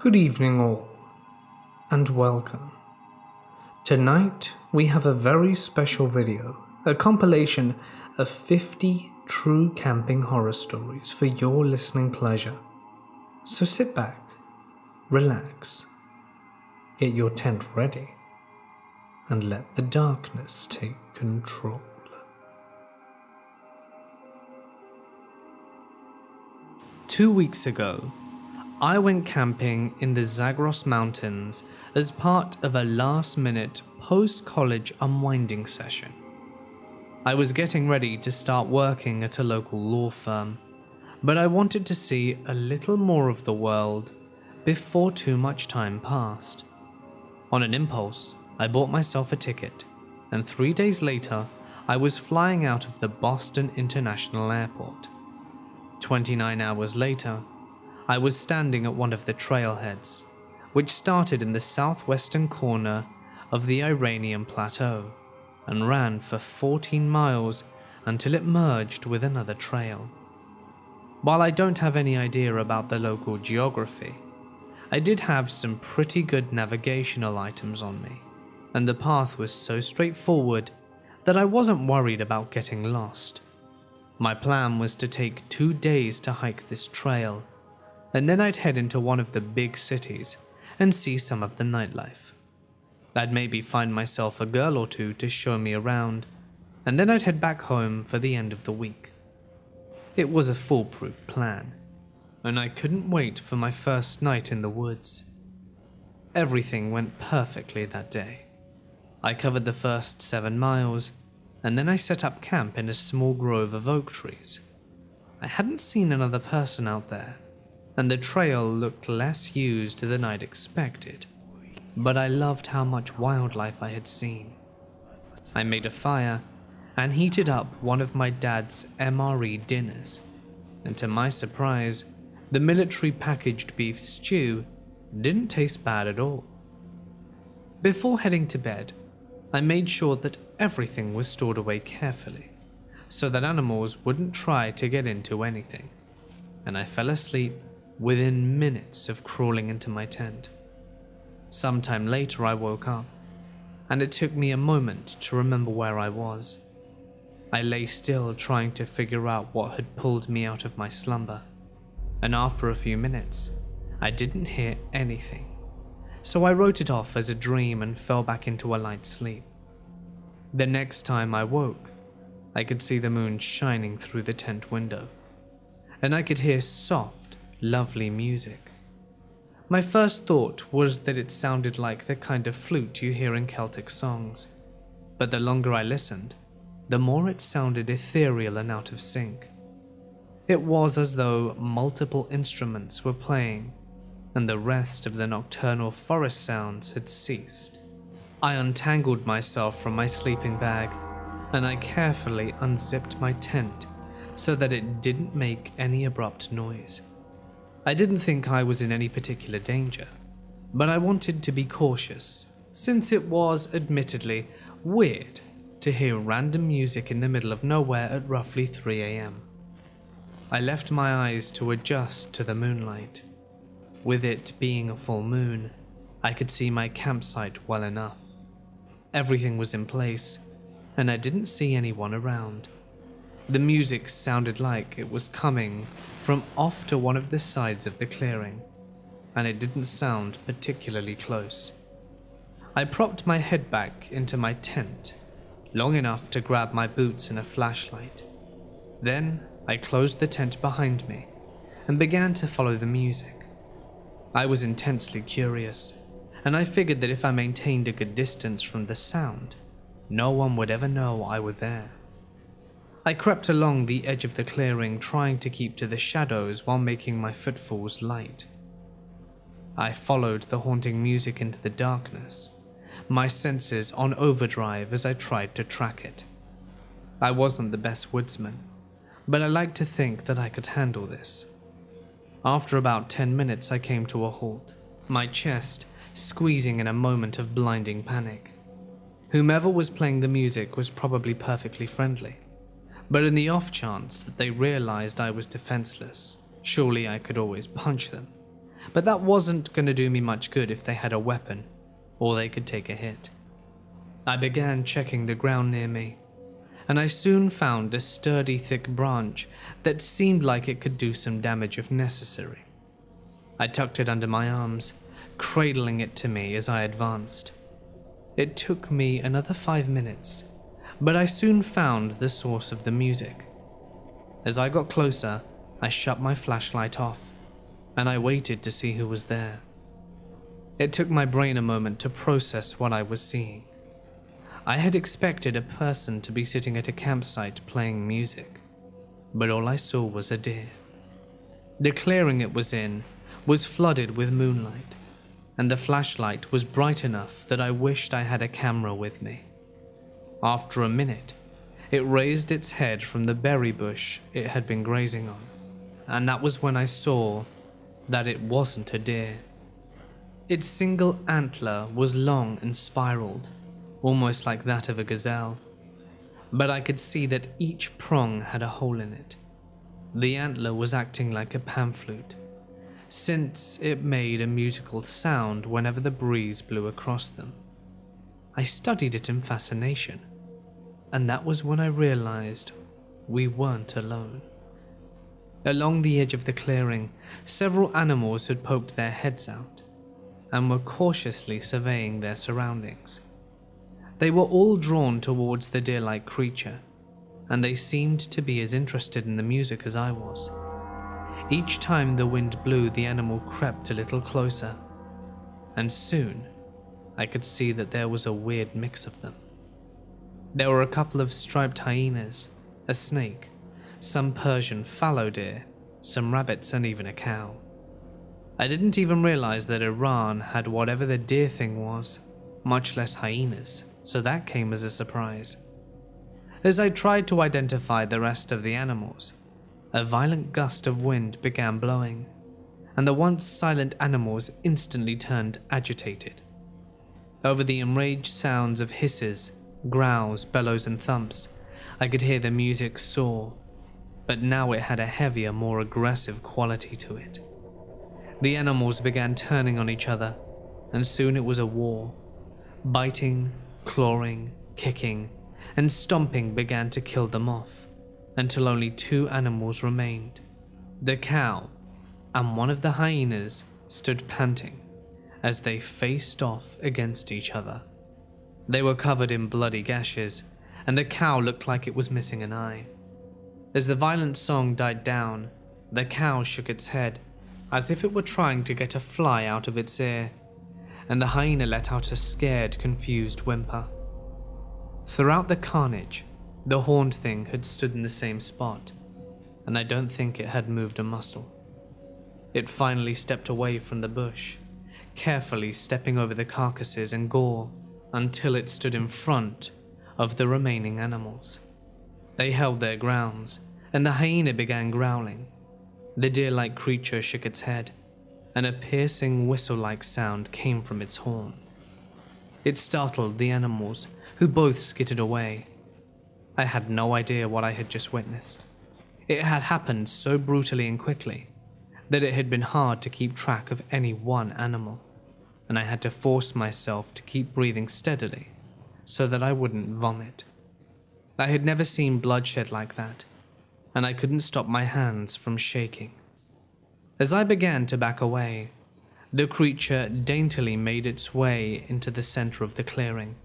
Good evening all, and welcome. Tonight we have a very special video, a compilation of 50 true camping horror stories for your listening pleasure. So sit back, relax, get your tent ready, and let the darkness take control. Two weeks ago, I went camping in the Zagros Mountains as part of a last-minute post-college unwinding session. I was getting ready to start working at a local law firm, but I wanted to see a little more of the world before too much time passed. On an impulse, I bought myself a ticket, and 3 days later, I was flying out of the Boston International Airport. 29 hours later, I was standing at one of the trailheads, which started in the southwestern corner of the Iranian Plateau and ran for 14 miles until it merged with another trail. While I don't have any idea about the local geography, I did have some pretty good navigational items on me, and the path was so straightforward that I wasn't worried about getting lost. My plan was to take 2 days to hike this trail, and then I'd head into one of the big cities and see some of the nightlife. I'd maybe find myself a girl or two to show me around, and then I'd head back home for the end of the week. It was a foolproof plan, and I couldn't wait for my first night in the woods. Everything went perfectly that day. I covered the first 7 miles, and then I set up camp in a small grove of oak trees. I hadn't seen another person out there, and the trail looked less used than I'd expected, but I loved how much wildlife I had seen. I made a fire and heated up one of my dad's MRE dinners, and to my surprise, the military packaged beef stew didn't taste bad at all. Before heading to bed, I made sure that everything was stored away carefully, so that animals wouldn't try to get into anything, and I fell asleep within minutes of crawling into my tent. Sometime later I woke up, and it took me a moment to remember where I was. I lay still trying to figure out what had pulled me out of my slumber, and after a few minutes, I didn't hear anything, so I wrote it off as a dream and fell back into a light sleep. The next time I woke, I could see the moon shining through the tent window, and I could hear soft, lovely music. My first thought was that it sounded like the kind of flute you hear in Celtic songs, but the longer I listened, the more it sounded ethereal and out of sync. It was as though multiple instruments were playing, and the rest of the nocturnal forest sounds had ceased. I untangled myself from my sleeping bag, and I carefully unzipped my tent so that it didn't make any abrupt noise. I didn't think I was in any particular danger, but I wanted to be cautious, since it was admittedly weird to hear random music in the middle of nowhere at roughly 3 a.m. I left my eyes to adjust to the moonlight. With it being a full moon, I could see my campsite well enough. Everything was in place, and I didn't see anyone around. The music sounded like it was coming from off to one of the sides of the clearing, and it didn't sound particularly close. I propped my head back into my tent, long enough to grab my boots and a flashlight. Then I closed the tent behind me and began to follow the music. I was intensely curious, and I figured that if I maintained a good distance from the sound, no one would ever know I was there. I crept along the edge of the clearing, trying to keep to the shadows while making my footfalls light. I followed the haunting music into the darkness, my senses on overdrive as I tried to track it. I wasn't the best woodsman, but I liked to think that I could handle this. After about 10 minutes, I came to a halt, my chest squeezing in a moment of blinding panic. Whomever was playing the music was probably perfectly friendly, but in the off chance that they realized I was defenseless, surely I could always punch them, but that wasn't going to do me much good if they had a weapon, or they could take a hit. I began checking the ground near me, and I soon found a sturdy, thick branch that seemed like it could do some damage if necessary. I tucked it under my arms, cradling it to me as I advanced. It took me another 5 minutes, but I soon found the source of the music. As I got closer, I shut my flashlight off, and I waited to see who was there. It took my brain a moment to process what I was seeing. I had expected a person to be sitting at a campsite playing music, but all I saw was a deer. The clearing it was in was flooded with moonlight, and the flashlight was bright enough that I wished I had a camera with me. After a minute, it raised its head from the berry bush it had been grazing on, and that was when I saw that it wasn't a deer. Its single antler was long and spiraled, almost like that of a gazelle, but I could see that each prong had a hole in it. The antler was acting like a pan flute, since it made a musical sound whenever the breeze blew across them. I studied it in fascination, and that was when I realized we weren't alone. Along the edge of the clearing, several animals had poked their heads out and were cautiously surveying their surroundings. They were all drawn towards the deer-like creature, and they seemed to be as interested in the music as I was. Each time the wind blew, the animal crept a little closer, and soon I could see that there was a weird mix of them. There were a couple of striped hyenas, a snake, some Persian fallow deer, some rabbits, and even a cow. I didn't even realize that Iran had whatever the deer thing was, much less hyenas, so that came as a surprise. As I tried to identify the rest of the animals, a violent gust of wind began blowing, and the once silent animals instantly turned agitated. Over the enraged sounds of hisses, growls, bellows, and thumps, I could hear the music soar, but now it had a heavier, more aggressive quality to it. The animals began turning on each other, and soon it was a war. Biting, clawing, kicking, and stomping began to kill them off, until only 2 animals remained. The cow and one of the hyenas stood panting as they faced off against each other. They were covered in bloody gashes, and the cow looked like it was missing an eye. As the violent song died down, the cow shook its head, as if it were trying to get a fly out of its ear, and the hyena let out a scared, confused whimper. Throughout the carnage, the horned thing had stood in the same spot, and I don't think it had moved a muscle. It finally stepped away from the bush, carefully stepping over the carcasses and gore until it stood in front of the remaining animals. They held their grounds, and the hyena began growling. The deer-like creature shook its head, and a piercing whistle-like sound came from its horn. It startled the animals, who both skittered away. I had no idea what I had just witnessed. It had happened so brutally and quickly that it had been hard to keep track of any one animal, and I had to force myself to keep breathing steadily so that I wouldn't vomit. I had never seen bloodshed like that, and I couldn't stop my hands from shaking. As I began to back away, the creature daintily made its way into the center of the clearing,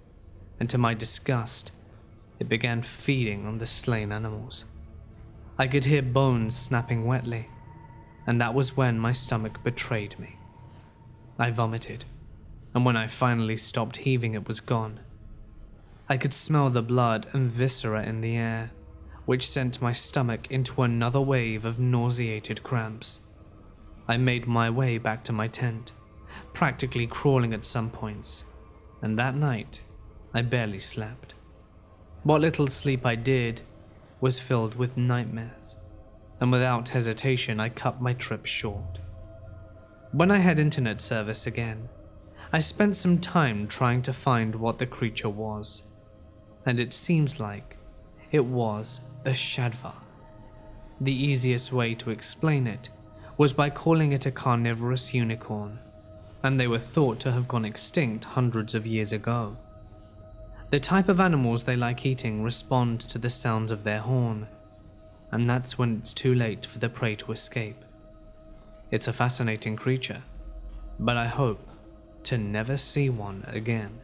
and to my disgust, it began feeding on the slain animals. I could hear bones snapping wetly, and that was when my stomach betrayed me. I vomited, and when I finally stopped heaving, it was gone. I could smell the blood and viscera in the air, which sent my stomach into another wave of nauseated cramps. I made my way back to my tent, practically crawling at some points, and that night, I barely slept. What little sleep I did was filled with nightmares, and without hesitation, I cut my trip short. When I had internet service again, I spent some time trying to find what the creature was, and it seems like it was a shadvar. The easiest way to explain it was by calling it a carnivorous unicorn, and they were thought to have gone extinct hundreds of years ago. The type of animals they like eating respond to the sounds of their horn, and that's when it's too late for the prey to escape. It's a fascinating creature, but I hope to never see one again.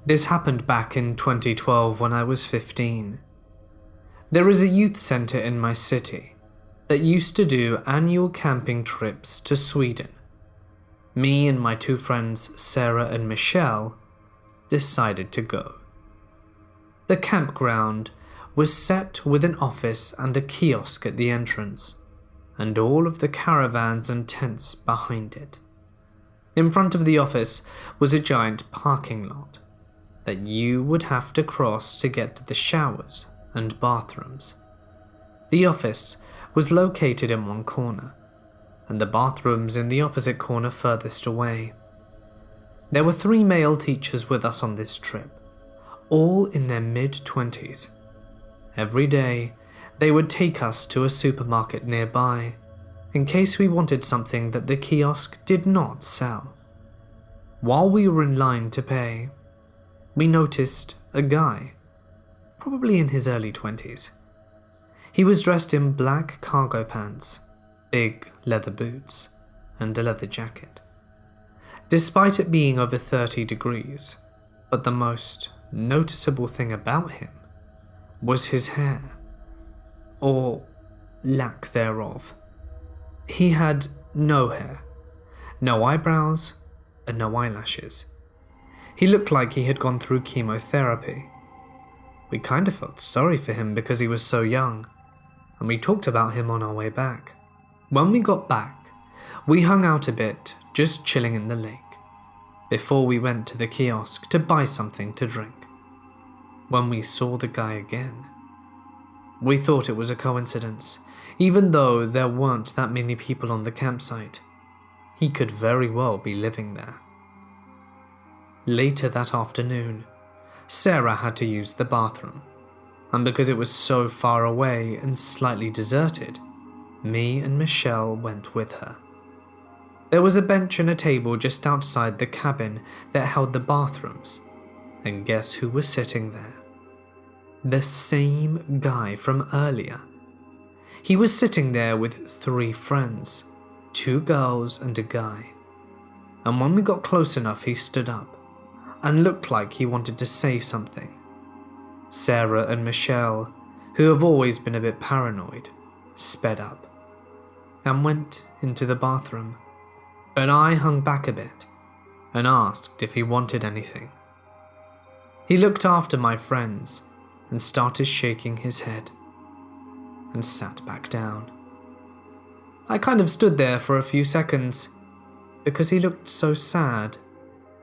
This happened back in 2012 when I was 15. There is a youth centre in my city that used to do annual camping trips to Sweden. Me and my two friends, Sarah and Michelle, decided to go. The campground was set with an office and a kiosk at the entrance, and all of the caravans and tents behind it. In front of the office was a giant parking lot that you would have to cross to get to the showers and bathrooms. The office was located in one corner, and the bathrooms in the opposite corner furthest away. There were 3 male teachers with us on this trip, all in their mid-20s. Every day, they would take us to a supermarket nearby, in case we wanted something that the kiosk did not sell. While we were in line to pay, we noticed a guy, probably in his early 20s. He was dressed in black cargo pants, big leather boots, and a leather jacket. Despite it being over 30 degrees, but the most noticeable thing about him was his hair, or lack thereof. He had no hair, no eyebrows, and no eyelashes. He looked like he had gone through chemotherapy. We kind of felt sorry for him because he was so young, and we talked about him on our way back. When we got back, we hung out a bit, just chilling in the lake, before we went to the kiosk to buy something to drink. When we saw the guy again, we thought it was a coincidence, even though there weren't that many people on the campsite. He could very well be living there. Later that afternoon, Sarah had to use the bathroom, and because it was so far away and slightly deserted, me and Michelle went with her. There was a bench and a table just outside the cabin that held the bathrooms, and guess who was sitting there? The same guy from earlier. He was sitting there with 3 friends, 2 girls and a guy. And when we got close enough, he stood up and looked like he wanted to say something. Sarah and Michelle, who have always been a bit paranoid, sped up and went into the bathroom. But I hung back a bit and asked if he wanted anything. He looked after my friends and started shaking his head and sat back down. I kind of stood there for a few seconds because he looked so sad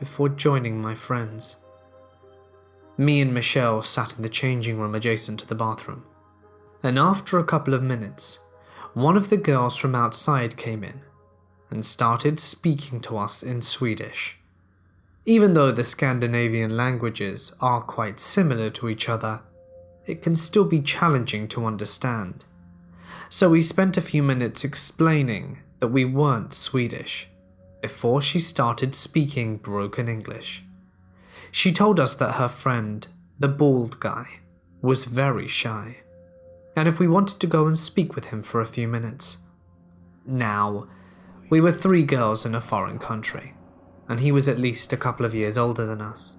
before joining my friends. Me and Michelle sat in the changing room adjacent to the bathroom, and after a couple of minutes, one of the girls from outside came in and started speaking to us in Swedish. Even though the Scandinavian languages are quite similar to each other, it can still be challenging to understand. So we spent a few minutes explaining that we weren't Swedish before she started speaking broken English. She told us that her friend, the bald guy, was very shy, and if we wanted to go and speak with him for a few minutes. Now, we were 3 girls in a foreign country, and he was at least a couple of years older than us.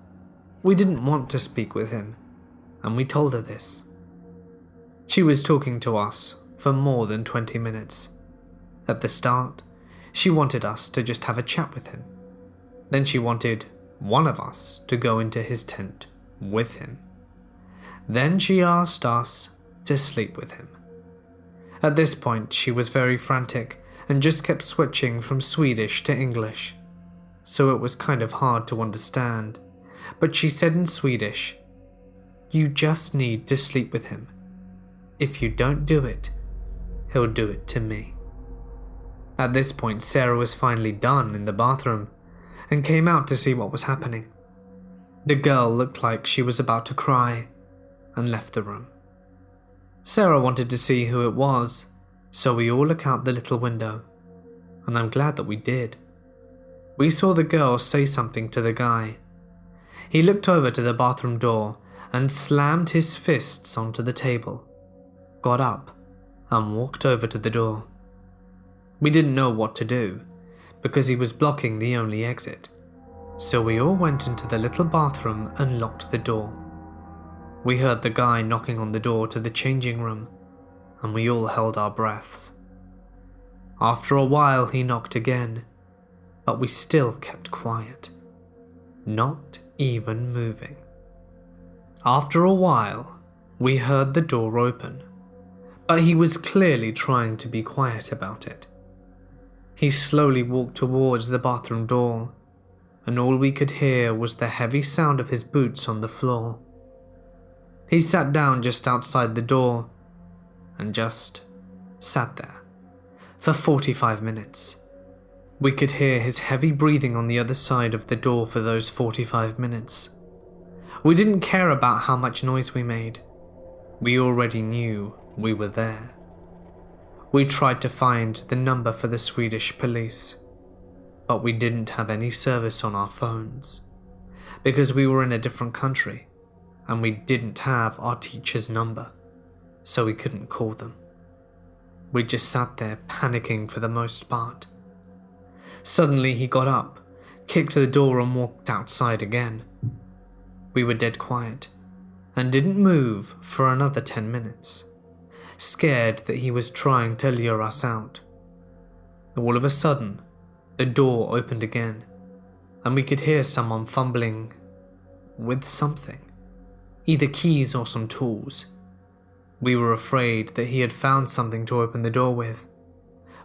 We didn't want to speak with him, and we told her this. She was talking to us for more than 20 minutes. At the start, she wanted us to just have a chat with him. Then she wanted one of us to go into his tent with him. Then she asked us to sleep with him. At this point, she was very frantic and just kept switching from Swedish to English, so it was kind of hard to understand. But she said in Swedish, "You just need to sleep with him. If you don't do it, he'll do it to me." At this point, Sarah was finally done in the bathroom and came out to see what was happening. The girl looked like she was about to cry and left the room. Sarah wanted to see who it was, so we all looked out the little window, and I'm glad that we did. We saw the girl say something to the guy. He looked over to the bathroom door and slammed his fists onto the table, got up, and walked over to the door. We didn't know what to do, because he was blocking the only exit, so we all went into the little bathroom and locked the door. We heard the guy knocking on the door to the changing room, and we all held our breaths. After a while he knocked again, but we still kept quiet, not even moving. After a while, we heard the door open, but he was clearly trying to be quiet about it. He slowly walked towards the bathroom door, and all we could hear was the heavy sound of his boots on the floor. He sat down just outside the door, and just sat there for 45 minutes. We could hear his heavy breathing on the other side of the door for those 45 minutes. We didn't care about how much noise we made. We already knew we were there. We tried to find the number for the Swedish police, but we didn't have any service on our phones, because we were in a different country, and we didn't have our teacher's number, so we couldn't call them. We just sat there panicking for the most part. Suddenly he got up, kicked the door and walked outside again. We were dead quiet, and didn't move for another 10 minutes, scared that he was trying to lure us out. All of a sudden, the door opened again, and we could hear someone fumbling with something, either keys or some tools. We were afraid that he had found something to open the door with,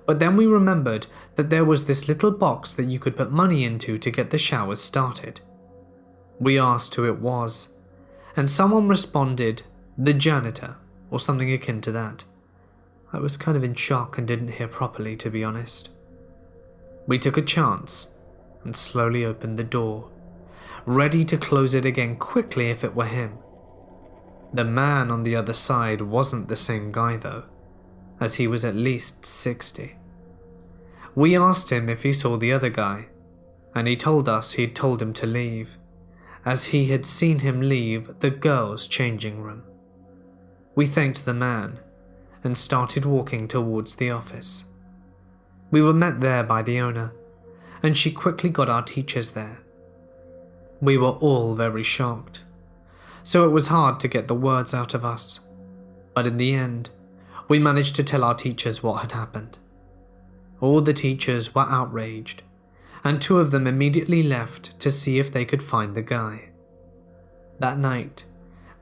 but then we remembered that there was this little box that you could put money into to get the showers started. We asked who it was, and someone responded, the janitor, or something akin to that. I was kind of in shock and didn't hear properly, to be honest. We took a chance and slowly opened the door, ready to close it again quickly if it were him. The man on the other side wasn't the same guy though, as he was at least 60. We asked him if he saw the other guy, and he told us he'd told him to leave, as he had seen him leave the girls' changing room. We thanked the man and started walking towards the office. We were met there by the owner, and she quickly got our teachers there. We were all very shocked, so it was hard to get the words out of us, but in the end, we managed to tell our teachers what had happened. All the teachers were outraged, and 2 of them immediately left to see if they could find the guy. That night,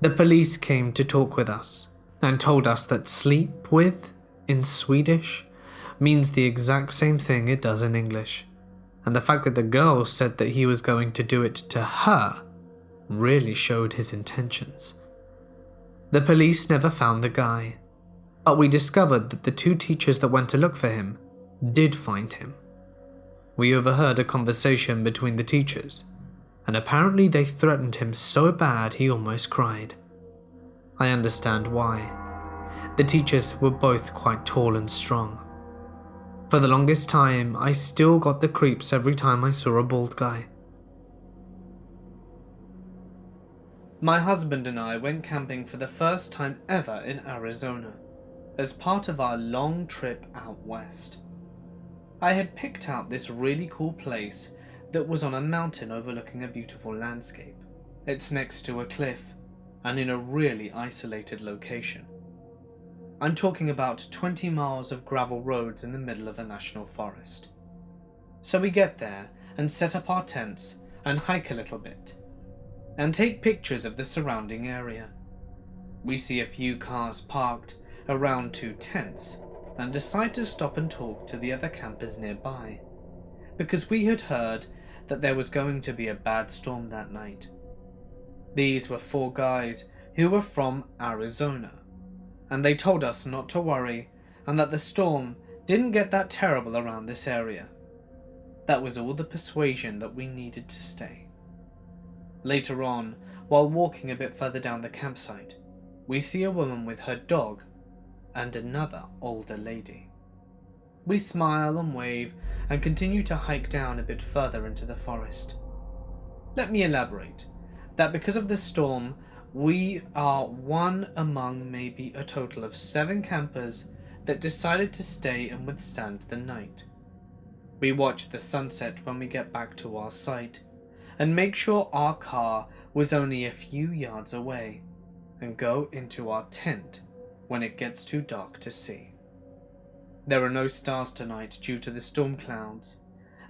the police came to talk with us and told us that sleep with, in Swedish, means the exact same thing it does in English, and the fact that the girl said that he was going to do it to her really showed his intentions. The police never found the guy, but we discovered that the 2 teachers that went to look for him did find him. We overheard a conversation between the teachers, and apparently they threatened him so bad he almost cried. I understand why. The teachers were both quite tall and strong. For the longest time, I still got the creeps every time I saw a bald guy. My husband and I went camping for the first time ever in Arizona, as part of our long trip out west. I had picked out this really cool place that was on a mountain overlooking a beautiful landscape. It's next to a cliff and in a really isolated location. I'm talking about 20 miles of gravel roads in the middle of a national forest. So we get there and set up our tents and hike a little bit and take pictures of the surrounding area. We see a few cars parked around 2 tents and decide to stop and talk to the other campers nearby, because we had heard that there was going to be a bad storm that night. These were 4 guys who were from Arizona, and they told us not to worry and that the storm didn't get that terrible around this area. That was all the persuasion that we needed to stay. Later on, while walking a bit further down the campsite, we see a woman with her dog and another older lady. We smile and wave and continue to hike down a bit further into the forest. Let me elaborate that because of the storm, we are one among maybe a total of 7 campers that decided to stay and withstand the night. We watch the sunset when we get back to our site and make sure our car was only a few yards away and go into our tent when it gets too dark to see. There are no stars tonight due to the storm clouds,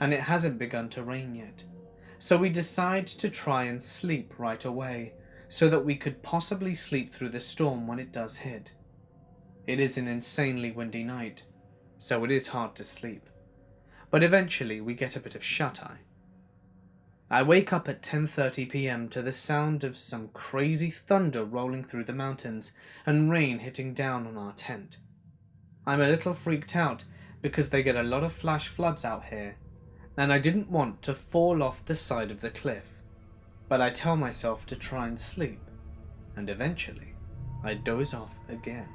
and it hasn't begun to rain yet, so we decide to try and sleep right away so that we could possibly sleep through the storm when it does hit. It is an insanely windy night, so it is hard to sleep, but eventually we get a bit of shut-eye. I wake up at 10:30 p.m. to the sound of some crazy thunder rolling through the mountains and rain hitting down on our tent. I'm a little freaked out because they get a lot of flash floods out here, and I didn't want to fall off the side of the cliff, but I tell myself to try and sleep, and eventually I doze off again.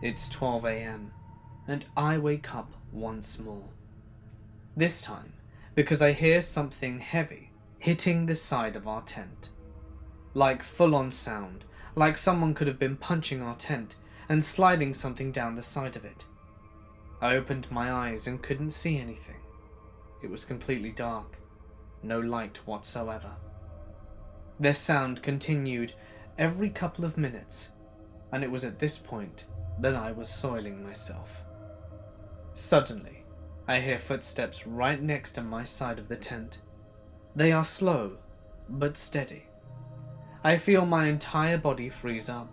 It's 12 a.m. and I wake up once more. This time because I hear something heavy hitting the side of our tent. Like full-on sound, like someone could have been punching our tent and sliding something down the side of it. I opened my eyes and couldn't see anything. It was completely dark, no light whatsoever. The sound continued every couple of minutes, and it was at this point that I was soiling myself. Suddenly, I hear footsteps right next to my side of the tent. They are slow, but steady. I feel my entire body freeze up.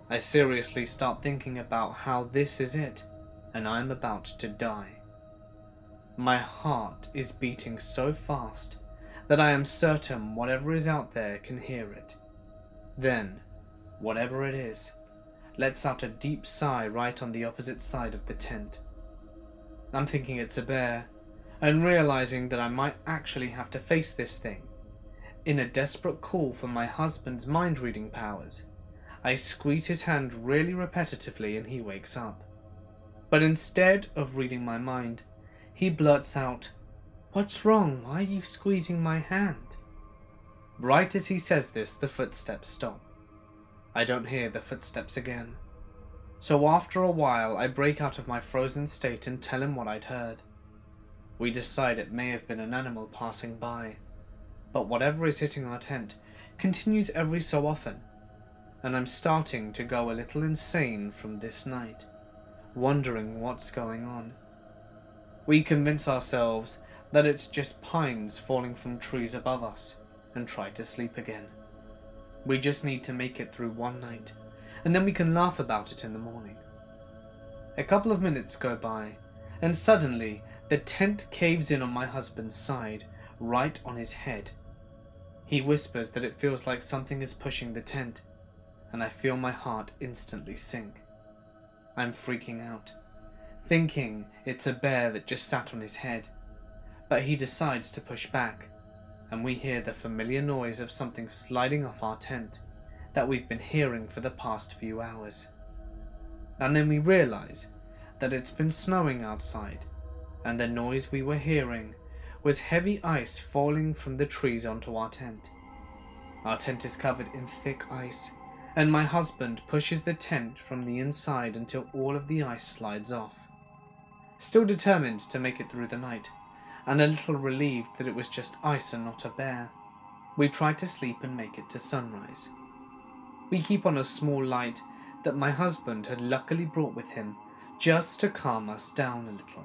I seriously start thinking about how this is it, and I'm about to die. My heart is beating so fast that I am certain whatever is out there can hear it. Then, whatever it is, lets out a deep sigh right on the opposite side of the tent. I'm thinking it's a bear, and realizing that I might actually have to face this thing. In a desperate call for my husband's mind-reading powers, I squeeze his hand really repetitively and he wakes up. But instead of reading my mind, he blurts out, "What's wrong? Why are you squeezing my hand?" Right as he says this, the footsteps stop. I don't hear the footsteps again. So after a while, I break out of my frozen state and tell him what I'd heard. We decide it may have been an animal passing by, but whatever is hitting our tent continues every so often, and I'm starting to go a little insane from this night, wondering what's going on. We convince ourselves that it's just pines falling from trees above us and try to sleep again. We just need to make it through one night, and then we can laugh about it in the morning. A couple of minutes go by, and suddenly the tent caves in on my husband's side, right on his head. He whispers that it feels like something is pushing the tent, and I feel my heart instantly sink. I'm freaking out, thinking it's a bear that just sat on his head, but he decides to push back, and we hear the familiar noise of something sliding off our tent that we've been hearing for the past few hours. And then we realize that it's been snowing outside, and the noise we were hearing was heavy ice falling from the trees onto our tent. Our tent is covered in thick ice, and my husband pushes the tent from the inside until all of the ice slides off. Still determined to make it through the night, and a little relieved that it was just ice and not a bear, we try to sleep and make it to sunrise. We keep on a small light that my husband had luckily brought with him just to calm us down a little.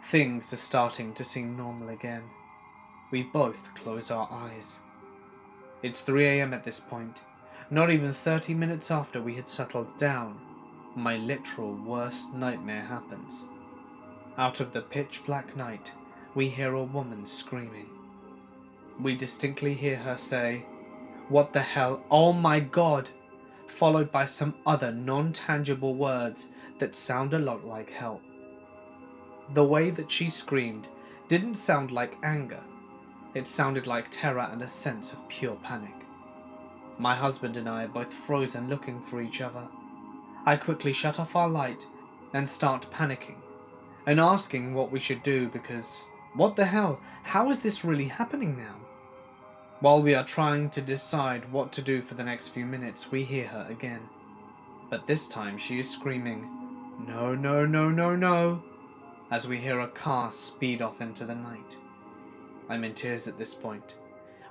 Things are starting to seem normal again. We both close our eyes. It's 3 a.m. at this point, not even 30 minutes after we had settled down. My literal worst nightmare happens. Out of the pitch black night, we hear a woman screaming. We distinctly hear her say, "What the hell? Oh my God!" followed by some other non-tangible words that sound a lot like help. The way that she screamed didn't sound like anger. It sounded like terror and a sense of pure panic. My husband and I are both frozen, looking for each other. I quickly shut off our light and start panicking and asking what we should do because, what the hell, how is this really happening now? While we are trying to decide what to do for the next few minutes, we hear her again. But this time she is screaming, "No, no, no, no, no," as we hear a car speed off into the night. I'm in tears at this point.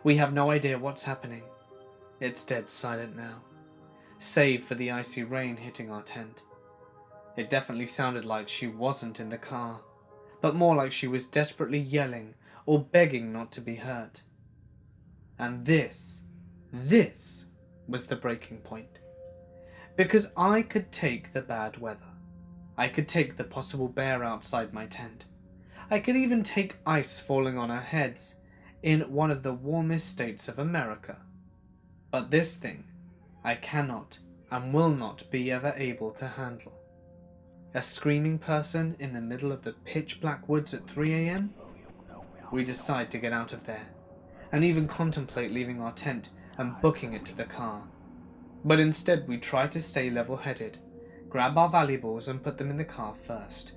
We have no idea what's happening. It's dead silent now, save for the icy rain hitting our tent. It definitely sounded like she wasn't in the car, but more like she was desperately yelling or begging not to be hurt. And this was the breaking point. Because I could take the bad weather. I could take the possible bear outside my tent. I could even take ice falling on our heads in one of the warmest states of America. But this thing, I cannot and will not be ever able to handle. A screaming person in the middle of the pitch black woods at 3 a.m? We decide to get out of there, and even contemplate leaving our tent and booking it to the car. But instead we try to stay level-headed, grab our valuables and put them in the car first.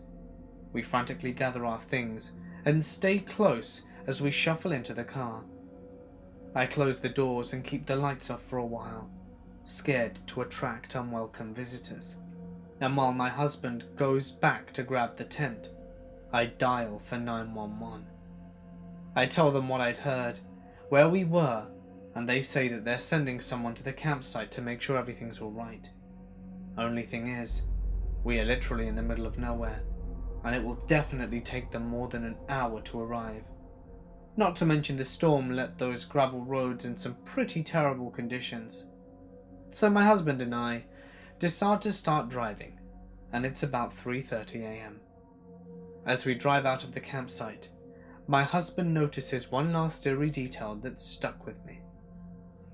We frantically gather our things and stay close as we shuffle into the car. I close the doors and keep the lights off for a while, scared to attract unwelcome visitors. And while my husband goes back to grab the tent, I dial for 911. I tell them what I'd heard, where we were, and they say that they're sending someone to the campsite to make sure everything's alright. Only thing is, we are literally in the middle of nowhere, and it will definitely take them more than an hour to arrive. Not to mention the storm left those gravel roads in some pretty terrible conditions. So my husband and I decide to start driving, and it's about 3:30 a.m. As we drive out of the campsite, my husband notices one last eerie detail that stuck with me.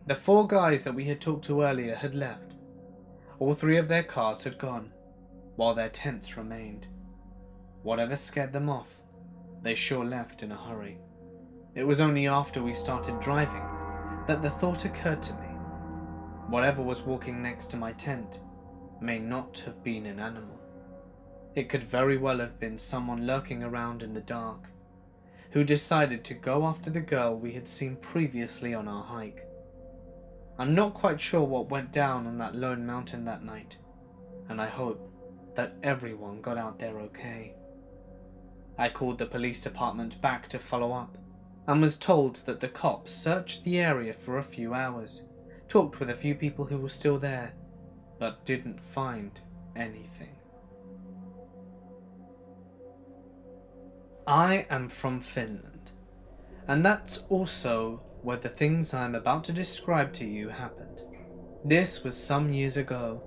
The 4 guys that we had talked to earlier had left. All 3 of their cars had gone, while their tents remained. Whatever scared them off, they sure left in a hurry. It was only after we started driving that the thought occurred to me. Whatever was walking next to my tent may not have been an animal. It could very well have been someone lurking around in the dark, who decided to go after the girl we had seen previously on our hike. I'm not quite sure what went down on that lone mountain that night, and I hope that everyone got out there okay. I called the police department back to follow up, and was told that the cops searched the area for a few hours, talked with a few people who were still there, but didn't find anything. I am from Finland, and that's also where the things I'm about to describe to you happened. This was some years ago,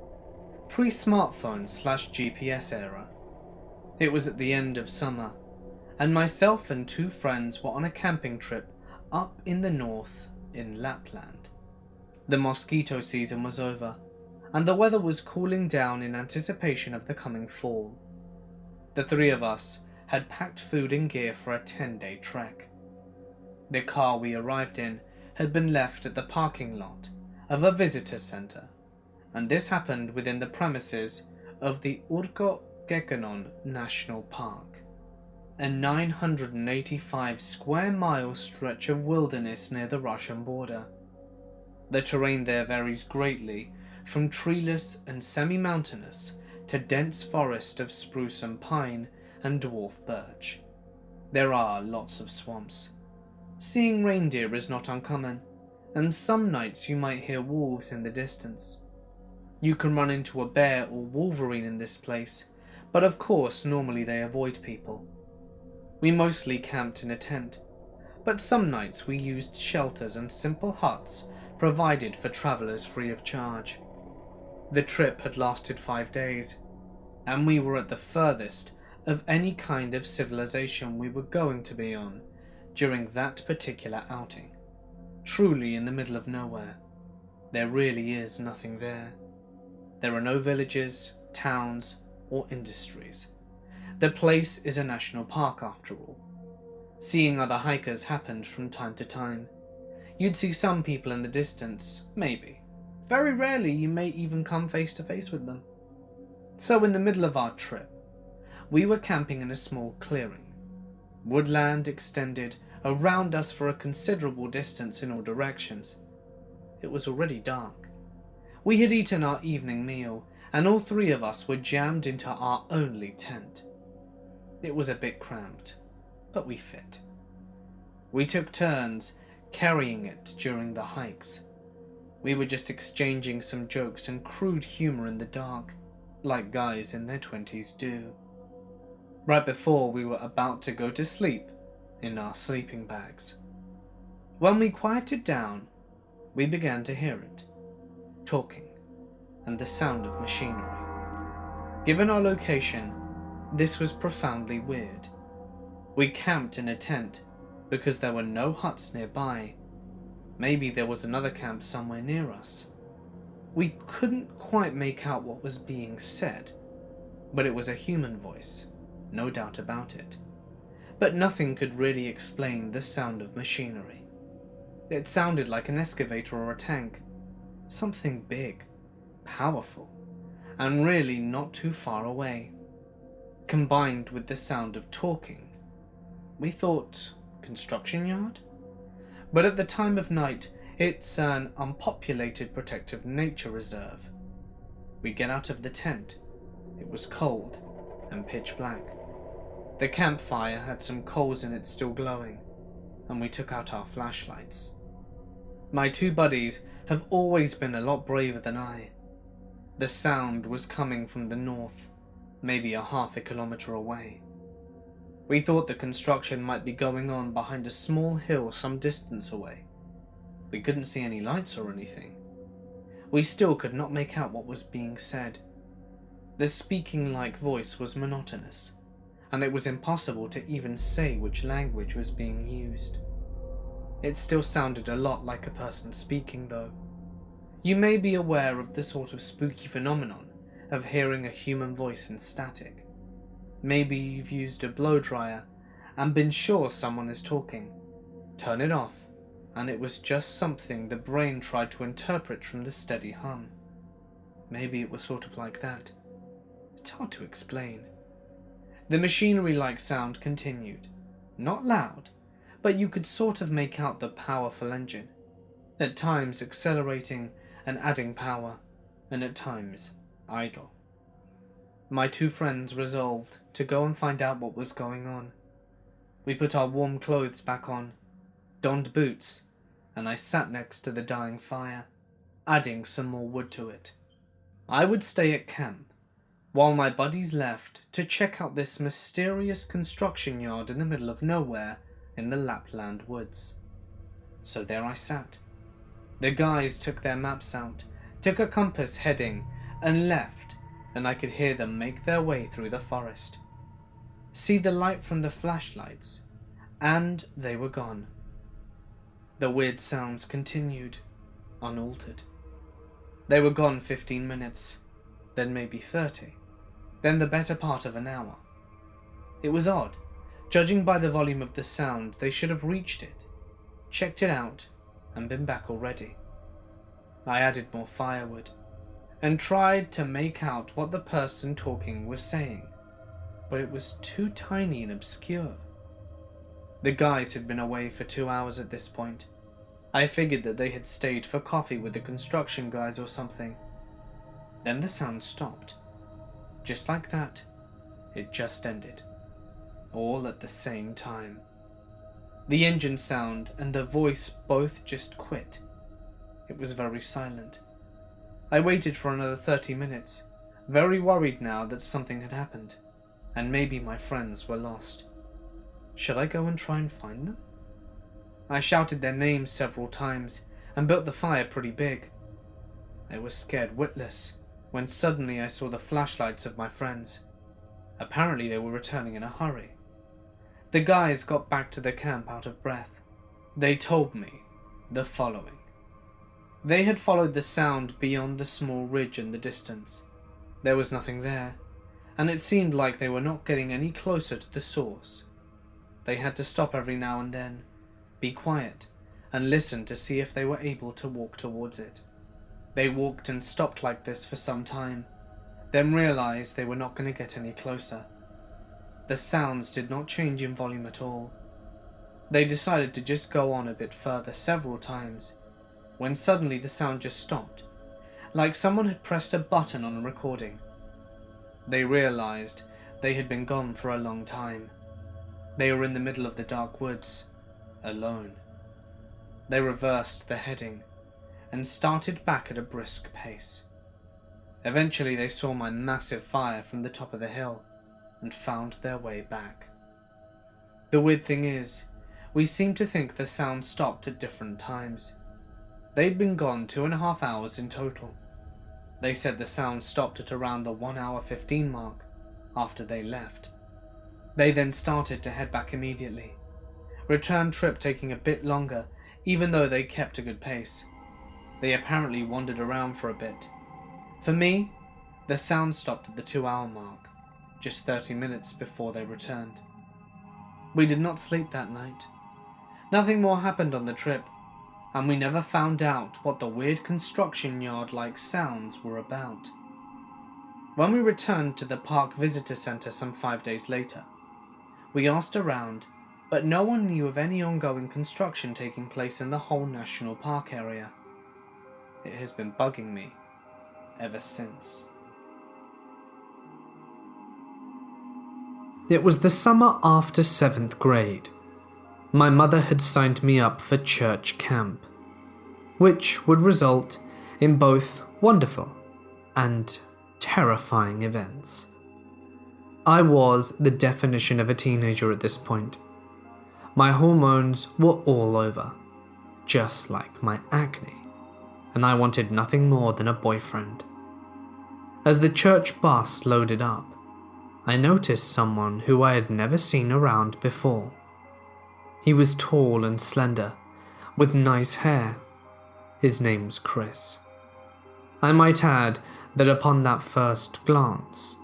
pre-smartphone/GPS era. It was at the end of summer, and myself and 2 friends were on a camping trip up in the north in Lapland. The mosquito season was over, and the weather was cooling down in anticipation of the coming fall. The 3 of us had packed food and gear for a 10-day trek. The car we arrived in had been left at the parking lot of a visitor center, and this happened within the premises of the Urko-Kekkonen National Park, a 985 square mile stretch of wilderness near the Russian border. The terrain there varies greatly from treeless and semi-mountainous to dense forest of spruce and pine and dwarf birch. There are lots of swamps. Seeing reindeer is not uncommon, and some nights you might hear wolves in the distance. You can run into a bear or wolverine in this place, but of course normally they avoid people. We mostly camped in a tent, but some nights we used shelters and simple huts provided for travelers free of charge. The trip had lasted 5 days, and we were at the furthest of any kind of civilization we were going to be on during that particular outing. Truly in the middle of nowhere. There really is nothing there. There are no villages, towns, or industries. The place is a national park after all. Seeing other hikers happened from time to time. You'd see some people in the distance, maybe, Very rarely you may even come face to face with them. So in the middle of our trip, we were camping in a small clearing. Woodland extended around us for a considerable distance in all directions. It was already dark. We had eaten our evening meal, and all three of us were jammed into our only tent. It was a bit cramped, but we fit. We took turns carrying it during the hikes. We were just exchanging some jokes and crude humor in the dark, like guys in their 20s do. Right before we were about to go to sleep in our sleeping bags. When we quieted down, we began to hear it, talking, and the sound of machinery. Given our location, this was profoundly weird. We camped in a tent because there were no huts nearby. Maybe there was another camp somewhere near us. We couldn't quite make out what was being said, but it was a human voice, no doubt about it. But nothing could really explain the sound of machinery. It sounded like an excavator or a tank, something big, powerful, and really not too far away. Combined with the sound of talking, we thought construction yard? But at the time of night, it's an unpopulated protective nature reserve. We get out of the tent. It was cold and pitch black. The campfire had some coals in it still glowing, and we took out our flashlights. My two buddies have always been a lot braver than I. The sound was coming from the north, maybe a half a kilometer away. We thought the construction might be going on behind a small hill some distance away. We couldn't see any lights or anything. We still could not make out what was being said. The speaking-like voice was monotonous, and it was impossible to even say which language was being used. It still sounded a lot like a person speaking, though. You may be aware of the sort of spooky phenomenon of hearing a human voice in static. Maybe you've used a blow dryer and been sure someone is talking. Turn it off, and it was just something the brain tried to interpret from the steady hum. Maybe it was sort of like that. It's hard to explain. The machinery-like sound continued. Not loud, but you could sort of make out the powerful engine, at times accelerating and adding power, and at times idle. My two friends resolved to go and find out what was going on. We put our warm clothes back on, donned boots, and I sat next to the dying fire, adding some more wood to it. I would stay at camp, while my buddies left to check out this mysterious construction yard in the middle of nowhere in the Lapland woods. So there I sat. The guys took their maps out, took a compass heading, and left, and I could hear them make their way through the forest. See the light from the flashlights, and they were gone. The weird sounds continued, unaltered. They were gone 15 minutes, then maybe 30, then the better part of an hour. It was odd. Judging by the volume of the sound, they should have reached it, checked it out, and been back already. I added more firewood, and tried to make out what the person talking was saying, but it was too tiny and obscure. The guys had been away for 2 hours at this point. I figured that they had stayed for coffee with the construction guys or something. Then the sound stopped. Just like that, it just ended. All at the same time. The engine sound and the voice both just quit. It was very silent. I waited for another 30 minutes, very worried now that something had happened, and maybe my friends were lost. Should I go and try and find them? I shouted their names several times and built the fire pretty big. I was scared witless when suddenly I saw the flashlights of my friends. Apparently they were returning in a hurry. The guys got back to the camp out of breath. They told me the following. They had followed the sound beyond the small ridge in the distance. There was nothing there, and it seemed like they were not getting any closer to the source. They had to stop every now and then, be quiet, and listen to see if they were able to walk towards it. They walked and stopped like this for some time, then realized they were not going to get any closer. The sounds did not change in volume at all. They decided to just go on a bit further several times, when suddenly the sound just stopped, like someone had pressed a button on a recording. They realized they had been gone for a long time. They were in the middle of the dark woods, alone. They reversed the heading and started back at a brisk pace. Eventually they saw my massive fire from the top of the hill and found their way back. The weird thing is, we seem to think the sound stopped at different times. They'd been gone 2.5 hours in total. They said the sound stopped at around the 1 hour 15 mark after they left. They then started to head back immediately. Return trip taking a bit longer, even though they kept a good pace. They apparently wandered around for a bit. For me, the sound stopped at the 2-hour mark, just 30 minutes before they returned. We did not sleep that night. Nothing more happened on the trip, and we never found out what the weird construction yard-like sounds were about. When we returned to the park visitor center some 5 days later, we asked around, but no one knew of any ongoing construction taking place in the whole national park area. It has been bugging me ever since. It was the summer after 7th grade. My mother had signed me up for church camp, which would result in both wonderful and terrifying events. I was the definition of a teenager at this point. My hormones were all over, just like my acne, and I wanted nothing more than a boyfriend. As the church bus loaded up, I noticed someone who I had never seen around before. He was tall and slender, with nice hair. His name's Chris. I might add that upon that first glance,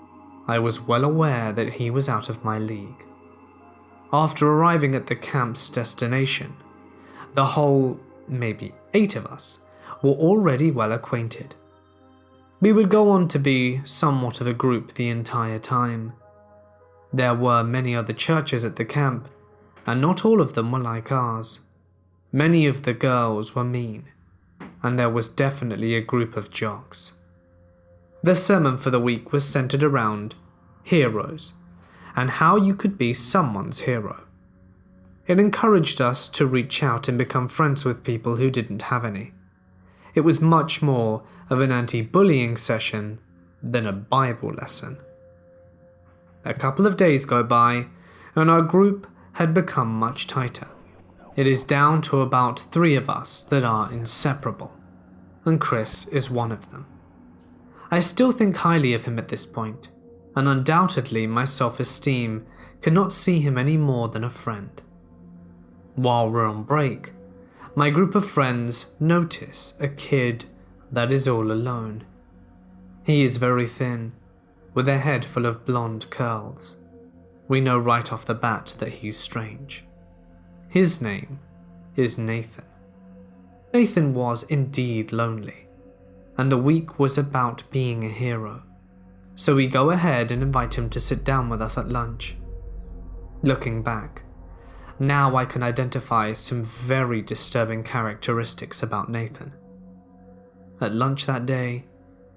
I was well aware that he was out of my league. After arriving at the camp's destination, the whole, maybe 8 of us, were already well acquainted. We would go on to be somewhat of a group the entire time. There were many other churches at the camp, and not all of them were like ours. Many of the girls were mean, and there was definitely a group of jocks. The sermon for the week was centered around heroes, and how you could be someone's hero. It encouraged us to reach out and become friends with people who didn't have any. It was much more of an anti-bullying session than a Bible lesson. A couple of days go by, and our group had become much tighter. It is down to about 3 of us that are inseparable, and Chris is one of them. I still think highly of him at this point, and undoubtedly my self-esteem cannot see him any more than a friend. While we're on break, my group of friends notice a kid that is all alone. He is very thin, with a head full of blonde curls. We know right off the bat that he's strange. His name is Nathan. Nathan was indeed lonely, and the week was about being a hero, so we go ahead and invite him to sit down with us at lunch. Looking back, now I can identify some very disturbing characteristics about Nathan. At lunch that day,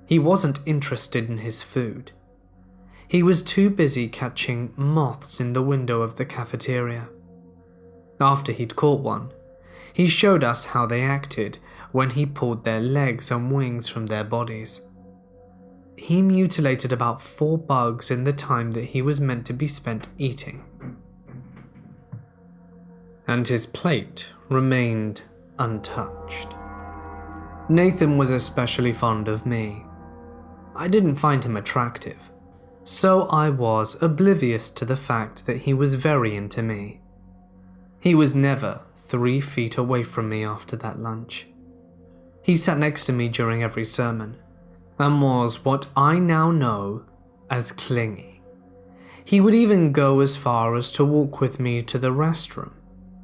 he wasn't interested in his food. He was too busy catching moths in the window of the cafeteria. After he'd caught one, he showed us how they acted when he pulled their legs and wings from their bodies. He mutilated about 4 bugs in the time that he was meant to be spent eating. And his plate remained untouched. Nathan was especially fond of me. I didn't find him attractive, so I was oblivious to the fact that he was very into me. He was never 3 feet away from me after that lunch. He sat next to me during every sermon, and was what I now know as clingy. He would even go as far as to walk with me to the restroom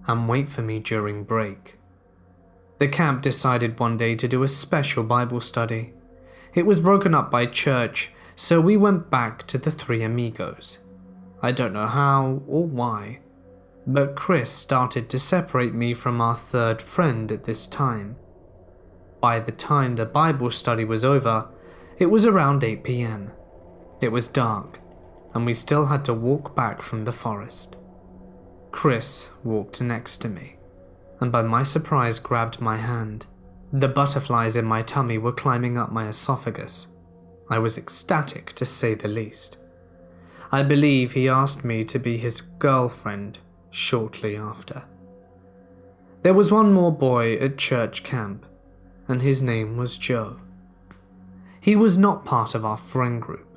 and wait for me during break. The camp decided one day to do a special Bible study. It was broken up by church, so we went back to the three amigos. I don't know how or why, but Chris started to separate me from our third friend at this time. By the time the Bible study was over, it was around 8 p.m. It was dark, and we still had to walk back from the forest. Chris walked next to me, and by my surprise grabbed my hand. The butterflies in my tummy were climbing up my esophagus. I was ecstatic, to say the least. I believe he asked me to be his girlfriend shortly after. There was one more boy at church camp, and his name was Joe. He was not part of our friend group,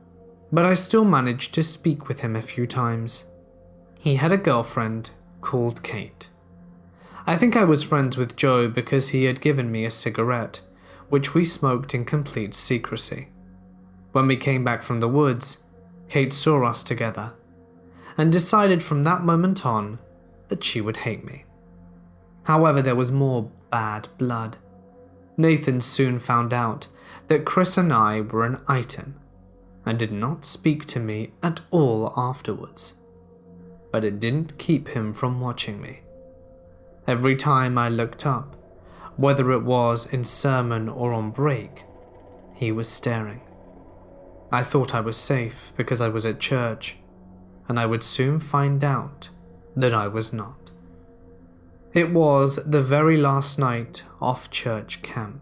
but I still managed to speak with him a few times. He had a girlfriend called Kate. I think I was friends with Joe because he had given me a cigarette, which we smoked in complete secrecy. When we came back from the woods, Kate saw us together and decided from that moment on that she would hate me. However, there was more bad blood. Nathan soon found out that Chris and I were an item and did not speak to me at all afterwards. But it didn't keep him from watching me. Every time I looked up, whether it was in sermon or on break, he was staring. I thought I was safe because I was at church, and I would soon find out that I was not. It was the very last night off church camp.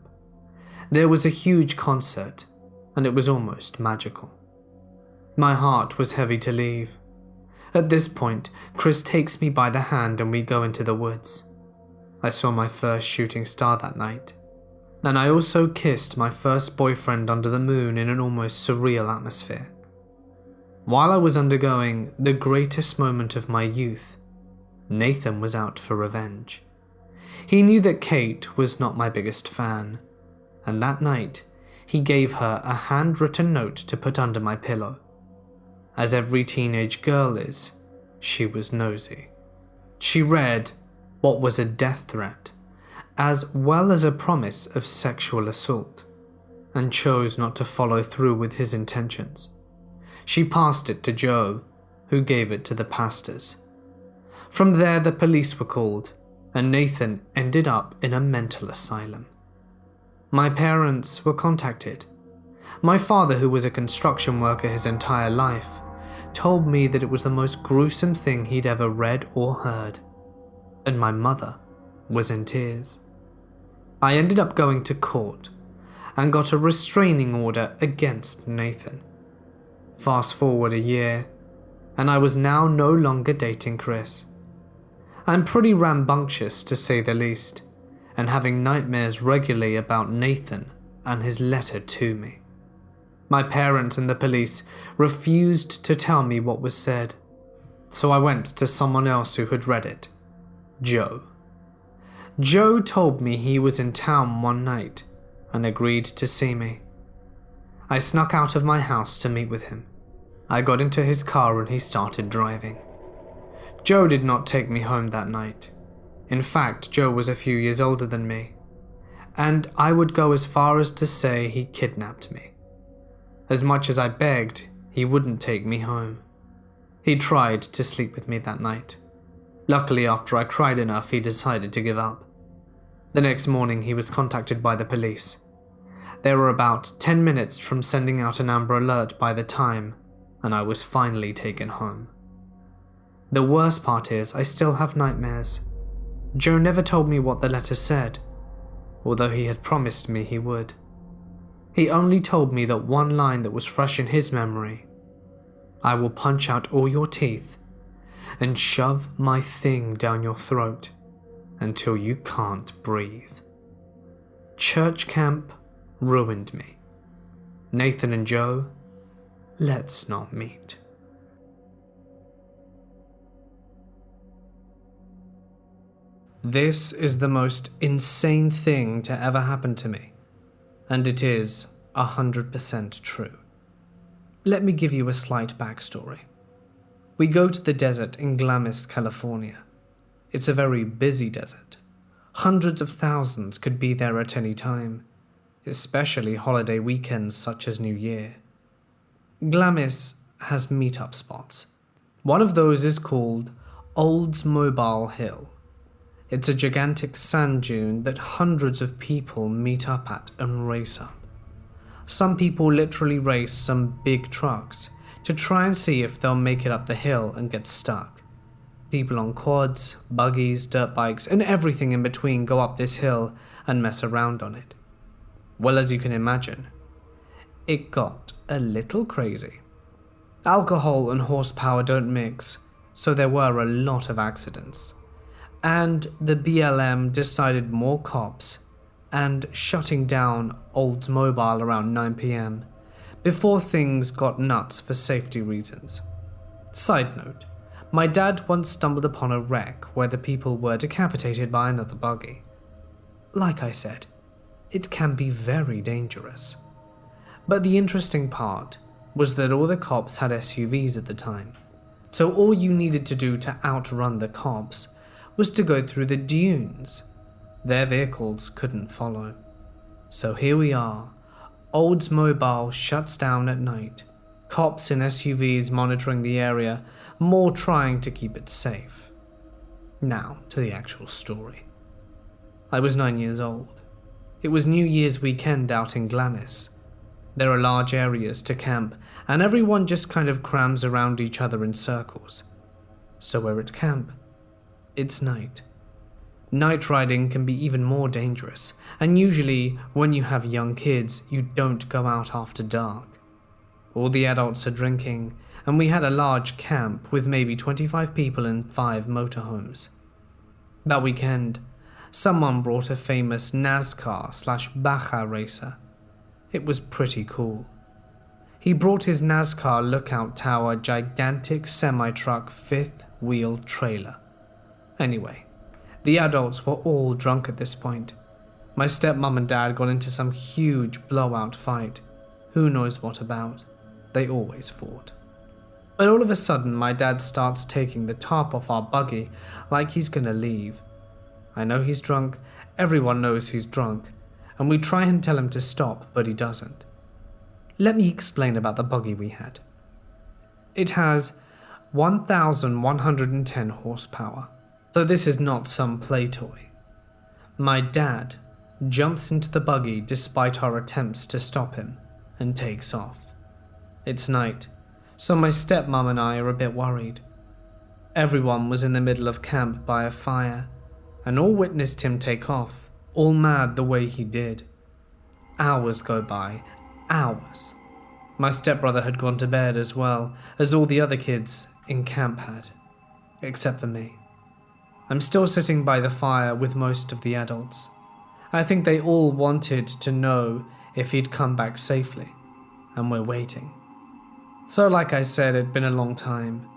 There was a huge concert, and it was almost magical. My heart was heavy to leave. At this point, Chris takes me by the hand and we go into the woods. I saw my first shooting star that night, and I also kissed my first boyfriend under the moon in an almost surreal atmosphere. While I was undergoing the greatest moment of my youth, Nathan was out for revenge. He knew that Kate was not my biggest fan, and that night he gave her a handwritten note to put under my pillow. As every teenage girl is, she was nosy. She read what was a death threat, as well as a promise of sexual assault, and chose not to follow through with his intentions. She passed it to Joe, who gave it to the pastors. From there, the police were called, and Nathan ended up in a mental asylum. My parents were contacted. My father, who was a construction worker his entire life, told me that it was the most gruesome thing he'd ever read or heard, and my mother was in tears. I ended up going to court and got a restraining order against Nathan. Fast forward a year, and I was now no longer dating Chris. I'm pretty rambunctious, to say the least, and having nightmares regularly about Nathan and his letter to me. My parents and the police refused to tell me what was said, so I went to someone else who had read it, Joe. Joe told me he was in town one night and agreed to see me. I snuck out of my house to meet with him. I got into his car and he started driving. Joe did not take me home that night. In fact, Joe was a few years older than me, and I would go as far as to say he kidnapped me. As much as I begged, he wouldn't take me home. He tried to sleep with me that night. Luckily, after I cried enough, he decided to give up. The next morning, he was contacted by the police. They were about 10 minutes from sending out an Amber Alert by the time, and I was finally taken home. The worst part is, I still have nightmares. Joe never told me what the letter said, although he had promised me he would. He only told me that one line that was fresh in his memory: "I will punch out all your teeth and shove my thing down your throat until you can't breathe." Church camp ruined me. Nathan and Joe, let's not meet. This is the most insane thing to ever happen to me, and it is 100% true. Let me give you a slight backstory. We go to the desert in Glamis, California. It's a very busy desert, Hundreds of thousands could be there at any time, especially holiday weekends such as New Year. Glamis has meet-up spots. One of those is called Oldsmobile Hill. It's a gigantic sand dune that hundreds of people meet up at and race up. Some people literally race some big trucks to try and see if they'll make it up the hill and get stuck. People on quads, buggies, dirt bikes, and everything in between go up this hill and mess around on it. Well, as you can imagine, it got a little crazy. Alcohol and horsepower don't mix, so there were a lot of accidents. And the BLM decided more cops and shutting down Oldsmobile around 9 p.m. before things got nuts for safety reasons. Side note, my dad once stumbled upon a wreck where the people were decapitated by another buggy. Like I said, it can be very dangerous. But the interesting part was that all the cops had SUVs at the time, so all you needed to do to outrun the cops was to go through the dunes. Their vehicles couldn't follow. So here we are, Oldsmobile shuts down at night, cops in SUVs monitoring the area, more trying to keep it safe. Now to the actual story. I was 9 years old. It was New Year's weekend out in Glamis. There are large areas to camp, and everyone just kind of crams around each other in circles. So we're at camp. It's night. Night riding can be even more dangerous, and usually when you have young kids, you don't go out after dark. All the adults are drinking, and we had a large camp with maybe 25 people and 5 motorhomes. That weekend, someone brought a famous NASCAR/Baja racer. It was pretty cool. He brought his NASCAR lookout tower gigantic semi-truck 5th wheel trailer. Anyway, the adults were all drunk at this point. My stepmom and dad got into some huge blowout fight. Who knows what about? They always fought. But all of a sudden, my dad starts taking the tarp off our buggy like he's gonna leave. I know he's drunk, everyone knows he's drunk, and we try and tell him to stop, but he doesn't. Let me explain about the buggy we had. It has 1,110 horsepower, so this is not some play toy. My dad jumps into the buggy despite our attempts to stop him and takes off. It's night, so my stepmom and I are a bit worried. Everyone was in the middle of camp by a fire, and all witnessed him take off, all mad the way he did. Hours go by, hours. My stepbrother had gone to bed as well as all the other kids in camp had, except for me. I'm still sitting by the fire with most of the adults. I think they all wanted to know if he'd come back safely, and we're waiting. So like I said, it'd been a long time,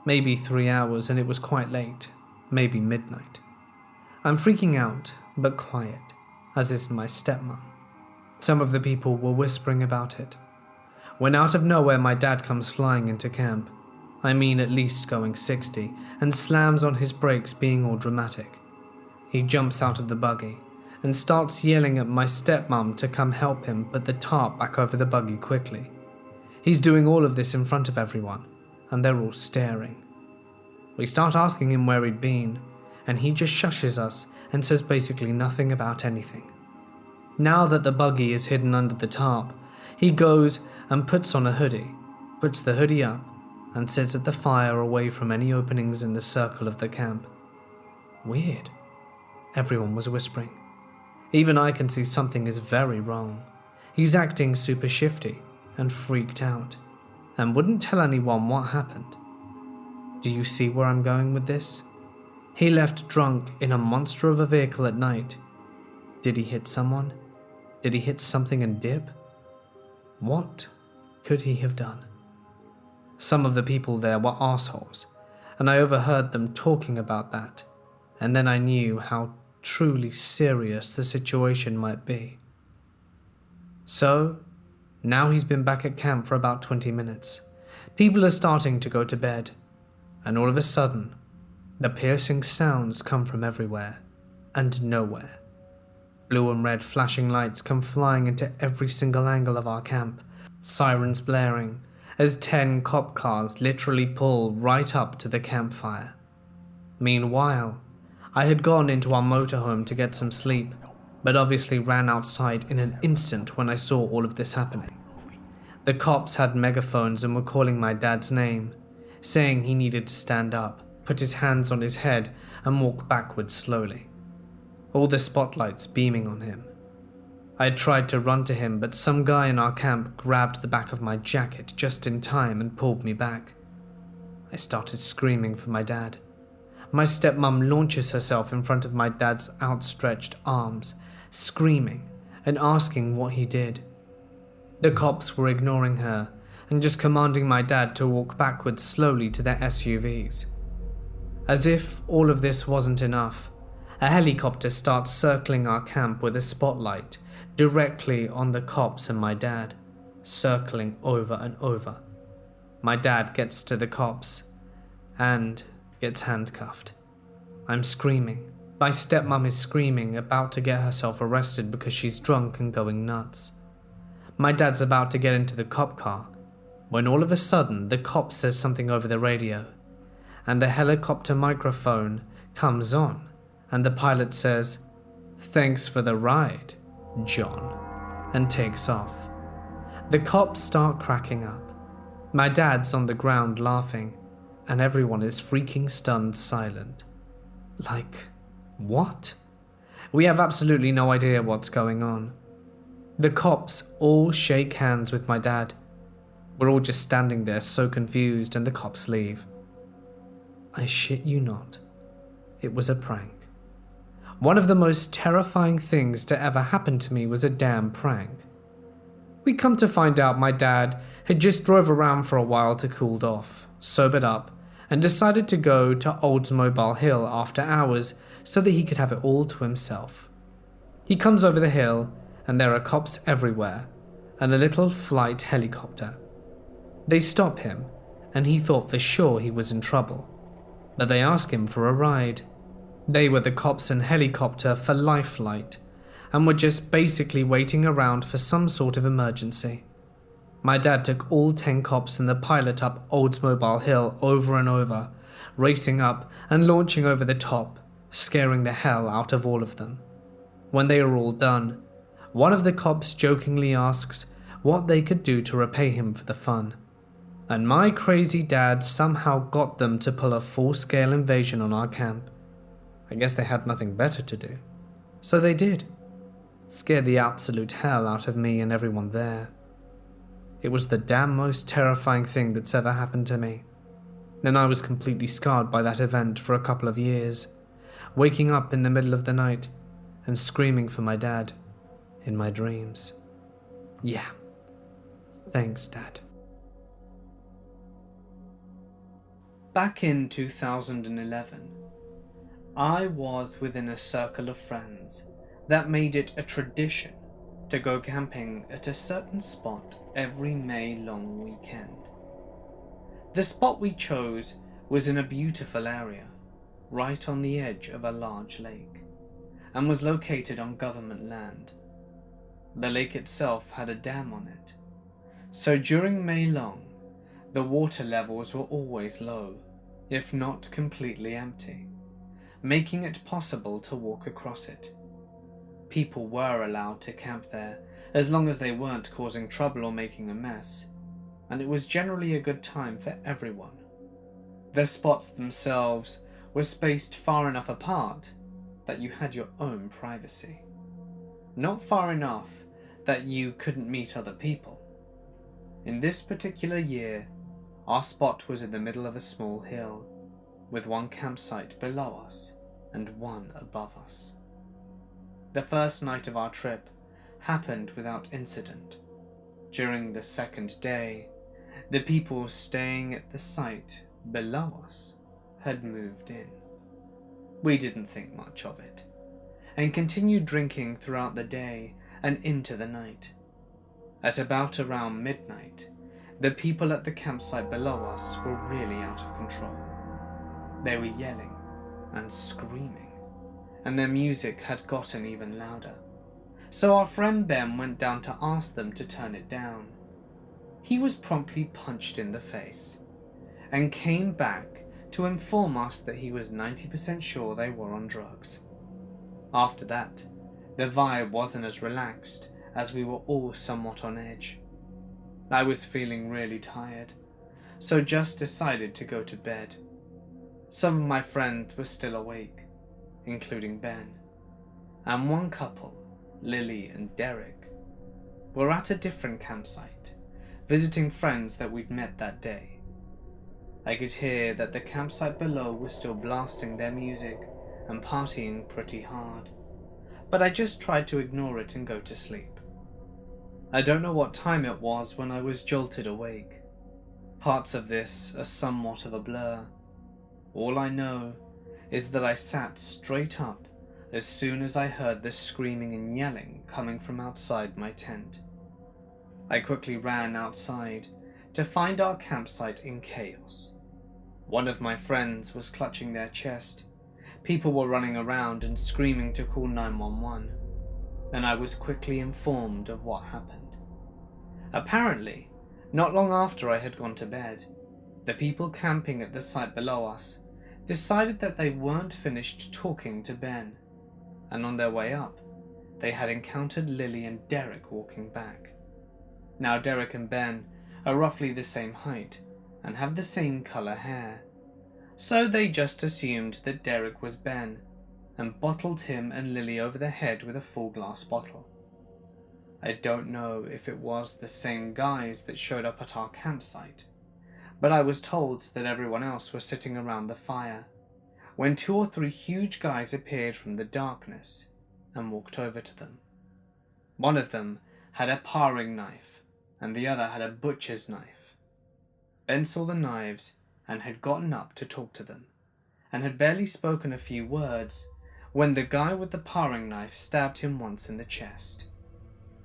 maybe 3 hours, and it was quite late, maybe midnight. I'm freaking out, but quiet, as is my stepmom. Some of the people were whispering about it. When out of nowhere my dad comes flying into camp, I mean at least going 60, and slams on his brakes being all dramatic. He jumps out of the buggy and starts yelling at my stepmom to come help him put the tarp back over the buggy quickly. He's doing all of this in front of everyone, and they're all staring. We start asking him where he'd been, and he just shushes us and says basically nothing about anything. Now that the buggy is hidden under the tarp, he goes and puts on a hoodie, puts the hoodie up, and sits at the fire away from any openings in the circle of the camp. Weird, everyone was whispering. Even I can see something is very wrong. He's acting super shifty and freaked out, and wouldn't tell anyone what happened. Do you see where I'm going with this? He left drunk in a monster of a vehicle at night. Did he hit someone? Did he hit something and dip? What could he have done? Some of the people there were assholes, and I overheard them talking about that, and then I knew how truly serious the situation might be. So, now he's been back at camp for about 20 minutes. People are starting to go to bed, and all of a sudden, the piercing sounds come from everywhere. and nowhere. Blue and red flashing lights come flying into every single angle of our camp, sirens blaring, as 10 cop cars literally pull right up to the campfire. Meanwhile, I had gone into our motorhome to get some sleep, but obviously ran outside in an instant when I saw all of this happening. The cops had megaphones and were calling my dad's name, saying he needed to stand up, put his hands on his head, and walk backwards slowly. All the spotlights beaming on him. I had tried to run to him, but some guy in our camp grabbed the back of my jacket just in time and pulled me back. I started screaming for my dad. My stepmom launches herself in front of my dad's outstretched arms, screaming and asking what he did. The cops were ignoring her and just commanding my dad to walk backwards slowly to their SUVs. As if all of this wasn't enough, a helicopter starts circling our camp with a spotlight directly on the cops and my dad, circling over and over. My dad gets to the cops and gets handcuffed. I'm screaming. My stepmom is screaming, about to get herself arrested because she's drunk and going nuts. My dad's about to get into the cop car when all of a sudden the cop says something over the radio, and the helicopter microphone comes on, and the pilot says, "Thanks for the ride, John," and takes off. The cops start cracking up. My dad's on the ground laughing, and everyone is freaking stunned silent. Like, what? We have absolutely no idea what's going on. The cops all shake hands with my dad. We're all just standing there so confused, and the cops leave. I shit you not. It was a prank. One of the most terrifying things to ever happen to me was a damn prank. We come to find out my dad had just drove around for a while to cool off, sobered up, and decided to go to Oldsmobile Hill after hours so that he could have it all to himself. He comes over the hill, and there are cops everywhere, and a little flight helicopter. They stop him, and he thought for sure he was in trouble, but they ask him for a ride. They were the cops and helicopter for Life Flight, and were just basically waiting around for some sort of emergency. My dad took all 10 cops and the pilot up Oldsmobile Hill over and over, racing up and launching over the top, scaring the hell out of all of them. When they are all done, one of the cops jokingly asks what they could do to repay him for the fun, and my crazy dad somehow got them to pull a full-scale invasion on our camp. I guess they had nothing better to do, so they did. It scared the absolute hell out of me and everyone there. It was the damn most terrifying thing that's ever happened to me. Then I was completely scarred by that event for a couple of years, waking up in the middle of the night and screaming for my dad in my dreams. Yeah. Thanks, Dad. Back in 2011, I was within a circle of friends that made it a tradition to go camping at a certain spot every May long weekend. The spot we chose was in a beautiful area, right on the edge of a large lake, and was located on government land. The lake itself had a dam on it, so during May long, the water levels were always low, if not completely empty, making it possible to walk across it. People were allowed to camp there, as long as they weren't causing trouble or making a mess, and it was generally a good time for everyone. The spots themselves were spaced far enough apart that you had your own privacy. Not far enough that you couldn't meet other people. In this particular year, our spot was in the middle of a small hill, with one campsite below us and one above us. The first night of our trip happened without incident. During the second day, the people staying at the site below us had moved in. We didn't think much of it, and continued drinking throughout the day and into the night. At about around midnight, the people at the campsite below us were really out of control. They were yelling and screaming, and their music had gotten even louder. So our friend Ben went down to ask them to turn it down. He was promptly punched in the face, and came back to inform us that he was 90% sure they were on drugs. After that, the vibe wasn't as relaxed, as we were all somewhat on edge. I was feeling really tired, so just decided to go to bed. Some of my friends were still awake, including Ben, and one couple, Lily and Derek, were at a different campsite, visiting friends that we'd met that day. I could hear that the campsite below was still blasting their music and partying pretty hard, but I just tried to ignore it and go to sleep. I don't know what time it was when I was jolted awake. Parts of this are somewhat of a blur. All I know is that I sat straight up as soon as I heard the screaming and yelling coming from outside my tent. I quickly ran outside to find our campsite in chaos. One of my friends was clutching their chest. People were running around and screaming to call 911, and I was quickly informed of what happened. Apparently, not long after I had gone to bed, the people camping at the site below us decided that they weren't finished talking to Ben, and on their way up, they had encountered Lily and Derek walking back. Now Derek and Ben are roughly the same height and have the same colour hair, so they just assumed that Derek was Ben and bottled him and Lily over the head with a full glass bottle. I don't know if it was the same guys that showed up at our campsite, but I was told that everyone else was sitting around the fire when 2 or 3 huge guys appeared from the darkness and walked over to them. One of them had a paring knife and the other had a butcher's knife. Ben saw the knives and had gotten up to talk to them, and had barely spoken a few words when the guy with the paring knife stabbed him once in the chest.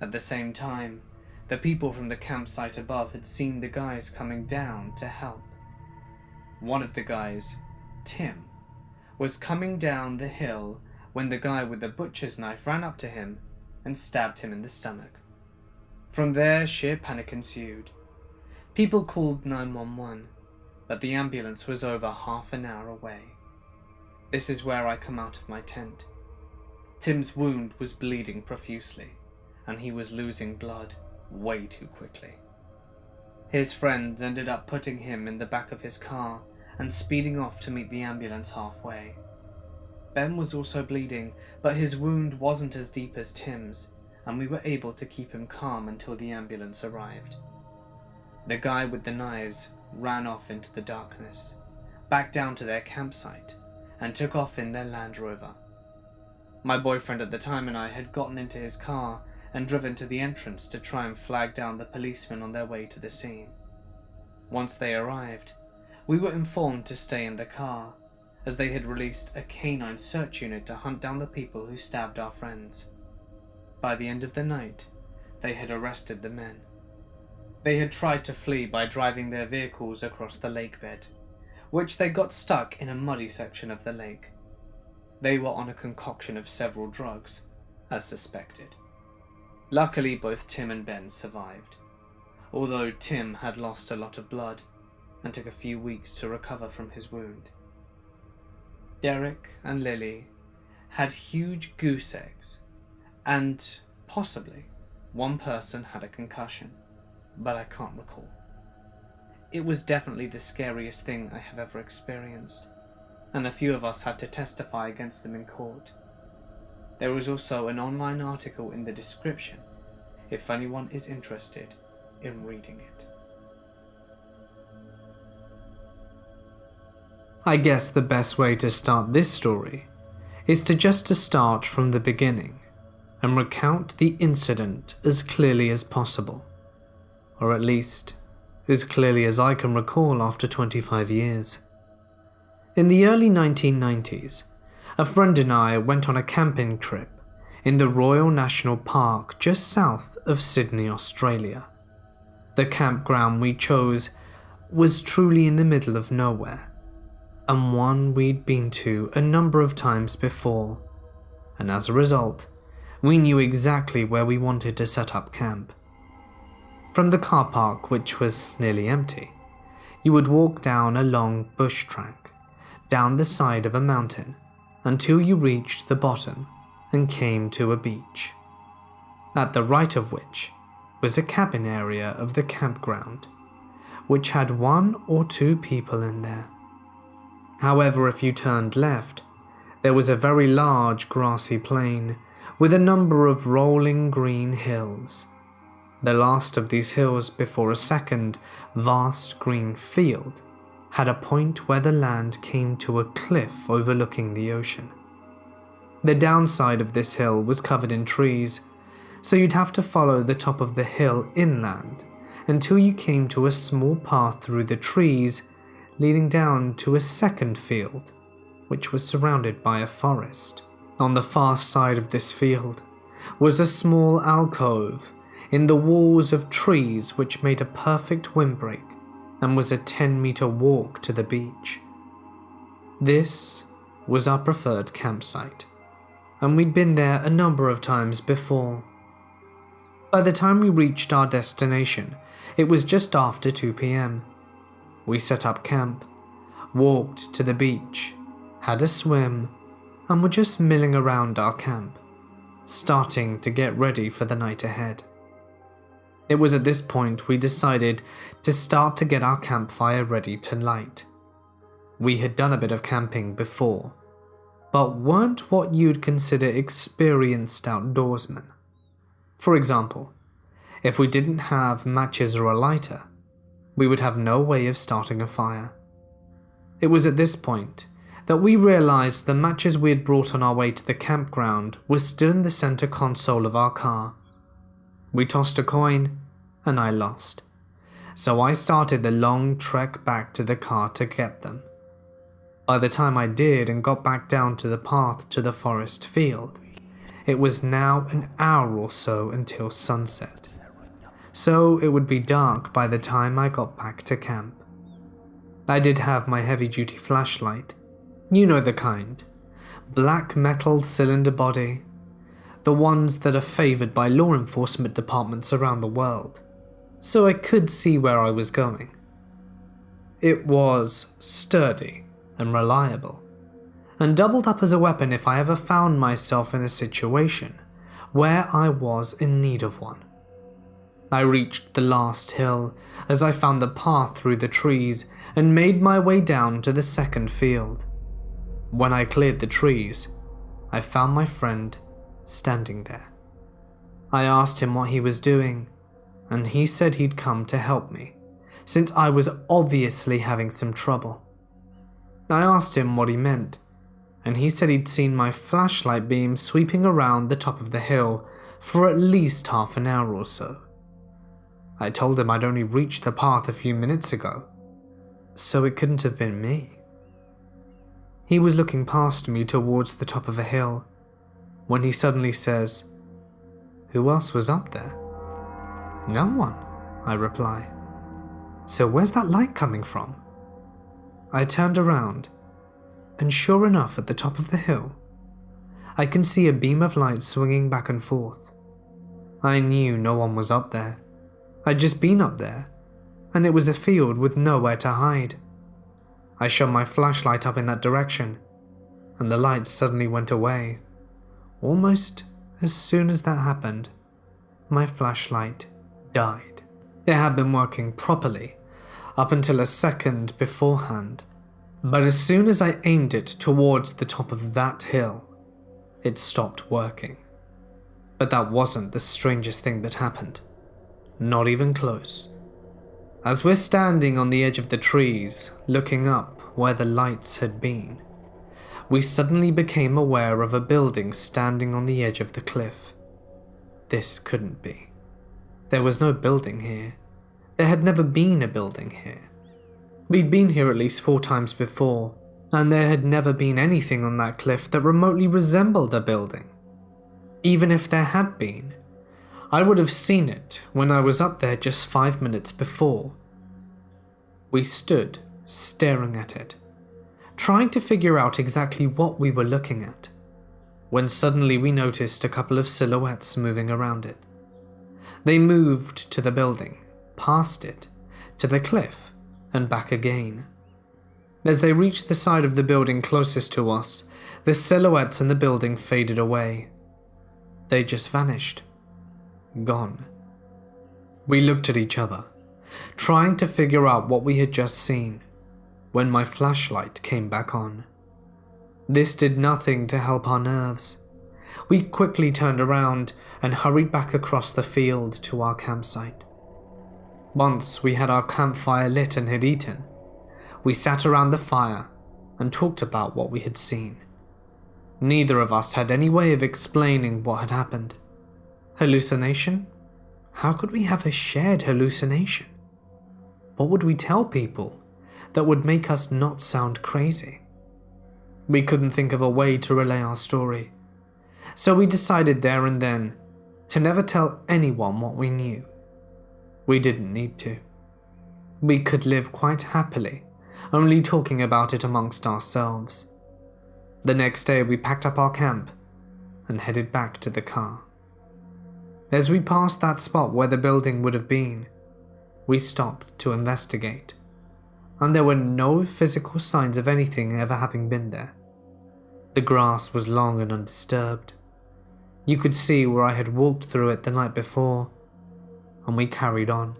At the same time, the people from the campsite above had seen the guys coming down to help. One of the guys, Tim, was coming down the hill when the guy with the butcher's knife ran up to him and stabbed him in the stomach. From there, sheer panic ensued. People called 911, but the ambulance was over half an hour away. This is where I come out of my tent. Tim's wound was bleeding profusely, and he was losing blood way too quickly. His friends ended up putting him in the back of his car and speeding off to meet the ambulance halfway. Ben was also bleeding, but his wound wasn't as deep as Tim's, and we were able to keep him calm until the ambulance arrived. The guy with the knives ran off into the darkness, back down to their campsite, and took off in their Land Rover. My boyfriend at the time and I had gotten into his car and driven to the entrance to try and flag down the policemen on their way to the scene. Once they arrived, we were informed to stay in the car, as they had released a canine search unit to hunt down the people who stabbed our friends. By the end of the night, they had arrested the men. They had tried to flee by driving their vehicles across the lake bed, which they got stuck in a muddy section of the lake. They were on a concoction of several drugs, as suspected. Luckily, both Tim and Ben survived, although Tim had lost a lot of blood and took a few weeks to recover from his wound. Derek and Lily had huge goose eggs, and possibly one person had a concussion, but I can't recall. It was definitely the scariest thing I have ever experienced, and a few of us had to testify against them in court. There was also an online article in the description if anyone is interested in reading it. I guess the best way to start this story is to start from the beginning and recount the incident as clearly as possible, or at least as clearly as I can recall after 25 years. In the early 1990s, a friend and I went on a camping trip in the Royal National Park just south of Sydney, Australia. The campground we chose was truly in the middle of nowhere, and one we'd been to a number of times before, and as a result, we knew exactly where we wanted to set up camp. From the car park, which was nearly empty, you would walk down a long bush track, down the side of a mountain, until you reached the bottom and came to a beach, at the right of which was a cabin area of the campground, which had 1 or 2 people in there. However, if you turned left, there was a very large grassy plain with a number of rolling green hills, the last of these hills before a second vast green field had a point where the land came to a cliff overlooking the ocean. The downside of this hill was covered in trees, so you'd have to follow the top of the hill inland until you came to a small path through the trees leading down to a second field, which was surrounded by a forest. On the far side of this field was a small alcove in the walls of trees which made a perfect windbreak and was a 10-meter walk to the beach. This was our preferred campsite, and we'd been there a number of times before. By the time we reached our destination, it was just after 2 p.m. We set up camp, walked to the beach, had a swim, and were just milling around our camp, starting to get ready for the night ahead. It was at this point we decided to start to get our campfire ready to light. We had done a bit of camping before, but weren't what you'd consider experienced outdoorsmen. For example, if we didn't have matches or a lighter, we would have no way of starting a fire. It was at this point that we realized the matches we had brought on our way to the campground were still in the center console of our car. We tossed a coin, and I lost, so I started the long trek back to the car to get them. By the time I did and got back down to the path to the forest field, it was now an hour or so until sunset, so it would be dark by the time I got back to camp. I did have my heavy-duty flashlight, you know the kind, black metal cylinder body, the ones that are favored by law enforcement departments around the world, so I could see where I was going. It was sturdy and reliable, and doubled up as a weapon if I ever found myself in a situation where I was in need of one. I reached the last hill as I found the path through the trees and made my way down to the second field. When I cleared the trees, I found my friend standing there. I asked him what he was doing, and he said he'd come to help me, since I was obviously having some trouble. I asked him what he meant, and he said he'd seen my flashlight beam sweeping around the top of the hill for at least half an hour or so. I told him I'd only reached the path a few minutes ago, so it couldn't have been me. He was looking past me towards the top of a hill, when he suddenly says, "Who else was up there?" "No one," I reply. "So where's that light coming from?" I turned around, and sure enough at the top of the hill, I can see a beam of light swinging back and forth. I knew no one was up there. I'd just been up there, and it was a field with nowhere to hide. I shone my flashlight up in that direction, and the light suddenly went away. Almost as soon as that happened, my flashlight died. It had been working properly up until a second beforehand, but as soon as I aimed it towards the top of that hill, it stopped working. But that wasn't the strangest thing that happened. Not even close. As we're standing on the edge of the trees, looking up where the lights had been, we suddenly became aware of a building standing on the edge of the cliff. This couldn't be. There was no building here. There had never been a building here. We'd been here at least 4 times before, and there had never been anything on that cliff that remotely resembled a building. Even if there had been, I would have seen it when I was up there just 5 minutes before. We stood staring at it, trying to figure out exactly what we were looking at. when suddenly we noticed a couple of silhouettes moving around it. They moved to the building, past it, to the cliff, and back again. As they reached the side of the building closest to us, the silhouettes in the building faded away. They just vanished. Gone. We looked at each other, trying to figure out what we had just seen, when my flashlight came back on. This did nothing to help our nerves. We quickly turned around and hurried back across the field to our campsite. Once we had our campfire lit and had eaten, we sat around the fire and talked about what we had seen. Neither of us had any way of explaining what had happened. Hallucination? How could we have a shared hallucination? What would we tell people that would make us not sound crazy? We couldn't think of a way to relay our story, so we decided there and then to never tell anyone what we knew. We didn't need to. We could live quite happily, only talking about it amongst ourselves. The next day we packed up our camp and headed back to the car. As we passed that spot where the building would have been, we stopped to investigate, and there were no physical signs of anything ever having been there. The grass was long and undisturbed. You could see where I had walked through it the night before, and we carried on.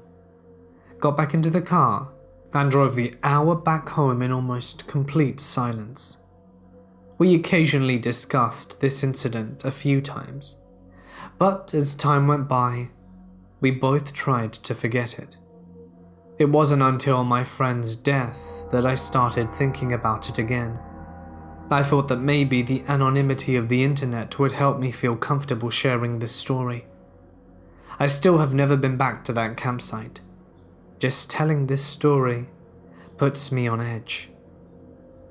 Got back into the car and drove the hour back home in almost complete silence. We occasionally discussed this incident a few times, but as time went by, we both tried to forget it. It wasn't until my friend's death that I started thinking about it again. I thought that maybe the anonymity of the internet would help me feel comfortable sharing this story. I still have never been back to that campsite. Just telling this story puts me on edge.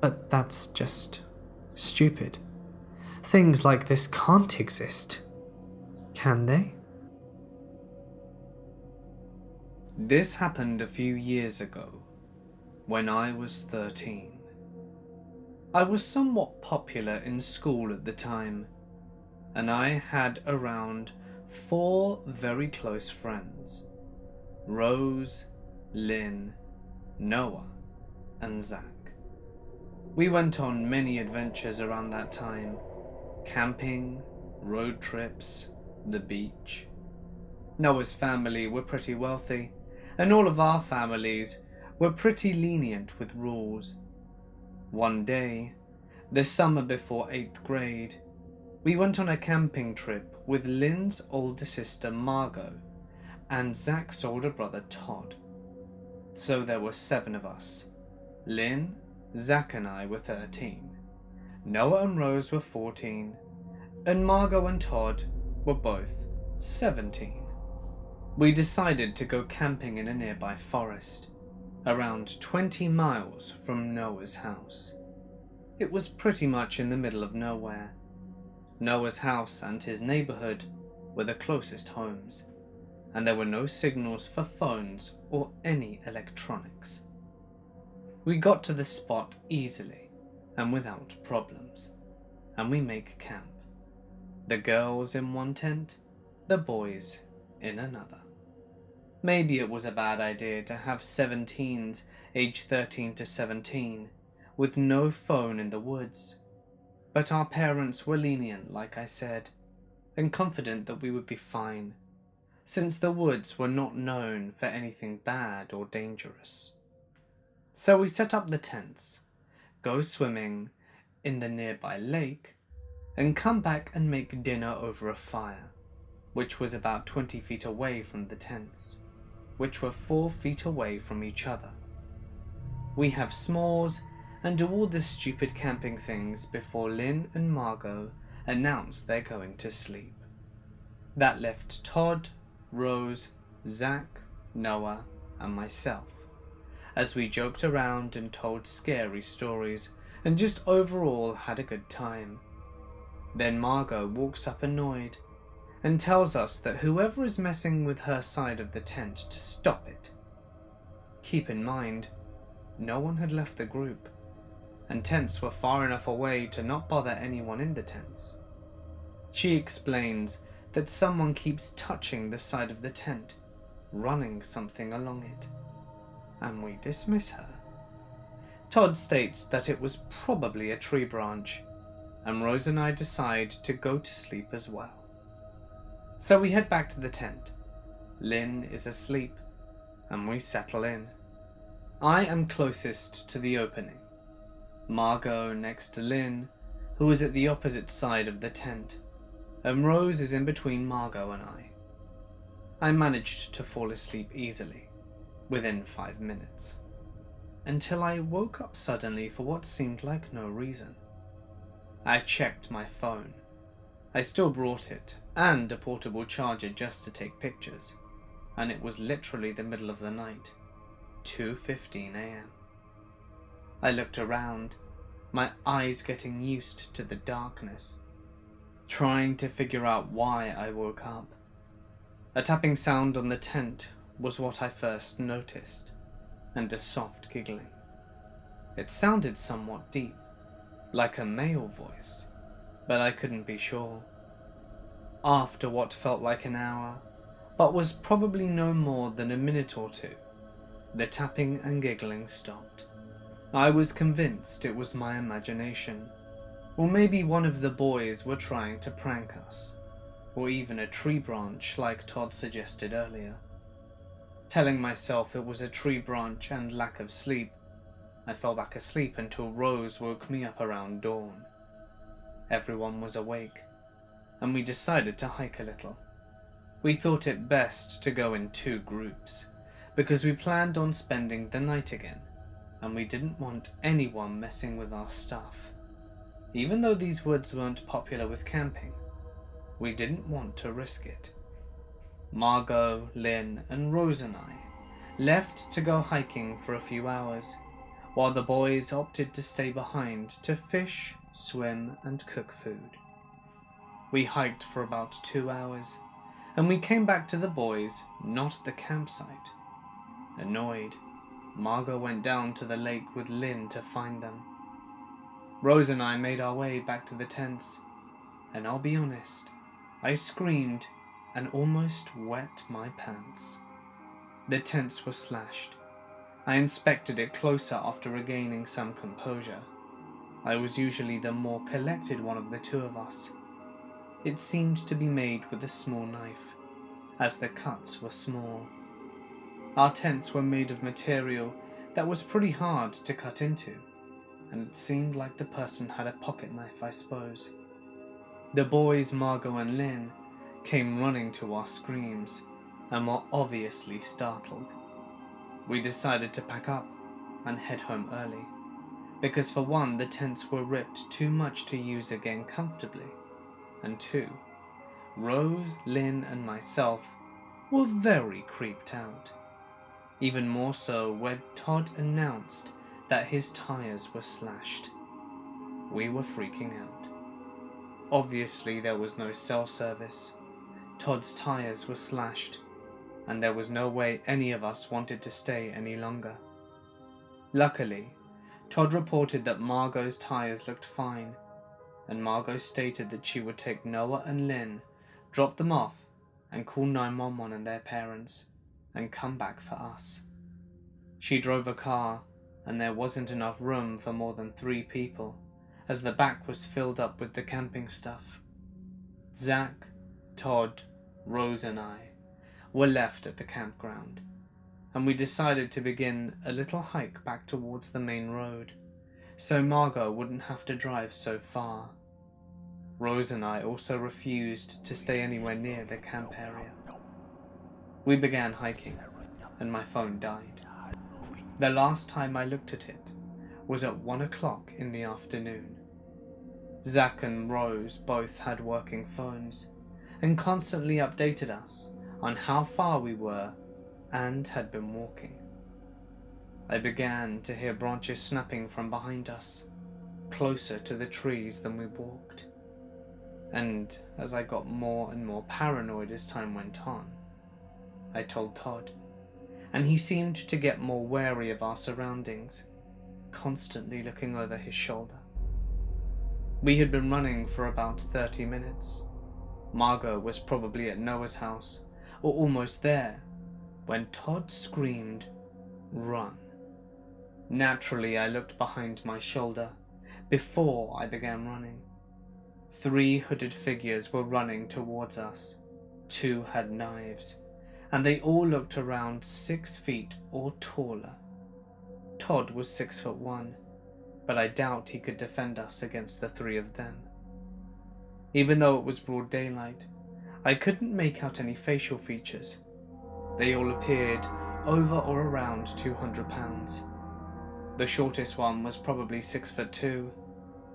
But that's just stupid. Things like this can't exist. Can they? This happened a few years ago, when I was 13. I was somewhat popular in school at the time, and I had around 4 very close friends: Rose, Lynn, Noah, and Zach. We went on many adventures around that time: camping, road trips, the beach. Noah's family were pretty wealthy, and all of our families were pretty lenient with rules. One day, the summer before 8th grade, we went on a camping trip with Lynn's older sister Margot and Zach's older brother Todd. So there were 7 of us. Lynn, Zach and I were 13. Noah and Rose were 14, and Margot and Todd were both 17. We decided to go camping in a nearby forest, around 20 miles from Noah's house. It was pretty much in the middle of nowhere. Noah's house and his neighborhood were the closest homes, and there were no signals for phones or any electronics. We got to the spot easily and without problems, and we make camp. The girls in one tent, the boys in another. Maybe it was a bad idea to have 17s aged 13 to 17 with no phone in the woods, but our parents were lenient, like I said, and confident that we would be fine, since the woods were not known for anything bad or dangerous. So we set up the tents, go swimming in the nearby lake, and come back and make dinner over a fire, which was about 20 feet away from the tents, which were 4 feet away from each other. We have s'mores and do all the stupid camping things before Lynn and Margot announce they're going to sleep. That left Todd, Rose, Zach, Noah, and myself, as we joked around and told scary stories and just overall had a good time. Then Margot walks up annoyed and tells us that whoever is messing with her side of the tent to stop it. Keep in mind, no one had left the group, and tents were far enough away to not bother anyone in the tents. She explains that someone keeps touching the side of the tent, running something along it, and we dismiss her. Todd states that it was probably a tree branch, and Rose and I decide to go to sleep as well. So we head back to the tent. Lynn is asleep, and we settle in. I am closest to the opening. Margot next to Lynn, who is at the opposite side of the tent, and Rose is in between Margot and I. I managed to fall asleep easily, within 5 minutes, until I woke up suddenly for what seemed like no reason. I checked my phone. I still brought it, and a portable charger just to take pictures, and it was literally the middle of the night, 2:15 a.m. I looked around, my eyes getting used to the darkness, trying to figure out why I woke up. A tapping sound on the tent was what I first noticed, and a soft giggling. It sounded somewhat deep, like a male voice, but I couldn't be sure. After what felt like an hour, but was probably no more than a minute or two, the tapping and giggling stopped. I was convinced it was my imagination, or maybe one of the boys were trying to prank us, or even a tree branch like Todd suggested earlier. Telling myself it was a tree branch and lack of sleep, I fell back asleep until Rose woke me up around dawn. Everyone was awake, and we decided to hike a little. We thought it best to go in 2 groups, because we planned on spending the night again, and we didn't want anyone messing with our stuff. Even though these woods weren't popular with camping, we didn't want to risk it. Margot, Lynn, and Rose and I left to go hiking for a few hours, while the boys opted to stay behind to fish, swim, and cook food. We hiked for about 2 hours, and we came back to the boys, not the campsite. Annoyed, Margot went down to the lake with Lynn to find them. Rose and I made our way back to the tents, and I'll be honest, I screamed and almost wet my pants. The tents were slashed. I inspected it closer after regaining some composure. I was usually the more collected one of the 2 of us. It seemed to be made with a small knife, as the cuts were small. Our tents were made of material that was pretty hard to cut into, and it seemed like the person had a pocket knife, I suppose. The boys, Margot and Lynn, came running to our screams, and were obviously startled. We decided to pack up and head home early, because for one, the tents were ripped too much to use again comfortably, and 2, Rose, Lynn, and myself were very creeped out. Even more so when Todd announced that his tires were slashed. We were freaking out. Obviously there was no cell service. Todd's tires were slashed, and there was no way any of us wanted to stay any longer. Luckily, Todd reported that Margot's tires looked fine, and Margot stated that she would take Noah and Lynn, drop them off, and call 911 and their parents, and come back for us. She drove a car, and there wasn't enough room for more than 3 people, as the back was filled up with the camping stuff. Zach, Todd, Rose and I were left at the campground, and we decided to begin a little hike back towards the main road, so Margot wouldn't have to drive so far. Rose and I also refused to stay anywhere near the camp area. We began hiking, and my phone died. The last time I looked at it was at 1 o'clock in the afternoon. Zach and Rose both had working phones, and constantly updated us on how far we were and had been walking. I began to hear branches snapping from behind us, closer to the trees than we walked. And as I got more and more paranoid as time went on, I told Todd, and he seemed to get more wary of our surroundings, constantly looking over his shoulder. We had been running for about 30 minutes, Margot was probably at Noah's house, or almost there, when Todd screamed, "Run." Naturally, I looked behind my shoulder before I began running. 3 hooded figures were running towards us. 2 had knives, and they all looked around 6 feet or taller. Todd was 6'1", but I doubt he could defend us against the 3 of them. Even though it was broad daylight, I couldn't make out any facial features. They all appeared over or around 200 pounds. The shortest one was probably 6'2",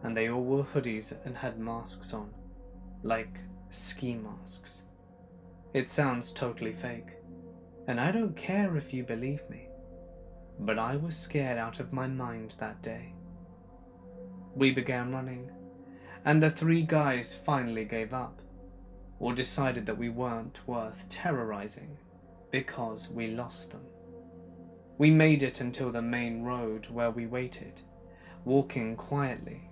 and they all wore hoodies and had masks on, like ski masks. It sounds totally fake, and I don't care if you believe me, but I was scared out of my mind that day. We began running, and the 3 guys finally gave up, or decided that we weren't worth terrorizing because we lost them. We made it until the main road where we waited, walking quietly,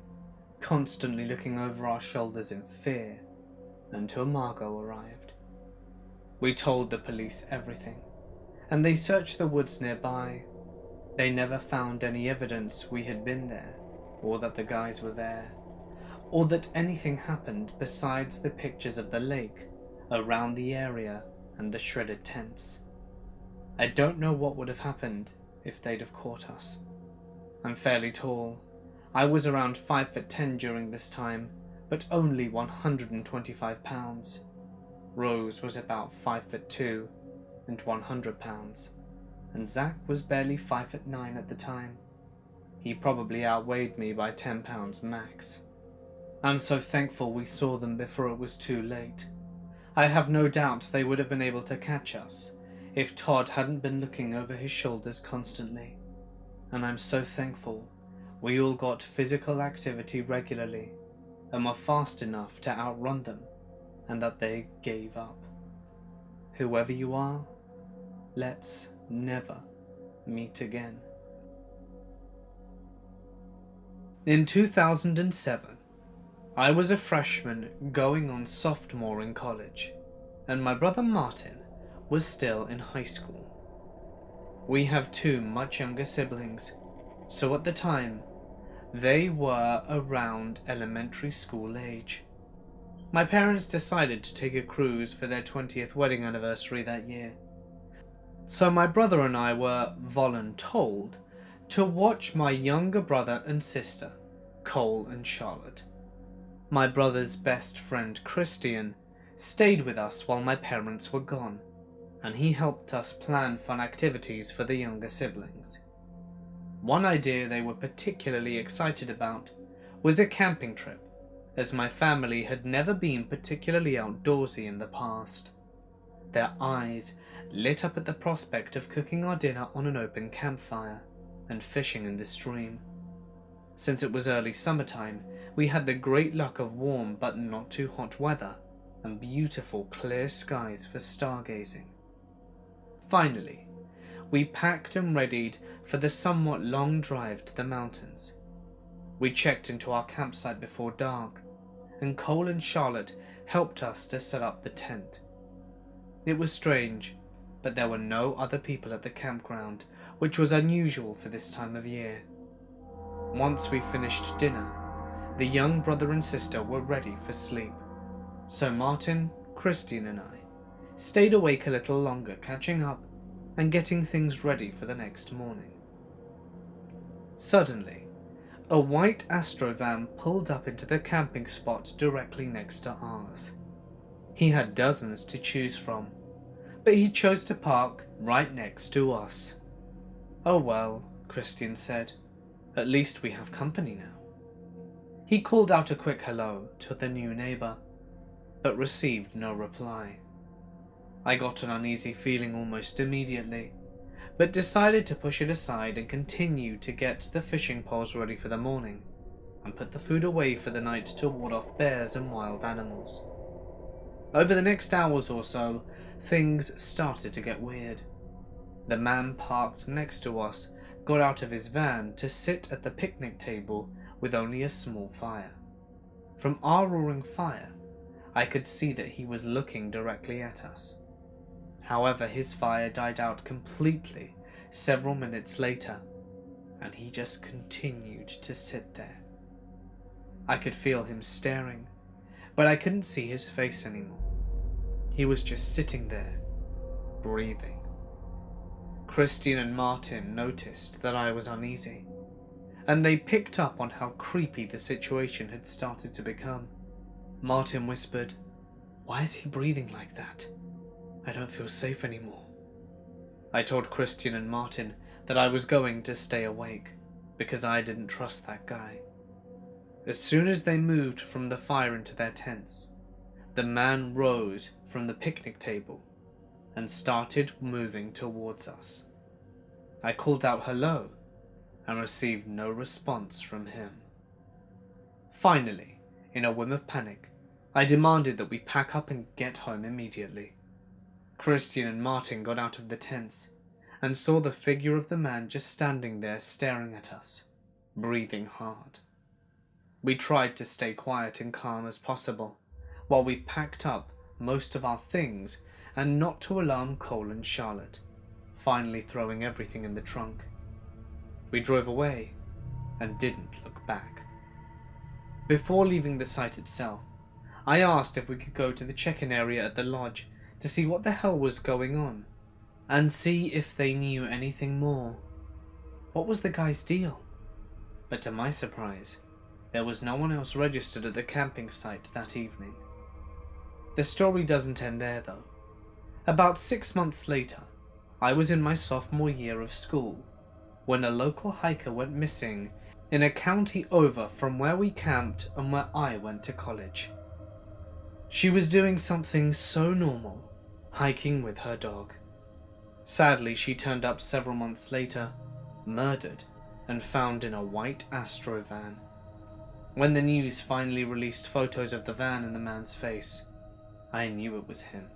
constantly looking over our shoulders in fear, until Margot arrived. We told the police everything, and they searched the woods nearby. They never found any evidence we had been there, or that the guys were there, or that anything happened besides the pictures of the lake around the area and the shredded tents. I don't know what would have happened if they'd have caught us. I'm fairly tall. I was around 5'10" during this time, but only 125 pounds. Rose was about 5'2" and 100 pounds, and Zach was barely 5'9" at the time. He probably outweighed me by 10 pounds max. I'm so thankful we saw them before it was too late. I have no doubt they would have been able to catch us if Todd hadn't been looking over his shoulders constantly. And I'm so thankful we all got physical activity regularly and were fast enough to outrun them, and that they gave up. Whoever you are, let's never meet again. In 2007, I was a freshman going on sophomore in college, and my brother Martin was still in high school. We have 2 much younger siblings, so at the time, they were around elementary school age. My parents decided to take a cruise for their 20th wedding anniversary that year. So my brother and I were voluntold to watch my younger brother and sister, Cole and Charlotte. My brother's best friend, Christian, stayed with us while my parents were gone, and he helped us plan fun activities for the younger siblings. One idea they were particularly excited about was a camping trip, as my family had never been particularly outdoorsy in the past. Their eyes lit up at the prospect of cooking our dinner on an open campfire and fishing in the stream. Since it was early summertime, we had the great luck of warm but not too hot weather and beautiful clear skies for stargazing. Finally, we packed and readied for the somewhat long drive to the mountains. We checked into our campsite before dark, and Cole and Charlotte helped us to set up the tent. It was strange, but there were no other people at the campground, which was unusual for this time of year. Once we finished dinner, the young brother and sister were ready for sleep, so Martin, Christian and I stayed awake a little longer, catching up and getting things ready for the next morning. Suddenly, a white Astrovan pulled up into the camping spot directly next to ours. He had dozens to choose from, but he chose to park right next to us. "Oh well," Christian said, "at least we have company now." He called out a quick hello to the new neighbor, but received no reply. I got an uneasy feeling almost immediately, but decided to push it aside and continue to get the fishing poles ready for the morning, and put the food away for the night to ward off bears and wild animals. Over the next hours or so, things started to get weird. The man parked next to us got out of his van to sit at the picnic table with only a small fire. From our roaring fire, I could see that he was looking directly at us. However, his fire died out completely several minutes later, and he just continued to sit there. I could feel him staring, but I couldn't see his face anymore. He was just sitting there, breathing. Christian and Martin noticed that I was uneasy, and they picked up on how creepy the situation had started to become. Martin whispered, "Why is he breathing like that? I don't feel safe anymore." I told Christian and Martin that I was going to stay awake, because I didn't trust that guy. As soon as they moved from the fire into their tents, the man rose from the picnic table and started moving towards us. I called out hello and received no response from him. Finally, in a whim of panic, I demanded that we pack up and get home immediately. Christian and Martin got out of the tents and saw the figure of the man just standing there staring at us, breathing hard. We tried to stay quiet and calm as possible while we packed up most of our things and not to alarm Cole and Charlotte, finally throwing everything in the trunk. We drove away and didn't look back. Before leaving the site itself, I asked if we could go to the check-in area at the lodge to see what the hell was going on and see if they knew anything more. What was the guy's deal? But to my surprise, there was no one else registered at the camping site that evening. The story doesn't end there though. About 6 months later, I was in my sophomore year of school when a local hiker went missing in a county over from where we camped and where I went to college. She was doing something so normal, hiking with her dog. Sadly, she turned up several months later, murdered and found in a white Astro van. When the news finally released photos of the van and the man's face, I knew it was him.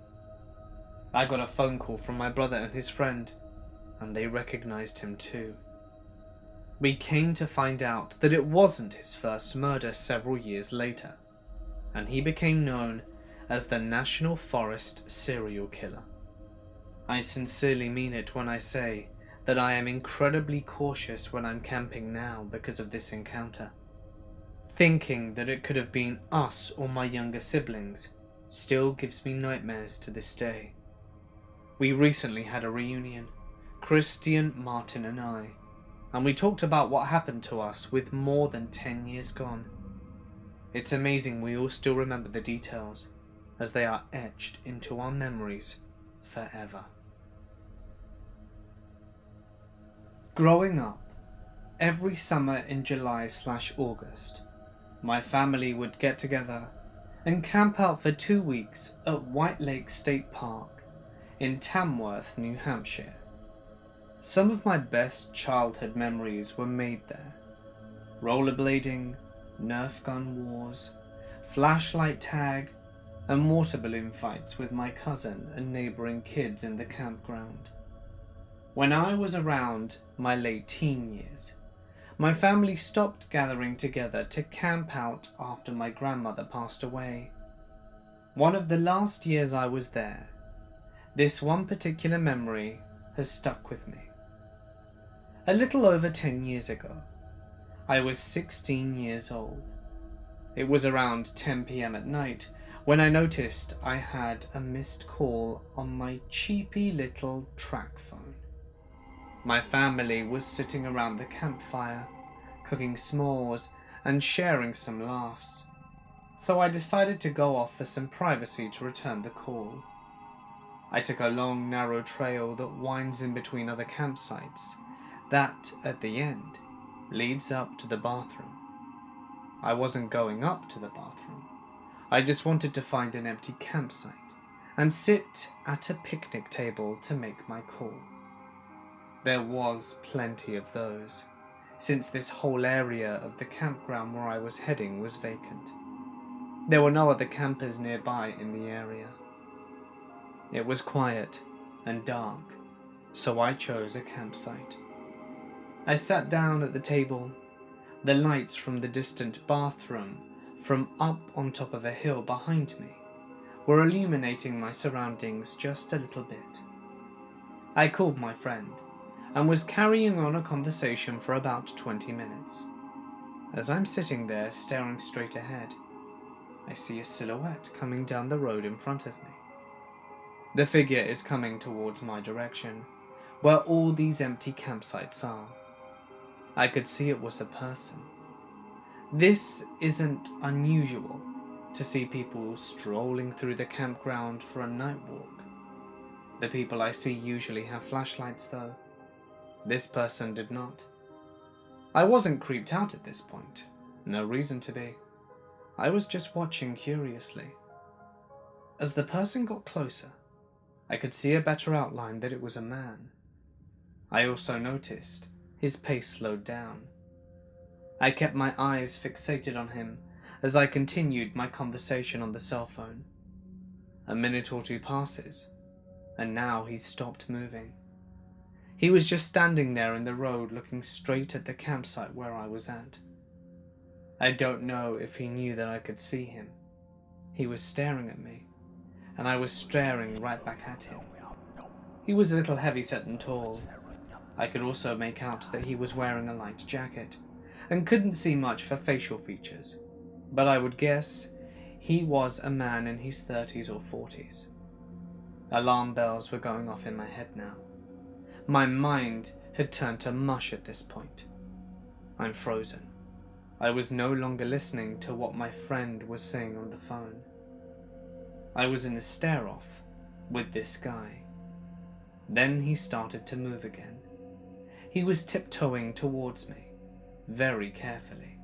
I got a phone call from my brother and his friend, and they recognized him too. We came to find out that it wasn't his first murder several years later, and he became known as the National Forest Serial Killer. I sincerely mean it when I say that I am incredibly cautious when I'm camping now because of this encounter. Thinking that it could have been us or my younger siblings still gives me nightmares to this day. We recently had a reunion, Christian, Martin and I, and we talked about what happened to us with more than 10 years gone. It's amazing we all still remember the details, as they are etched into our memories forever. Growing up, every summer in July/August, my family would get together and camp out for 2 weeks at White Lake State Park in Tamworth, New Hampshire. Some of my best childhood memories were made there. Rollerblading, Nerf gun wars, flashlight tag, and water balloon fights with my cousin and neighbouring kids in the campground. When I was around my late teen years, my family stopped gathering together to camp out after my grandmother passed away. One of the last years I was there, this one particular memory has stuck with me. A little over 10 years ago, I was 16 years old. It was around 10 p.m. at night when I noticed I had a missed call on my cheapy little track phone. My family was sitting around the campfire, cooking s'mores and sharing some laughs, so I decided to go off for some privacy to return the call. I took a long, narrow trail that winds in between other campsites that, at the end, leads up to the bathroom. I wasn't going up to the bathroom. I just wanted to find an empty campsite and sit at a picnic table to make my call. There was plenty of those, since this whole area of the campground where I was heading was vacant. There were no other campers nearby in the area. It was quiet and dark, so I chose a campsite. I sat down at the table, the lights from the distant bathroom from up on top of a hill behind me were illuminating my surroundings just a little bit. I called my friend and was carrying on a conversation for about 20 minutes. As I'm sitting there staring straight ahead, I see a silhouette coming down the road in front of me. The figure is coming towards my direction, where all these empty campsites are. I could see it was a person. This isn't unusual to see people strolling through the campground for a night walk. The people I see usually have flashlights though. This person did not. I wasn't creeped out at this point. No reason to be. I was just watching curiously. As the person got closer, I could see a better outline that it was a man. I also noticed his pace slowed down. I kept my eyes fixated on him as I continued my conversation on the cell phone. A minute or two passes, and now he's stopped moving. He was just standing there in the road looking straight at the campsite where I was at. I don't know if he knew that I could see him. He was staring at me, and I was staring right back at him. He was a little heavy-set and tall. I could also make out that he was wearing a light jacket, and couldn't see much for facial features, but I would guess he was a man in his 30s or 40s. Alarm bells were going off in my head now. My mind had turned to mush at this point. I'm frozen. I was no longer listening to what my friend was saying on the phone. I was in a stare-off with this guy. Then he started to move again. He was tiptoeing towards me, very carefully,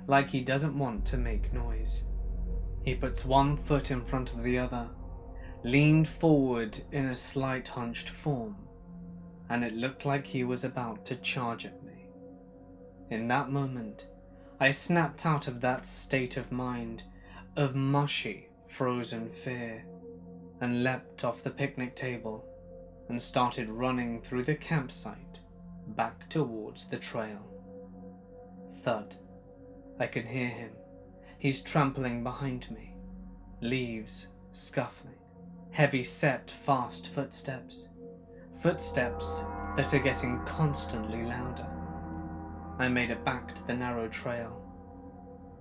like he doesn't want to make noise. He puts one foot in front of the other, leaned forward in a slight hunched form, and it looked like he was about to charge at me. In that moment, I snapped out of that state of mind of mushy, frozen fear, and leapt off the picnic table and started running through the campsite back towards the trail. Thud. I can hear him. He's trampling behind me. Leaves scuffling. Heavy-set, fast footsteps. Footsteps that are getting constantly louder. I made it back to the narrow trail.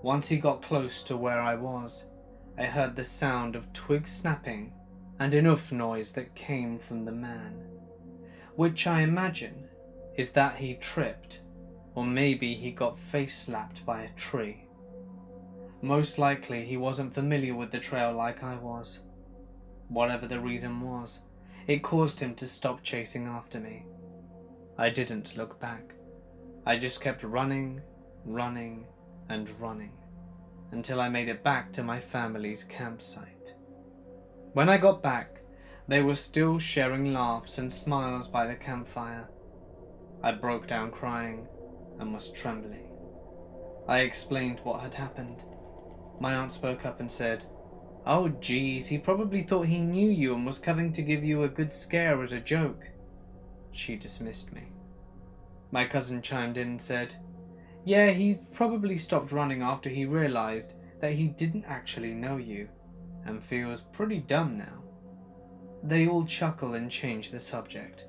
Once he got close to where I was, I heard the sound of twigs snapping and an oof noise that came from the man, which I imagine is that he tripped, or maybe he got face slapped by a tree. Most likely he wasn't familiar with the trail like I was. Whatever the reason was, it caused him to stop chasing after me. I didn't look back. I just kept running, running, and running, until I made it back to my family's campsite. When I got back, they were still sharing laughs and smiles by the campfire. I broke down crying and was trembling. I explained what had happened. My aunt spoke up and said, "Oh geez, he probably thought he knew you and was coming to give you a good scare as a joke." She dismissed me. My cousin chimed in and said, "Yeah, he probably stopped running after he realized that he didn't actually know you and feels pretty dumb now." They all chuckle and change the subject.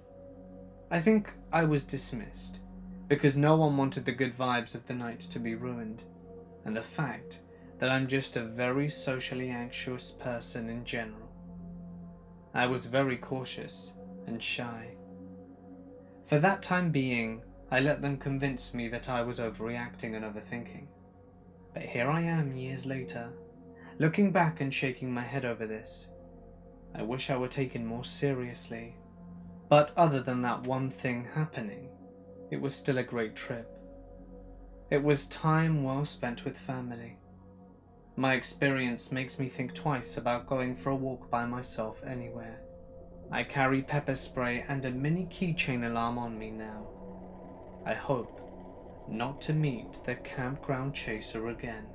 I think I was dismissed because no one wanted the good vibes of the night to be ruined, and the fact that I'm just a very socially anxious person in general. I was very cautious and shy. For that time being, I let them convince me that I was overreacting and overthinking. But here I am years later, looking back and shaking my head over this. I wish I were taken more seriously. But other than that one thing happening, it was still a great trip. It was time well spent with family. My experience makes me think twice about going for a walk by myself anywhere. I carry pepper spray and a mini keychain alarm on me now. I hope not to meet the campground chaser again.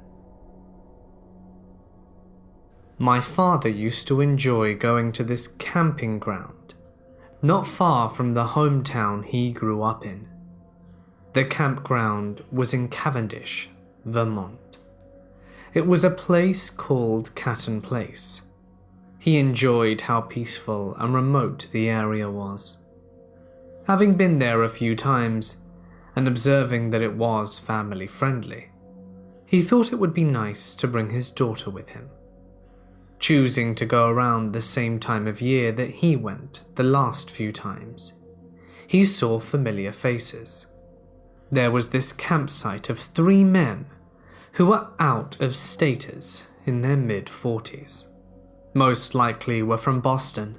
My father used to enjoy going to this camping ground, not far from the hometown he grew up in. The campground was in Cavendish, Vermont. It was a place called Catton Place. He enjoyed how peaceful and remote the area was. Having been there a few times, and observing that it was family-friendly, he thought it would be nice to bring his daughter with him. Choosing to go around the same time of year that he went the last few times, he saw familiar faces. There was this campsite of 3 men who were out of staters in their mid-40s. Most likely were from Boston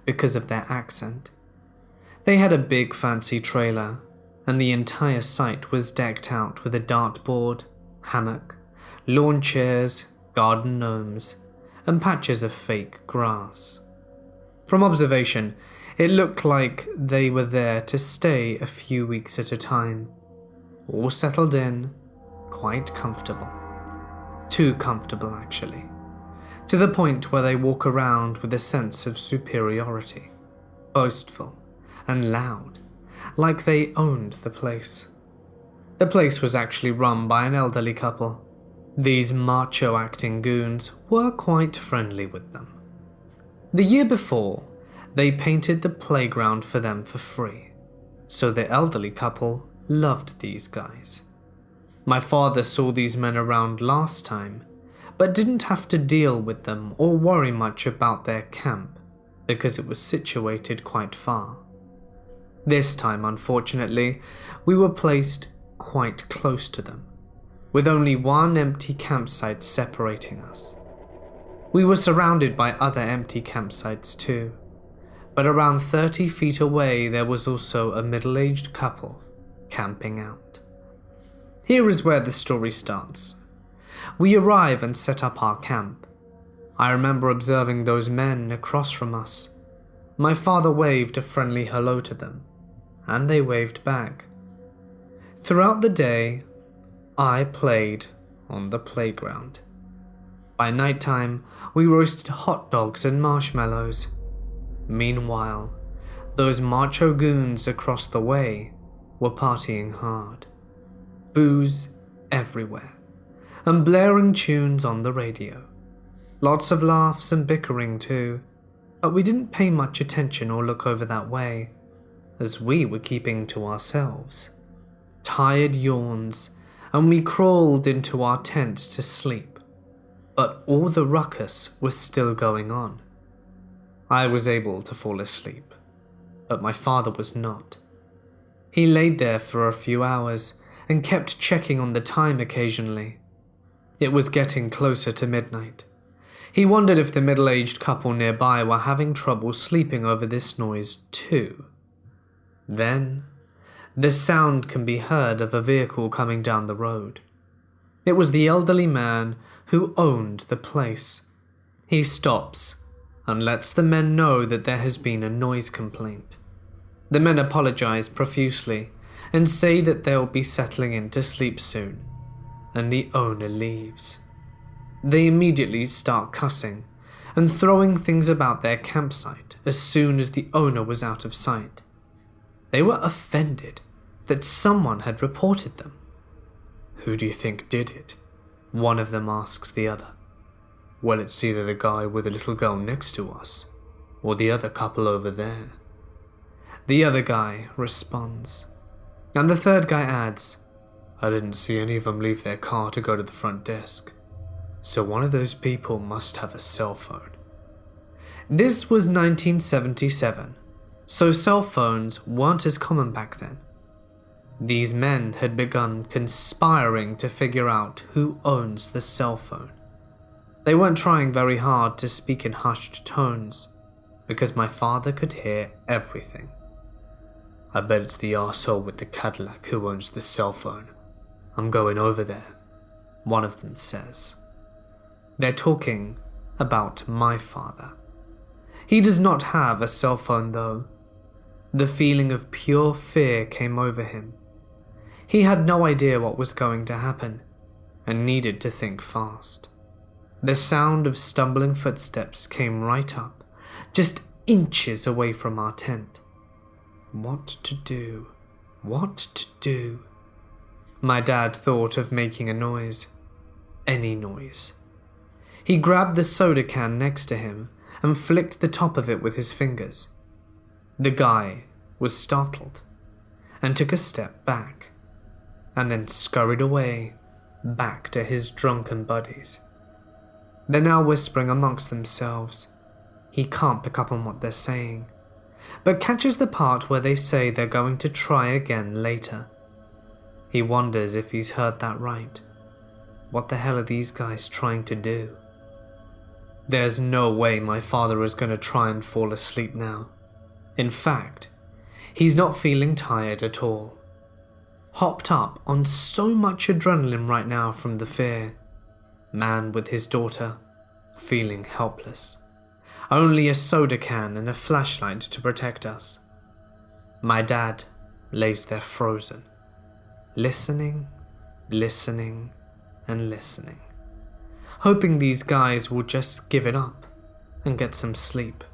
because of their accent. They had a big fancy trailer, and the entire site was decked out with a dartboard, hammock, lawn chairs, garden gnomes, and patches of fake grass. From observation, it looked like they were there to stay a few weeks at a time, all settled in, quite comfortable. Too comfortable, actually, to the point where they walk around with a sense of superiority, boastful and loud, like they owned the place. The place was actually run by an elderly couple. These macho-acting goons were quite friendly with them. The year before, they painted the playground for them for free, so the elderly couple loved these guys. My father saw these men around last time, but didn't have to deal with them or worry much about their camp because it was situated quite far. This time, unfortunately, we were placed quite close to them, with only one empty campsite separating us. We were surrounded by other empty campsites too, but around 30 feet away there was also a middle-aged couple camping out. Here is where the story starts. We arrive and set up our camp. I remember observing those men across from us. My father waved a friendly hello to them, and they waved back. Throughout the day, I played on the playground. By nighttime, we roasted hot dogs and marshmallows. Meanwhile, those macho goons across the way were partying hard. Booze everywhere, and blaring tunes on the radio. Lots of laughs and bickering too, but we didn't pay much attention or look over that way, as we were keeping to ourselves. Tired yawns, and we crawled into our tent to sleep, but all the ruckus was still going on. I was able to fall asleep, but my father was not. He laid there for a few hours and kept checking on the time occasionally. It was getting closer to midnight. He wondered if the middle-aged couple nearby were having trouble sleeping over this noise too. Then, the sound can be heard of a vehicle coming down the road. It was the elderly man who owned the place. He stops and lets the men know that there has been a noise complaint. The men apologize profusely and say that they'll be settling in to sleep soon, and the owner leaves. They immediately start cussing and throwing things about their campsite as soon as the owner was out of sight. They were offended that someone had reported them. "Who do you think did it?" one of them asks the other. "Well, it's either the guy with the little girl next to us, or the other couple over there." The other guy responds, and the third guy adds, "I didn't see any of them leave their car to go to the front desk, so one of those people must have a cell phone." This was 1977, so cell phones weren't as common back then. These men had begun conspiring to figure out who owns the cell phone. They weren't trying very hard to speak in hushed tones, because my father could hear everything. "I bet it's the arsehole with the Cadillac who owns the cell phone. I'm going over there," one of them says. They're talking about my father. He does not have a cell phone though. The feeling of pure fear came over him. He had no idea what was going to happen, and needed to think fast. The sound of stumbling footsteps came right up, just inches away from our tent. What to do? What to do? My dad thought of making a noise. Any noise. He grabbed the soda can next to him and flicked the top of it with his fingers. The guy was startled and took a step back, and then scurried away back to his drunken buddies. They're now whispering amongst themselves. He can't pick up on what they're saying, but catches the part where they say they're going to try again later. He wonders if he's heard that right. What the hell are these guys trying to do? There's no way my father is going to try and fall asleep now. In fact, he's not feeling tired at all. Hopped up on so much adrenaline right now from the fear. Man with his daughter, feeling helpless. Only a soda can and a flashlight to protect us. My dad lays there frozen, listening, and listening, hoping these guys will just give it up and get some sleep.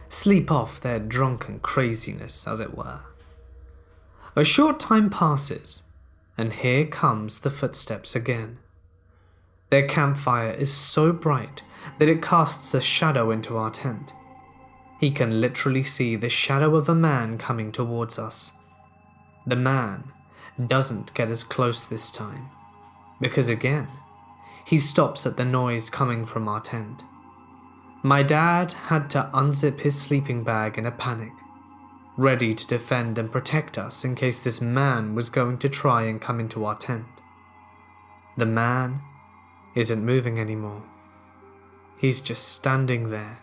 Sleep off their drunken craziness, as it were. A short time passes, and here comes the footsteps again. Their campfire is so bright that it casts a shadow into our tent. He can literally see the shadow of a man coming towards us. The man doesn't get as close this time, because again, he stops at the noise coming from our tent. My dad had to unzip his sleeping bag in a panic, ready to defend and protect us in case this man was going to try and come into our tent. The man isn't moving anymore. He's just standing there,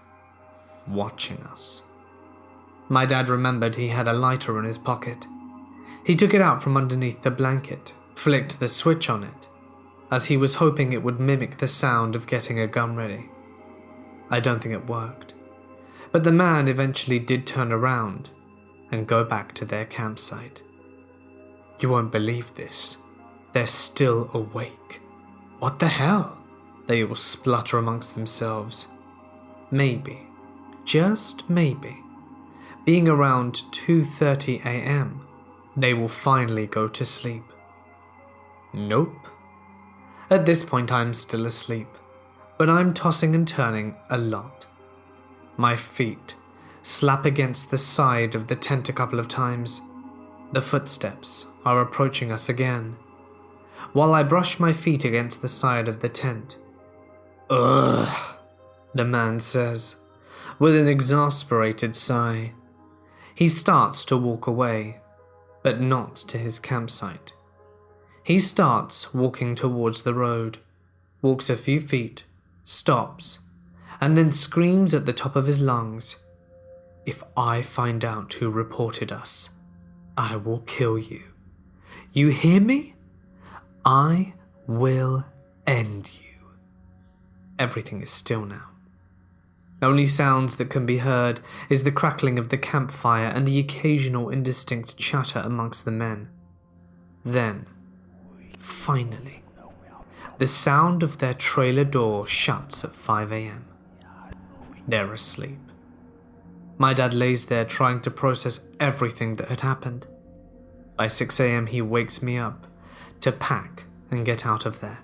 watching us. My dad remembered he had a lighter in his pocket. He took it out from underneath the blanket, flicked the switch on it, as he was hoping it would mimic the sound of getting a gun ready. I don't think it worked, but the man eventually did turn around and go back to their campsite. You won't believe this. They're still awake. What the hell? They all splutter amongst themselves. Maybe, just maybe, being around 2:30 a.m., they will finally go to sleep. Nope. At this point I'm still asleep, but I'm tossing and turning a lot. My feet slap against the side of the tent a couple of times. The footsteps are approaching us again, while I brush my feet against the side of the tent. Ugh, the man says, with an exasperated sigh. He starts to walk away, but not to his campsite. He starts walking towards the road, walks a few feet, stops, and then screams at the top of his lungs, "If I find out who reported us, I will kill you. You hear me? I will end you." Everything is still now. Only sounds that can be heard is the crackling of the campfire and the occasional indistinct chatter amongst the men. Then, finally, the sound of their trailer door shuts at 5 a.m. They're asleep. My dad lays there trying to process everything that had happened. By 6 a.m. he wakes me up to pack and get out of there.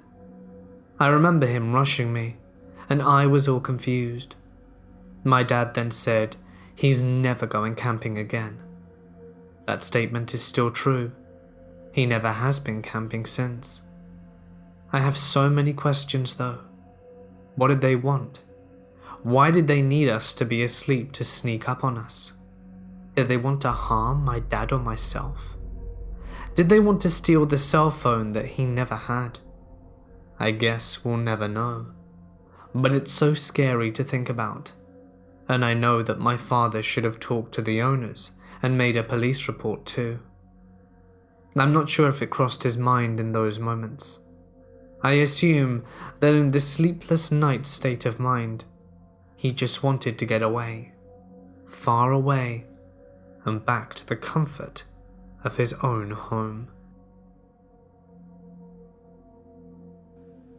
I remember him rushing me, and I was all confused. My dad then said he's never going camping again. That statement is still true. He never has been camping since. I have so many questions though. What did they want? Why did they need us to be asleep to sneak up on us? Did they want to harm my dad or myself? Did they want to steal the cell phone that he never had? I guess we'll never know. But it's so scary to think about. And I know that my father should have talked to the owners and made a police report too. I'm not sure if it crossed his mind in those moments. I assume that in this sleepless night state of mind, he just wanted to get away, far away, and back to the comfort of his own home.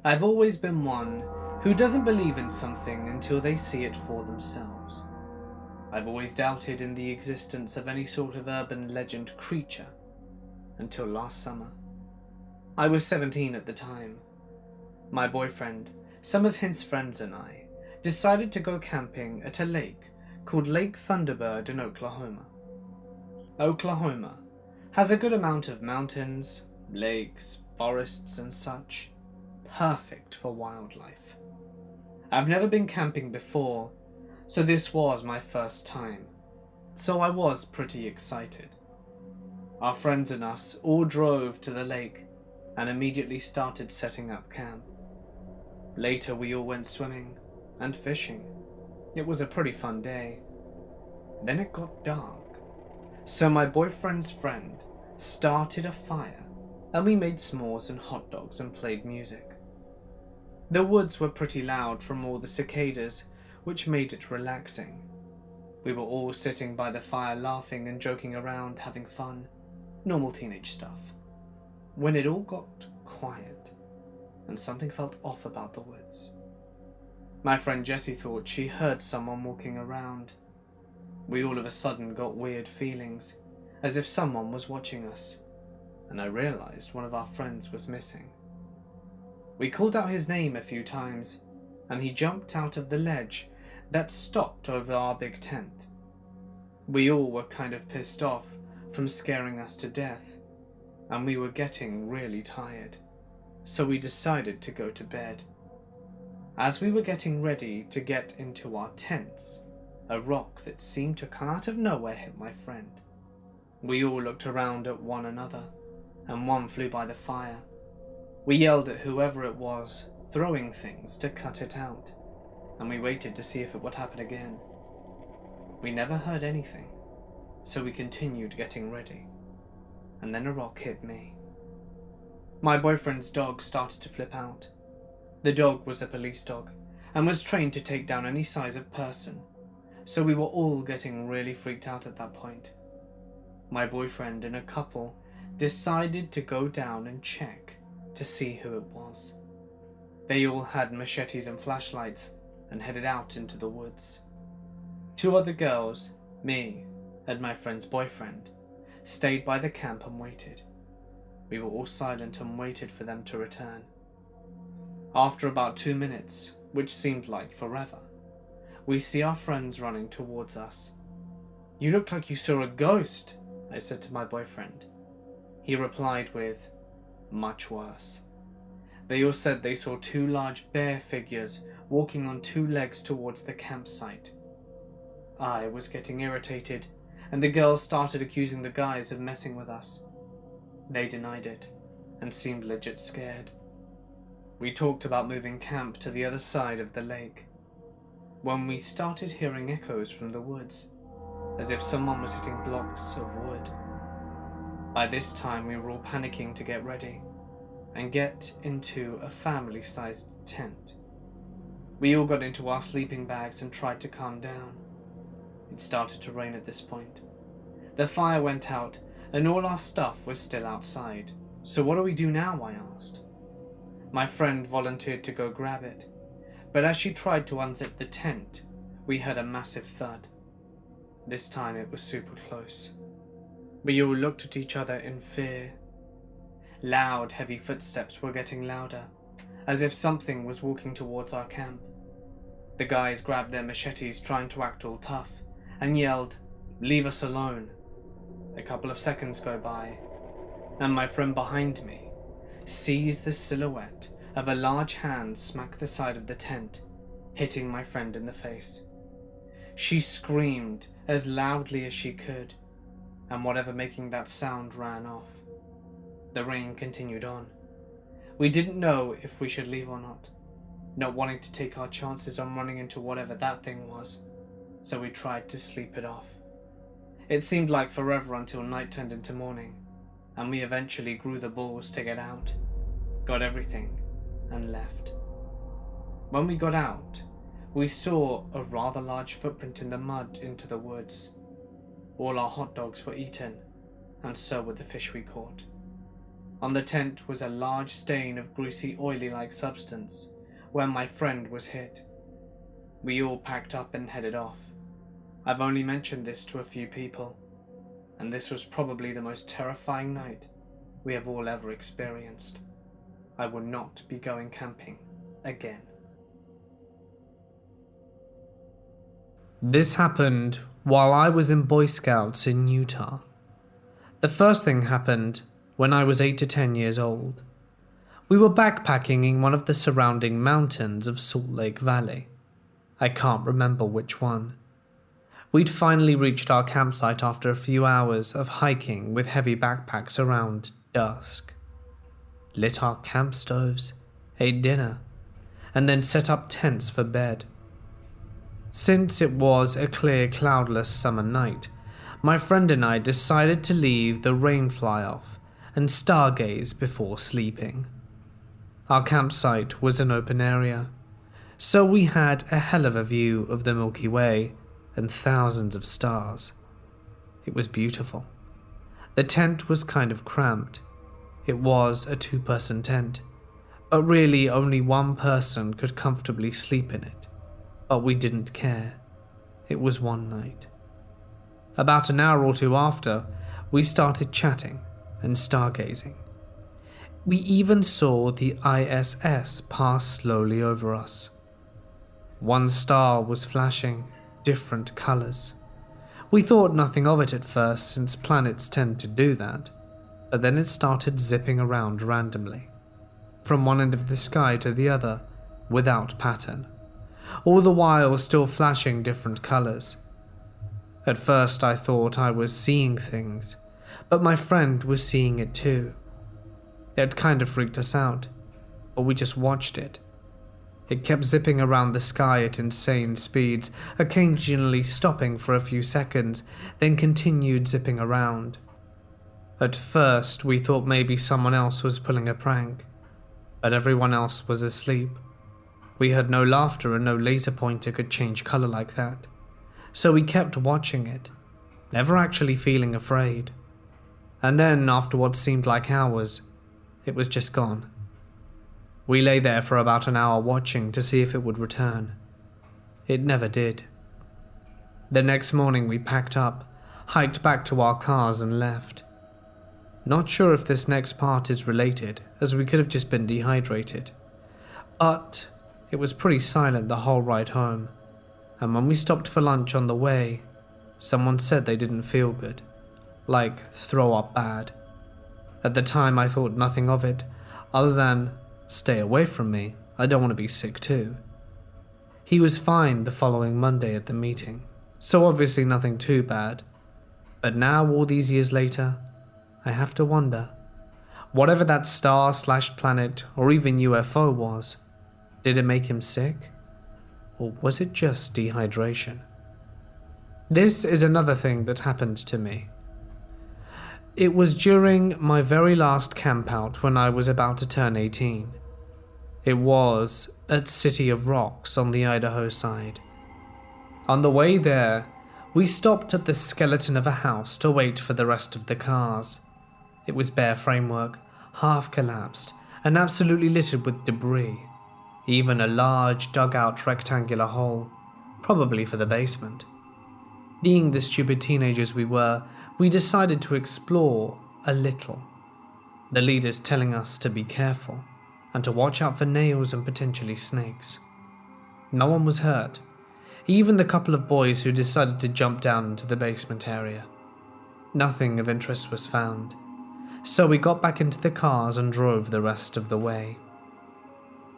I've always been one who doesn't believe in something until they see it for themselves. I've always doubted in the existence of any sort of urban legend creature until last summer. I was 17 at the time. My boyfriend, some of his friends and I decided to go camping at a lake called Lake Thunderbird in Oklahoma. Oklahoma has a good amount of mountains, lakes, forests and such, perfect for wildlife. I've never been camping before, so this was my first time, so I was pretty excited. Our friends and us all drove to the lake and immediately started setting up camp. Later we all went swimming and fishing. It was a pretty fun day. Then it got dark, so my boyfriend's friend started a fire and we made s'mores and hot dogs and played music. The woods were pretty loud from all the cicadas, which made it relaxing. We were all sitting by the fire laughing and joking around, having fun. Normal teenage stuff. When it all got quiet and something felt off about the woods. My friend Jessie thought she heard someone walking around. We all of a sudden got weird feelings, as if someone was watching us, and I realized one of our friends was missing. We called out his name a few times, and he jumped out of the ledge that stopped over our big tent. We all were kind of pissed off from scaring us to death, and we were getting really tired, so we decided to go to bed. As we were getting ready to get into our tents, a rock that seemed to come out of nowhere hit my friend. We all looked around at one another, and one flew by the fire. We yelled at whoever it was throwing things to cut it out, and we waited to see if it would happen again. We never heard anything, so we continued getting ready, and then a rock hit me. My boyfriend's dog started to flip out. The dog was a police dog, and was trained to take down any size of person, so we were all getting really freaked out at that point. My boyfriend and a couple decided to go down and check to see who it was. They all had machetes and flashlights and headed out into the woods. Two other girls, me and my friend's boyfriend, stayed by the camp and waited. We were all silent and waited for them to return. After about 2 minutes, which seemed like forever, we see our friends running towards us. "You look like you saw a ghost," I said to my boyfriend. He replied with, "Much worse." They all said they saw two large bear figures walking on two legs towards the campsite. I was getting irritated, and the girls started accusing the guys of messing with us. They denied it, and seemed legit scared. We talked about moving camp to the other side of the lake, when we started hearing echoes from the woods, as if someone was hitting blocks of wood. By this time we were all panicking to get ready, and get into a family-sized tent. We all got into our sleeping bags and tried to calm down. It started to rain at this point. The fire went out, and all our stuff was still outside. "So what do we do now?" I asked. My friend volunteered to go grab it, but as she tried to unzip the tent, we heard a massive thud. This time it was super close. We all looked at each other in fear. Loud, heavy footsteps were getting louder, as if something was walking towards our camp. The guys grabbed their machetes, trying to act all tough, and yelled, "Leave us alone." A couple of seconds go by, and my friend behind me sees the silhouette of a large hand smack the side of the tent, hitting my friend in the face. She screamed as loudly as she could, and whatever making that sound ran off. The rain continued on. We didn't know if we should leave or not wanting to take our chances on running into whatever that thing was, so we tried to sleep it off. It seemed like forever until night turned into morning, and we eventually grew the balls to get out, got everything, and left. When we got out, we saw a rather large footprint in the mud into the woods. All our hot dogs were eaten, and so were the fish we caught. On the tent was a large stain of greasy, oily-like substance where my friend was hit. We all packed up and headed off. I've only mentioned this to a few people, and this was probably the most terrifying night we have all ever experienced. I will not be going camping again. This happened while I was in Boy Scouts in Utah. The first thing happened when I was 8 to 10 years old. We were backpacking in one of the surrounding mountains of Salt Lake Valley. I can't remember which one. We'd finally reached our campsite after a few hours of hiking with heavy backpacks around dusk. Lit our camp stoves, ate dinner, and then set up tents for bed. Since it was a clear, cloudless summer night, my friend and I decided to leave the rain fly off and stargaze before sleeping. Our campsite was an open area, so we had a hell of a view of the Milky Way and thousands of stars. It was beautiful. The tent was kind of cramped. It was a 2-person tent, but really only one person could comfortably sleep in it. But we didn't care. It was one night. About an hour or two after, we started chatting and stargazing. We even saw the ISS pass slowly over us. One star was flashing different colors. We thought nothing of it at first, since planets tend to do that, but then it started zipping around randomly, from one end of the sky to the other, without pattern, all the while still flashing different colors. At first I thought I was seeing things, but my friend was seeing it too. It kind of freaked us out, but we just watched it. It kept zipping around the sky at insane speeds, occasionally stopping for a few seconds, then continued zipping around. At first, we thought maybe someone else was pulling a prank, but everyone else was asleep. We heard no laughter and no laser pointer could change color like that, so we kept watching it, never actually feeling afraid. And then, after what seemed like hours, it was just gone. We lay there for about an hour watching to see if it would return. It never did. The next morning we packed up, hiked back to our cars and left. Not sure if this next part is related, as we could have just been dehydrated. But it was pretty silent the whole ride home, and when we stopped for lunch on the way, someone said they didn't feel good, like throw up bad. At the time I thought nothing of it, other than, stay away from me, I don't want to be sick too. He was fine the following Monday at the meeting, so obviously nothing too bad. But now, all these years later, I have to wonder, whatever that star/planet or even UFO was, did it make him sick? Or was it just dehydration? This is another thing that happened to me. It was during my very last campout when I was about to turn 18. It was at City of Rocks on the Idaho side. On the way there, we stopped at the skeleton of a house to wait for the rest of the cars. It was bare framework, half collapsed, and absolutely littered with debris. Even a large dug-out rectangular hole, probably for the basement. Being the stupid teenagers we were, we decided to explore a little. The leaders telling us to be careful and to watch out for nails and potentially snakes. No one was hurt, even the couple of boys who decided to jump down into the basement area. Nothing of interest was found, so we got back into the cars and drove the rest of the way.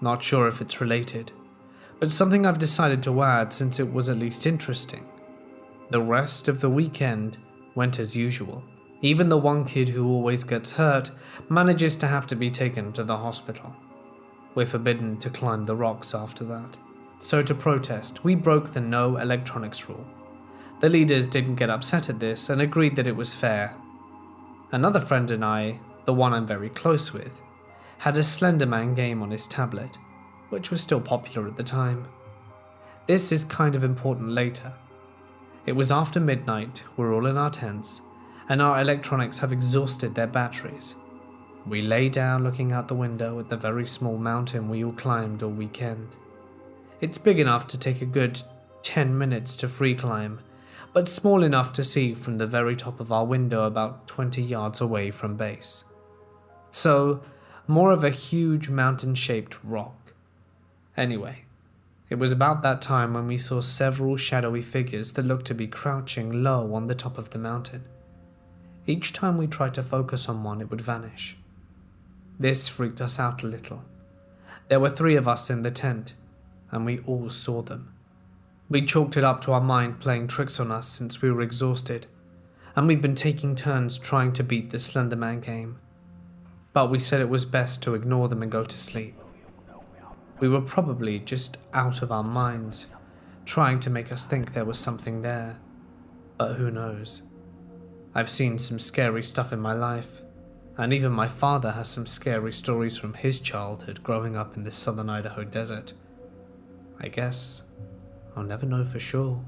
Not sure if it's related, but something I've decided to add since it was at least interesting. The rest of the weekend went as usual. Even the one kid who always gets hurt manages to have to be taken to the hospital. We're forbidden to climb the rocks after that. So to protest, we broke the no electronics rule. The leaders didn't get upset at this and agreed that it was fair. Another friend and I, the one I'm very close with, had a Slenderman game on his tablet, which was still popular at the time. This is kind of important later. It was after midnight, we're all in our tents, and our electronics have exhausted their batteries. We lay down looking out the window at the very small mountain we all climbed all weekend. It's big enough to take a good 10 minutes to free climb, but small enough to see from the very top of our window about 20 yards away from base. So, more of a huge mountain-shaped rock. Anyway, It was about that time when we saw several shadowy figures that looked to be crouching low on the top of the mountain. Each time we tried to focus on one, it would vanish. This freaked us out a little. There were 3 of us in the tent, and we all saw them. We chalked it up to our mind playing tricks on us since we were exhausted, and we'd been taking turns trying to beat the Slenderman game. But we said it was best to ignore them and go to sleep. We were probably just out of our minds, trying to make us think there was something there, but who knows. I've seen some scary stuff in my life, and even my father has some scary stories from his childhood growing up in the southern Idaho desert. I guess I'll never know for sure.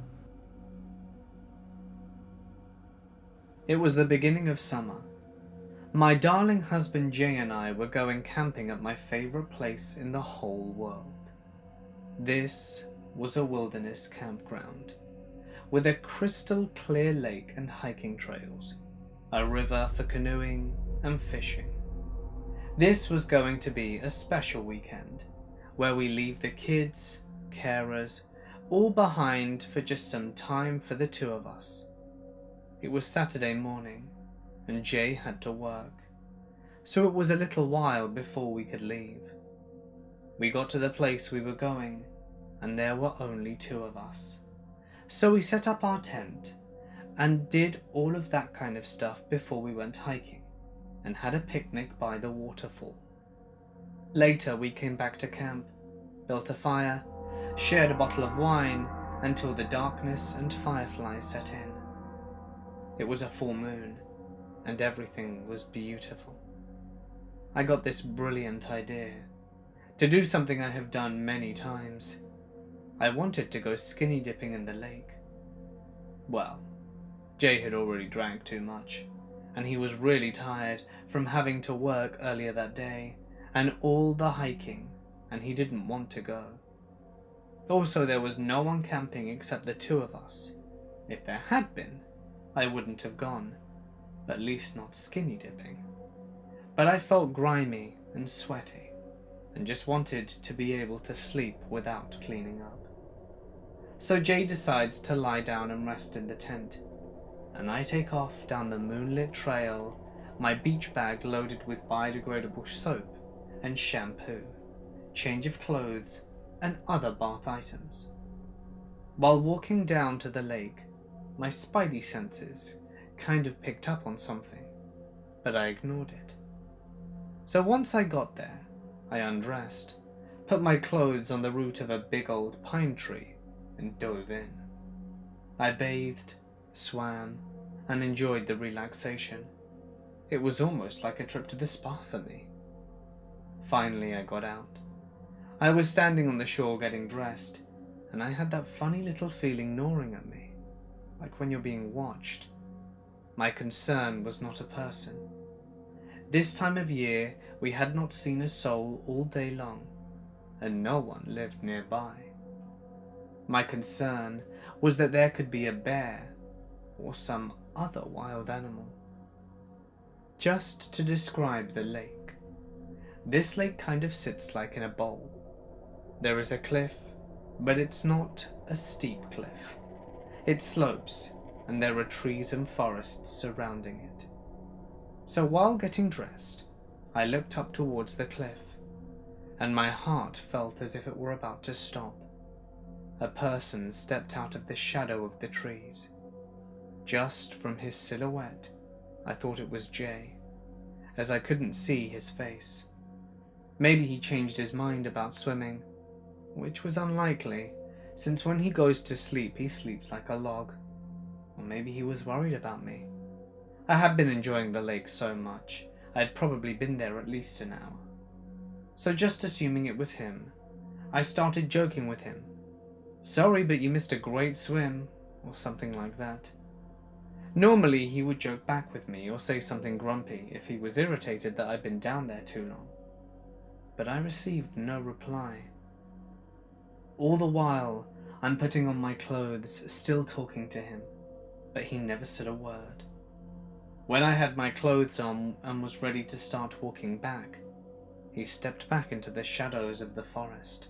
It was the beginning of summer. My darling husband Jay and I were going camping at my favorite place in the whole world. This was a wilderness campground with a crystal clear lake and hiking trails, a river for canoeing and fishing. This was going to be a special weekend where we leave the kids, carers, all behind for just some time for the 2 of us. It was Saturday morning, and Jay had to work, so it was a little while before we could leave. We got to the place we were going, and there were only 2 of us. So we set up our tent, and did all of that kind of stuff before we went hiking, and had a picnic by the waterfall. Later we came back to camp, built a fire, shared a bottle of wine until the darkness and fireflies set in. It was a full moon, and everything was beautiful. I got this brilliant idea to do something I have done many times. I wanted to go skinny dipping in the lake. Well, Jay had already drank too much, and he was really tired from having to work earlier that day and all the hiking, and he didn't want to go. Also, there was no one camping except the 2 of us. If there had been, I wouldn't have gone, at least not skinny dipping. But I felt grimy and sweaty, and just wanted to be able to sleep without cleaning up. So Jay decides to lie down and rest in the tent, and I take off down the moonlit trail, my beach bag loaded with biodegradable soap and shampoo, change of clothes, and other bath items. While walking down to the lake, my spidey senses kind of picked up on something, but I ignored it. So once I got there, I undressed, put my clothes on the root of a big old pine tree, and dove in. I bathed, swam, and enjoyed the relaxation. It was almost like a trip to the spa for me. Finally, I got out. I was standing on the shore getting dressed, and I had that funny little feeling gnawing at me, like when you're being watched. My concern was not a person. This time of year, we had not seen a soul all day long, and no one lived nearby. My concern was that there could be a bear or some other wild animal. Just to describe the lake. This lake kind of sits like in a bowl. There is a cliff, but it's not a steep cliff. It slopes, and there are trees and forests surrounding it. So while getting dressed, I looked up towards the cliff, and my heart felt as if it were about to stop. A person stepped out of the shadow of the trees. Just from his silhouette, I thought it was Jay, as I couldn't see his face. Maybe he changed his mind about swimming, which was unlikely, since when he goes to sleep, he sleeps like a log. Or maybe he was worried about me. I had been enjoying the lake so much, I had probably been there at least an hour. So just assuming it was him, I started joking with him. "Sorry, but you missed a great swim," or something like that. Normally he would joke back with me or say something grumpy if he was irritated that I'd been down there too long. But I received no reply. All the while, I'm putting on my clothes, still talking to him, but he never said a word. When I had my clothes on and was ready to start walking back, he stepped back into the shadows of the forest.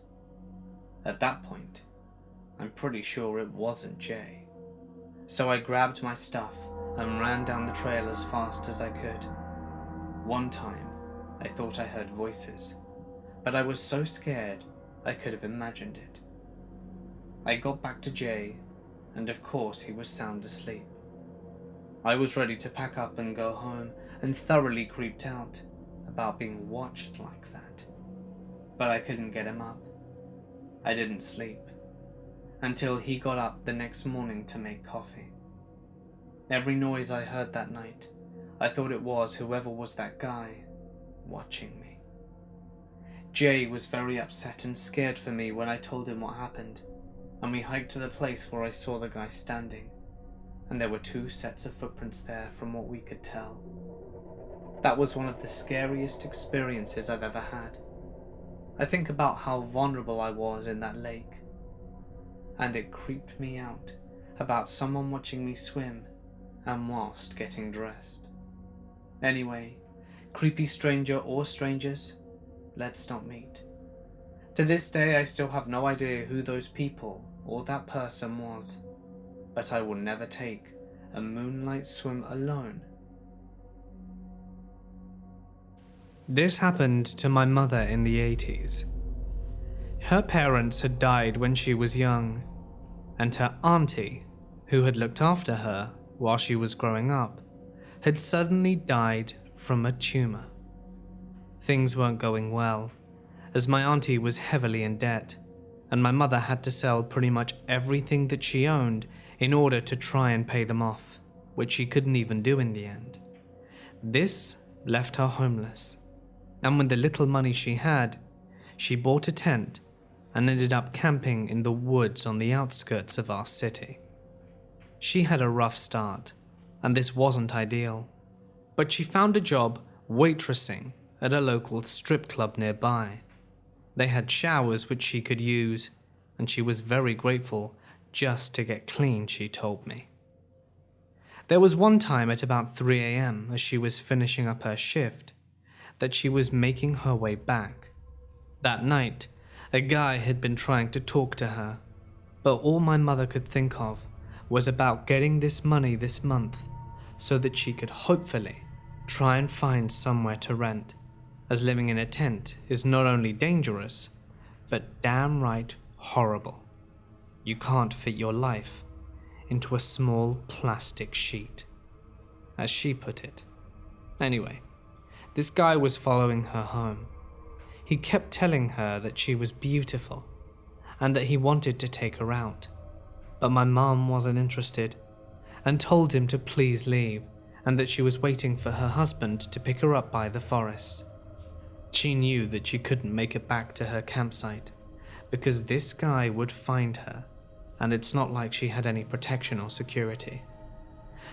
At that point, I'm pretty sure it wasn't Jay. So I grabbed my stuff and ran down the trail as fast as I could. One time, I thought I heard voices, but I was so scared I could have imagined it. I got back to Jay, and of course he was sound asleep. I was ready to pack up and go home, and thoroughly creeped out about being watched like that. But I couldn't get him up. I didn't sleep until he got up the next morning to make coffee. Every noise I heard that night, I thought it was whoever was that guy watching me. Jay was very upset and scared for me when I told him what happened, and we hiked to the place where I saw the guy standing, and there were 2 sets of footprints there from what we could tell. That was one of the scariest experiences I've ever had. I think about how vulnerable I was in that lake, and it creeped me out about someone watching me swim and whilst getting dressed. Anyway, creepy stranger or strangers, let's not meet. To this day, I still have no idea who those people or that person was, but I will never take a moonlight swim alone. This happened to my mother in the 80s. Her parents had died when she was young, and her auntie, who had looked after her while she was growing up, had suddenly died from a tumor. Things weren't going well, as my auntie was heavily in debt, and my mother had to sell pretty much everything that she owned in order to try and pay them off, which she couldn't even do in the end. This left her homeless, and with the little money she had, she bought a tent and ended up camping in the woods on the outskirts of our city. She had a rough start, and this wasn't ideal, but she found a job waitressing at a local strip club nearby. They had showers which she could use, and she was very grateful just to get clean, she told me. There was one time at about 3 a.m. as she was finishing up her shift that she was making her way back. That night, a guy had been trying to talk to her, but all my mother could think of was about getting this money this month so that she could hopefully try and find somewhere to rent, as living in a tent is not only dangerous, but damn right horrible. You can't fit your life into a small plastic sheet, as she put it. Anyway, this guy was following her home. He kept telling her that she was beautiful and that he wanted to take her out, but my mom wasn't interested and told him to please leave and that she was waiting for her husband to pick her up by the forest. She knew that she couldn't make it back to her campsite because this guy would find her, and it's not like she had any protection or security.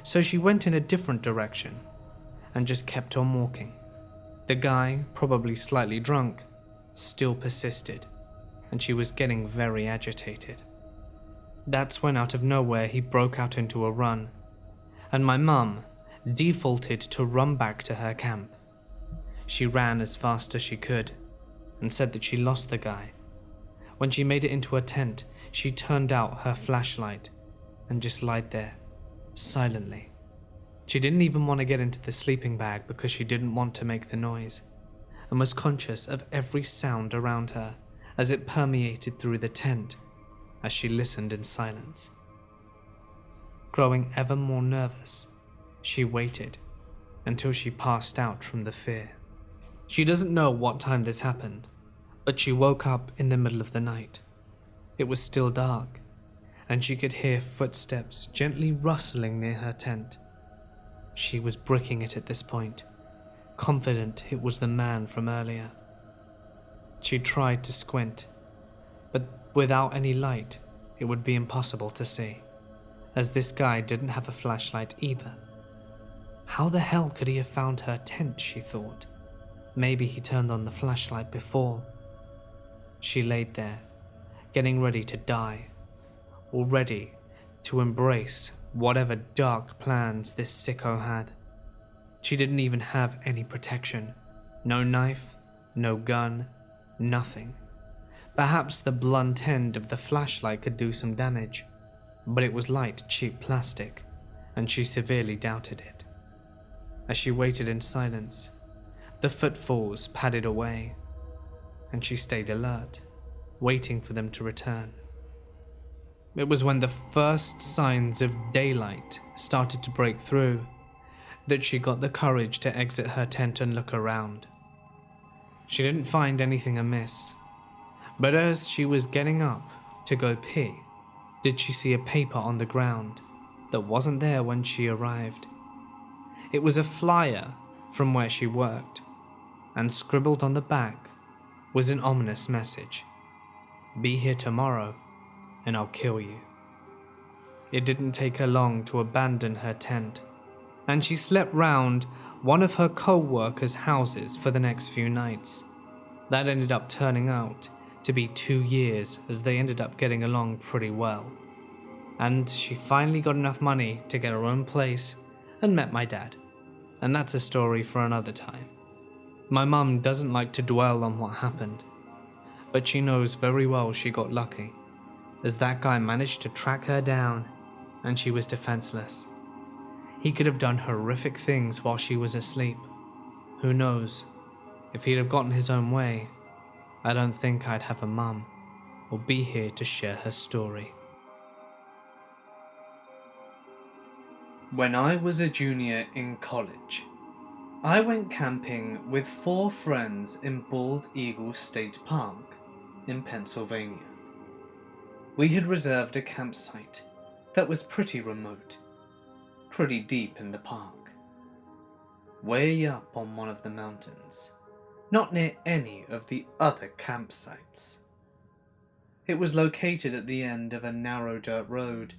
So she went in a different direction and just kept on walking. The guy, probably slightly drunk, still persisted, and she was getting very agitated. That's when out of nowhere he broke out into a run, and my mum defaulted to run back to her camp. She ran as fast as she could and said that she lost the guy. When she made it into a tent, she turned out her flashlight and just lied there, silently. She didn't even want to get into the sleeping bag because she didn't want to make the noise, and was conscious of every sound around her as it permeated through the tent as she listened in silence. Growing ever more nervous, she waited until she passed out from the fear. She doesn't know what time this happened, but she woke up in the middle of the night. It was still dark, and she could hear footsteps gently rustling near her tent. She was bricking it at this point, confident it was the man from earlier. She tried to squint, but without any light, it would be impossible to see, as this guy didn't have a flashlight either. How the hell could he have found her tent, she thought. Maybe he turned on the flashlight before. She laid there, getting ready to die, or ready to embrace whatever dark plans this sicko had. She didn't even have any protection. No knife, no gun, nothing. Perhaps the blunt end of the flashlight could do some damage, but it was light, cheap plastic, and she severely doubted it. As she waited in silence, the footfalls padded away, and she stayed alert, waiting for them to return. It was when the first signs of daylight started to break through that she got the courage to exit her tent and look around. She didn't find anything amiss, but as she was getting up to go pee, did she see a paper on the ground that wasn't there when she arrived. It was a flyer from where she worked, and scribbled on the back was an ominous message. "Be here tomorrow and I'll kill you." It didn't take her long to abandon her tent, and she slept round one of her co-workers' houses for the next few nights. That ended up turning out to be 2 years, as they ended up getting along pretty well. And she finally got enough money to get her own place and met my dad. And that's a story for another time. My mum doesn't like to dwell on what happened, but she knows very well she got lucky, as that guy managed to track her down and she was defenseless. He could have done horrific things while she was asleep. Who knows? If he'd have gotten his own way, I don't think I'd have a mum or be here to share her story. When I was a junior in college, I went camping with 4 friends in Bald Eagle State Park in Pennsylvania. We had reserved a campsite that was pretty remote, pretty deep in the park, way up on one of the mountains, not near any of the other campsites. It was located at the end of a narrow dirt road,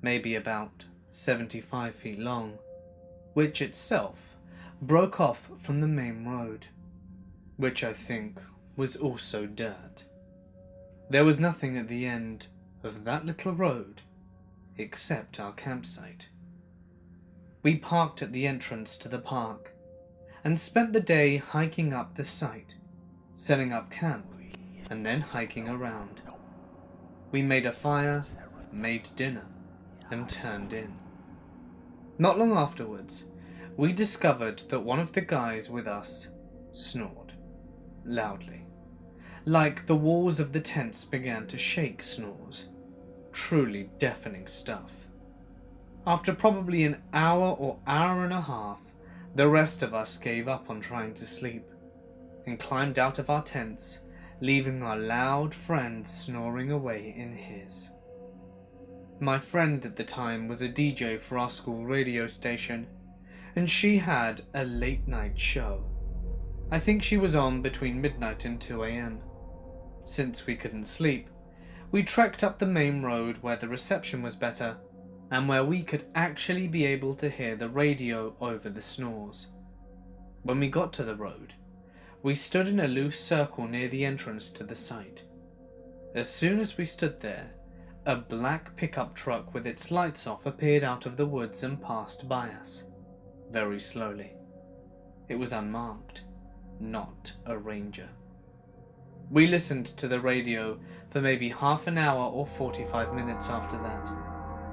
maybe about 75 feet long, which itself broke off from the main road, which I think was also dirt. There was nothing at the end of that little road except our campsite. We parked at the entrance to the park and spent the day hiking up the site, setting up camp, and then hiking around. We made a fire, made dinner, and turned in. Not long afterwards, we discovered that one of the guys with us snored loudly, like the walls of the tents began to shake snores. Truly deafening stuff. After probably an hour or hour and a half, the rest of us gave up on trying to sleep and climbed out of our tents, leaving our loud friend snoring away in his. My friend at the time was a DJ for our school radio station, and she had a late night show. I think she was on between midnight and 2 a.m. Since we couldn't sleep, we trekked up the main road where the reception was better and where we could actually be able to hear the radio over the snores. When we got to the road, we stood in a loose circle near the entrance to the site. As soon as we stood there, a black pickup truck with its lights off appeared out of the woods and passed by us, very slowly. It was unmarked, not a ranger. We listened to the radio for maybe half an hour or 45 minutes after that,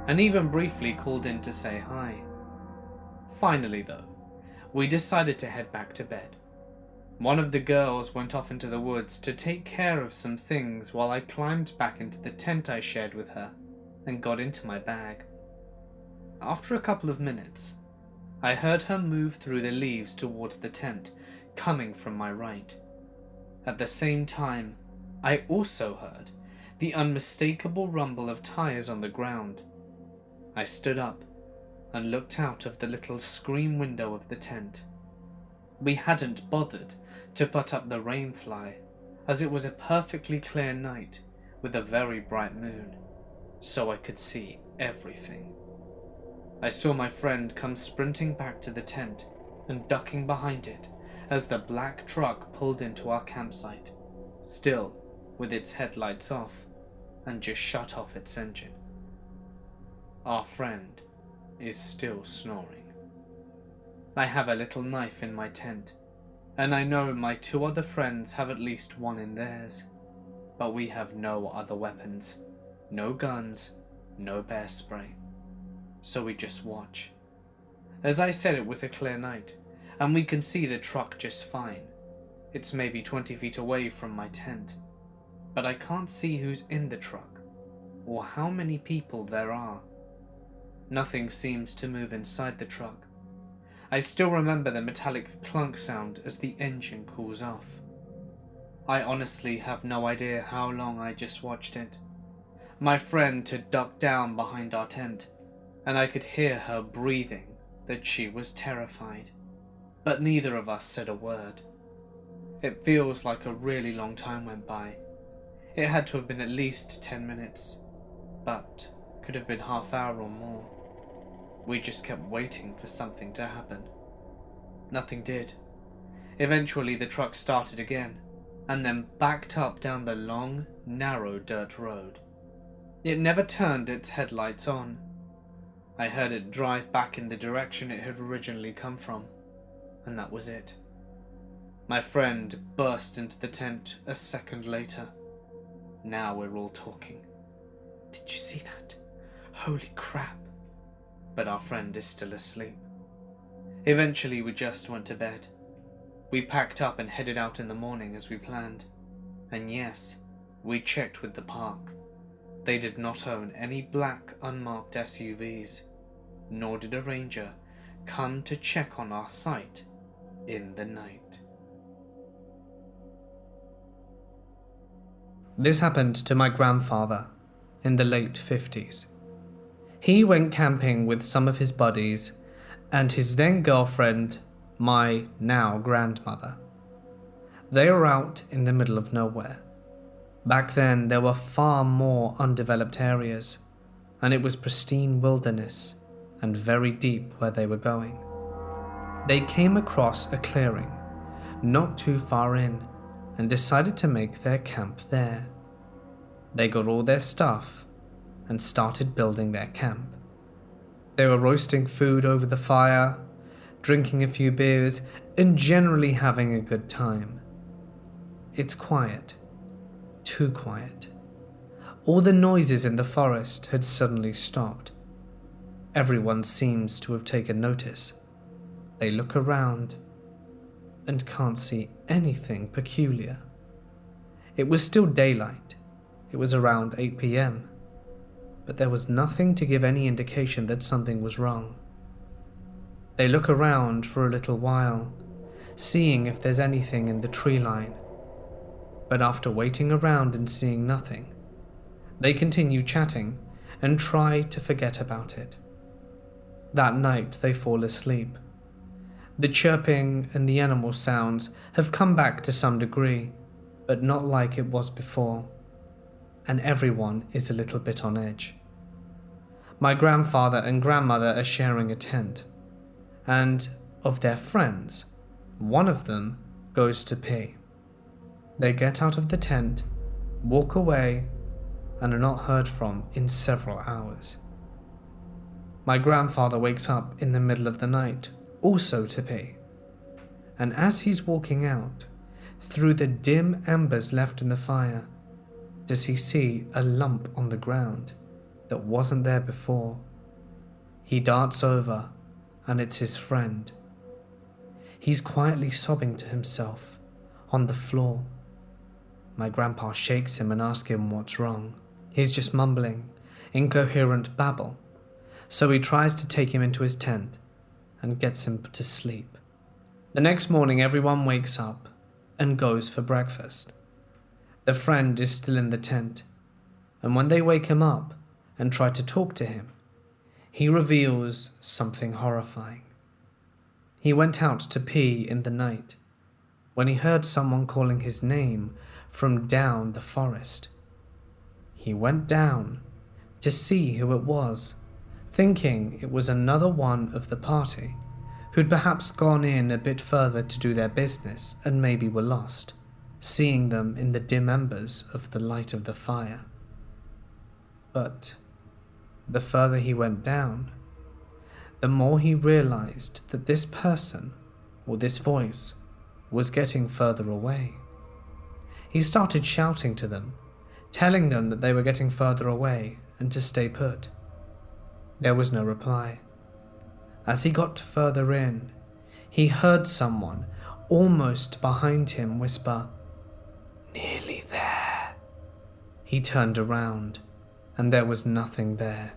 and even briefly called in to say hi. Finally though, we decided to head back to bed. One of the girls went off into the woods to take care of some things while I climbed back into the tent I shared with her and got into my bag. After a couple of minutes, I heard her move through the leaves towards the tent, coming from my right. At the same time, I also heard the unmistakable rumble of tires on the ground. I stood up and looked out of the little screen window of the tent. We hadn't bothered to put up the rain fly, as it was a perfectly clear night with a very bright moon, so I could see everything. I saw my friend come sprinting back to the tent and ducking behind it as the black truck pulled into our campsite, still with its headlights off and just shut off its engine. Our friend is still snoring. I have a little knife in my tent, and I know my 2 other friends have at least one in theirs. but we have no other weapons. No guns, no bear spray. So we just watch. As I said, it was a clear night, and we can see the truck just fine. It's maybe 20 feet away from my tent, but I can't see who's in the truck, or how many people there are. Nothing seems to move inside the truck. I still remember the metallic clunk sound as the engine cools off. I honestly have no idea how long I just watched it. My friend had ducked down behind our tent, and I could hear her breathing that she was terrified, but neither of us said a word. It feels like a really long time went by. It had to have been at least 10 minutes, but could have been half hour or more. We just kept waiting for something to happen. Nothing did. Eventually the truck started again, and then backed up down the long, narrow dirt road. It never turned its headlights on. I heard it drive back in the direction it had originally come from, and that was it. My friend burst into the tent a second later. Now we're all talking. Did you see that? Holy crap. But our friend is still asleep. Eventually we just went to bed. We packed up and headed out in the morning as we planned. And yes, we checked with the park. They did not own any black unmarked SUVs, nor did a ranger come to check on our site in the night. This happened to my grandfather in the late 50s. He went camping with some of his buddies and his then girlfriend, my now grandmother. They were out in the middle of nowhere. Back then there were far more undeveloped areas, and it was pristine wilderness and very deep where they were going. They came across a clearing not too far in and decided to make their camp there. They got all their stuff and started building their camp. They were roasting food over the fire, drinking a few beers, and generally having a good time. It's quiet. Too quiet. All the noises in the forest had suddenly stopped. Everyone seems to have taken notice. They look around and can't see anything peculiar. It was still daylight. It was around 8 p.m. But there was nothing to give any indication that something was wrong. They look around for a little while, seeing if there's anything in the tree line. But after waiting around and seeing nothing, they continue chatting and try to forget about it. That night they fall asleep. The chirping and the animal sounds have come back to some degree, but not like it was before, and everyone is a little bit on edge. My grandfather and grandmother are sharing a tent, and of their friends, one of them goes to pee. They get out of the tent, walk away, and are not heard from in several hours. My grandfather wakes up in the middle of the night, also to pee, and as he's walking out, through the dim embers left in the fire, does he see a lump on the ground that wasn't there before. He darts over, and it's his friend. He's quietly sobbing to himself on the floor. My grandpa shakes him and asks him what's wrong. He's just mumbling, incoherent babble, so he tries to take him into his tent and gets him to sleep. The next morning everyone wakes up and goes for breakfast. The friend is still in the tent, and when they wake him up and try to talk to him, he reveals something horrifying. He went out to pee in the night when he heard someone calling his name from down the forest. He went down to see who it was, thinking it was another one of the party who'd perhaps gone in a bit further to do their business and maybe were lost, seeing them in the dim embers of the light of the fire. But the further he went down, the more he realized that this person, or this voice, was getting further away. He started shouting to them telling them that they were getting further away and to stay put. There was no reply. As he got further in, he heard someone almost behind him whisper, "Nearly there." He turned around, and there was nothing there.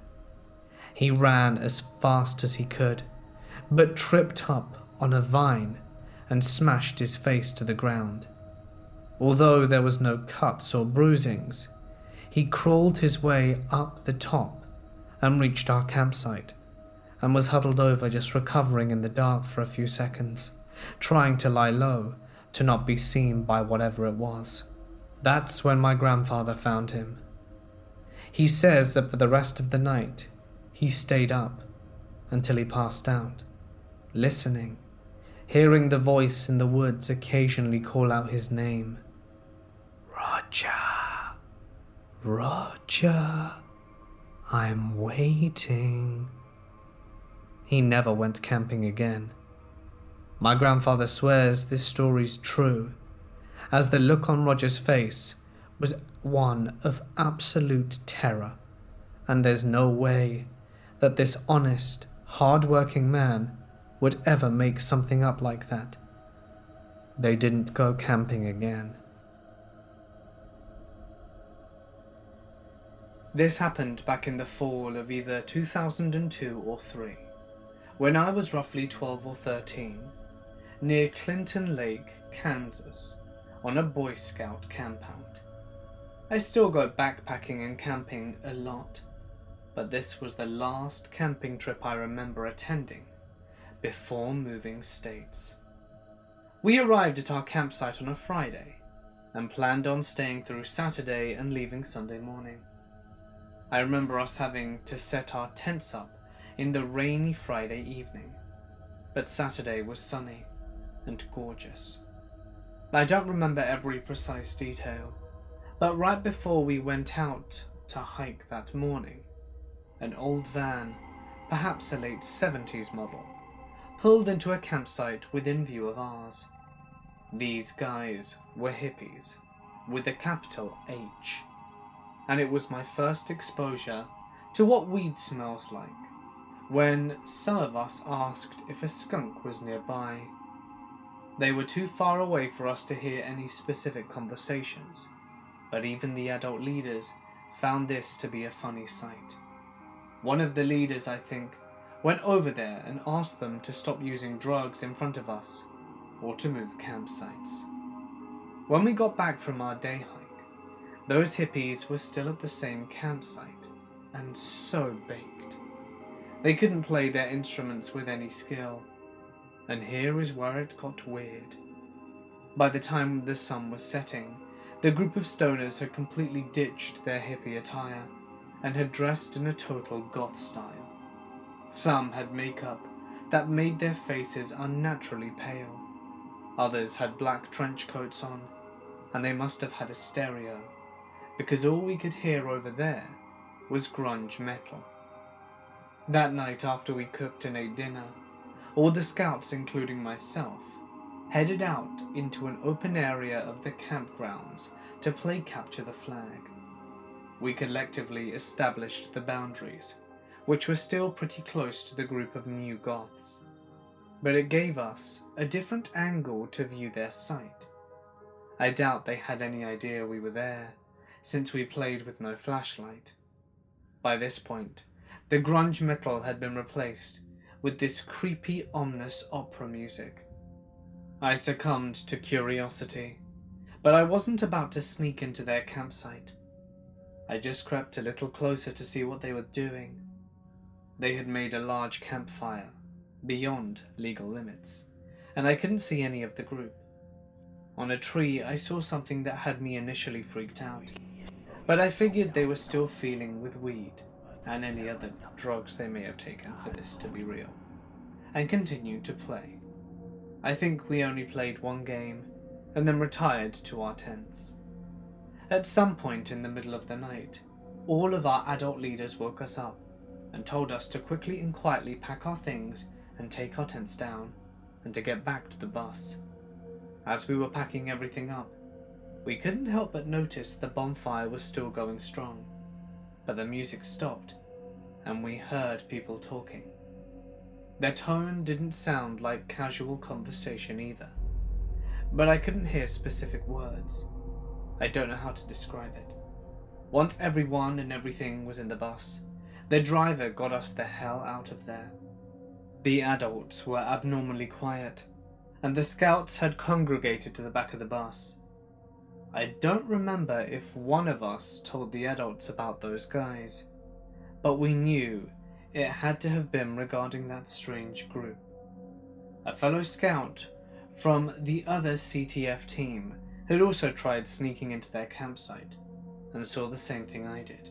He ran as fast as he could, but tripped up on a vine and smashed his face to the ground. Although there was no cuts or bruisings, he crawled his way up the top and reached our campsite, and was huddled over just recovering in the dark for a few seconds, trying to lie low to not be seen by whatever it was. That's when my grandfather found him. He says that for the rest of the night, he stayed up until he passed out, listening, hearing the voice in the woods occasionally call out his name. "Roger, Roger, I'm waiting." He never went camping again. My grandfather swears this story's true, as the look on Roger's face was one of absolute terror, and there's no way that this honest, hard-working man would ever make something up like that. They didn't go camping again. This happened back in the fall of either 2002 or 3, when I was roughly 12 or 13, near Clinton Lake, Kansas, on a Boy Scout campout. I still go backpacking and camping a lot, but this was the last camping trip I remember attending before moving states. We arrived at our campsite on a Friday and planned on staying through Saturday and leaving Sunday morning. I remember us having to set our tents up in the rainy Friday evening, but Saturday was sunny and gorgeous. I don't remember every precise detail, but right before we went out to hike that morning, an old van, perhaps a late 70s model, pulled into a campsite within view of ours. These guys were hippies, with a capital H, and it was my first exposure to what weed smells like, when some of us asked if a skunk was nearby. They were too far away for us to hear any specific conversations, but even the adult leaders found this to be a funny sight. One of the leaders, I think, went over there and asked them to stop using drugs in front of us, or to move campsites. When we got back from our day hike, those hippies were still at the same campsite, and so baked. They couldn't play their instruments with any skill, and here is where it got weird. By the time the sun was setting, the group of stoners had completely ditched their hippie attire and had dressed in a total goth style. Some had makeup that made their faces unnaturally pale. Others had black trench coats on, and they must have had a stereo, because all we could hear over there was grunge metal. That night, after we cooked and ate dinner, all the scouts, including myself, headed out into an open area of the campgrounds to play capture the flag. We collectively established the boundaries, which were still pretty close to the group of new goths, but it gave us a different angle to view their site. I doubt they had any idea we were there, since we played with no flashlight. By this point, the grunge metal had been replaced with this creepy, ominous opera music. I succumbed to curiosity, but I wasn't about to sneak into their campsite. I just crept a little closer to see what they were doing. They had made a large campfire, beyond legal limits, and I couldn't see any of the group. On a tree, I saw something that had me initially freaked out, but I figured they were still feeling with weed and any other drugs they may have taken for this to be real, and continued to play. I think we only played one game and then retired to our tents. At some point in the middle of the night, all of our adult leaders woke us up and told us to quickly and quietly pack our things and take our tents down, and to get back to the bus. As we were packing everything up, We couldn't help but notice the bonfire was still going strong, but the music stopped and we heard people talking. Their tone didn't sound like casual conversation either, but I couldn't hear specific words. I don't know how to describe it. Once everyone and everything was in the bus, the driver got us the hell out of there. The adults were abnormally quiet, and the scouts had congregated to the back of the bus. I don't remember if one of us told the adults about those guys, but we knew it had to have been regarding that strange group. A fellow scout from the other CTF team had also tried sneaking into their campsite and saw the same thing I did.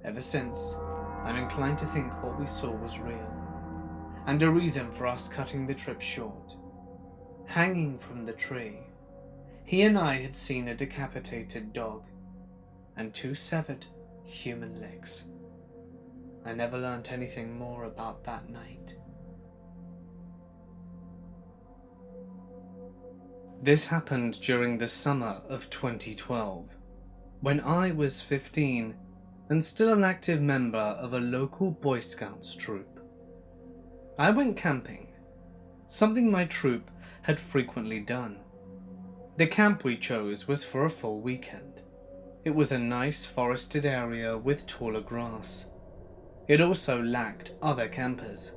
Ever since, I'm inclined to think what we saw was real, and a reason for us cutting the trip short. Hanging from the tree, he and I had seen a decapitated dog and 2 severed human legs. I never learnt anything more about that night. This happened during the summer of 2012, when I was 15 and still an active member of a local Boy Scouts troop. I went camping, something my troop had frequently done. The camp we chose was for a full weekend. It was a nice forested area with taller grass. It also lacked other campers,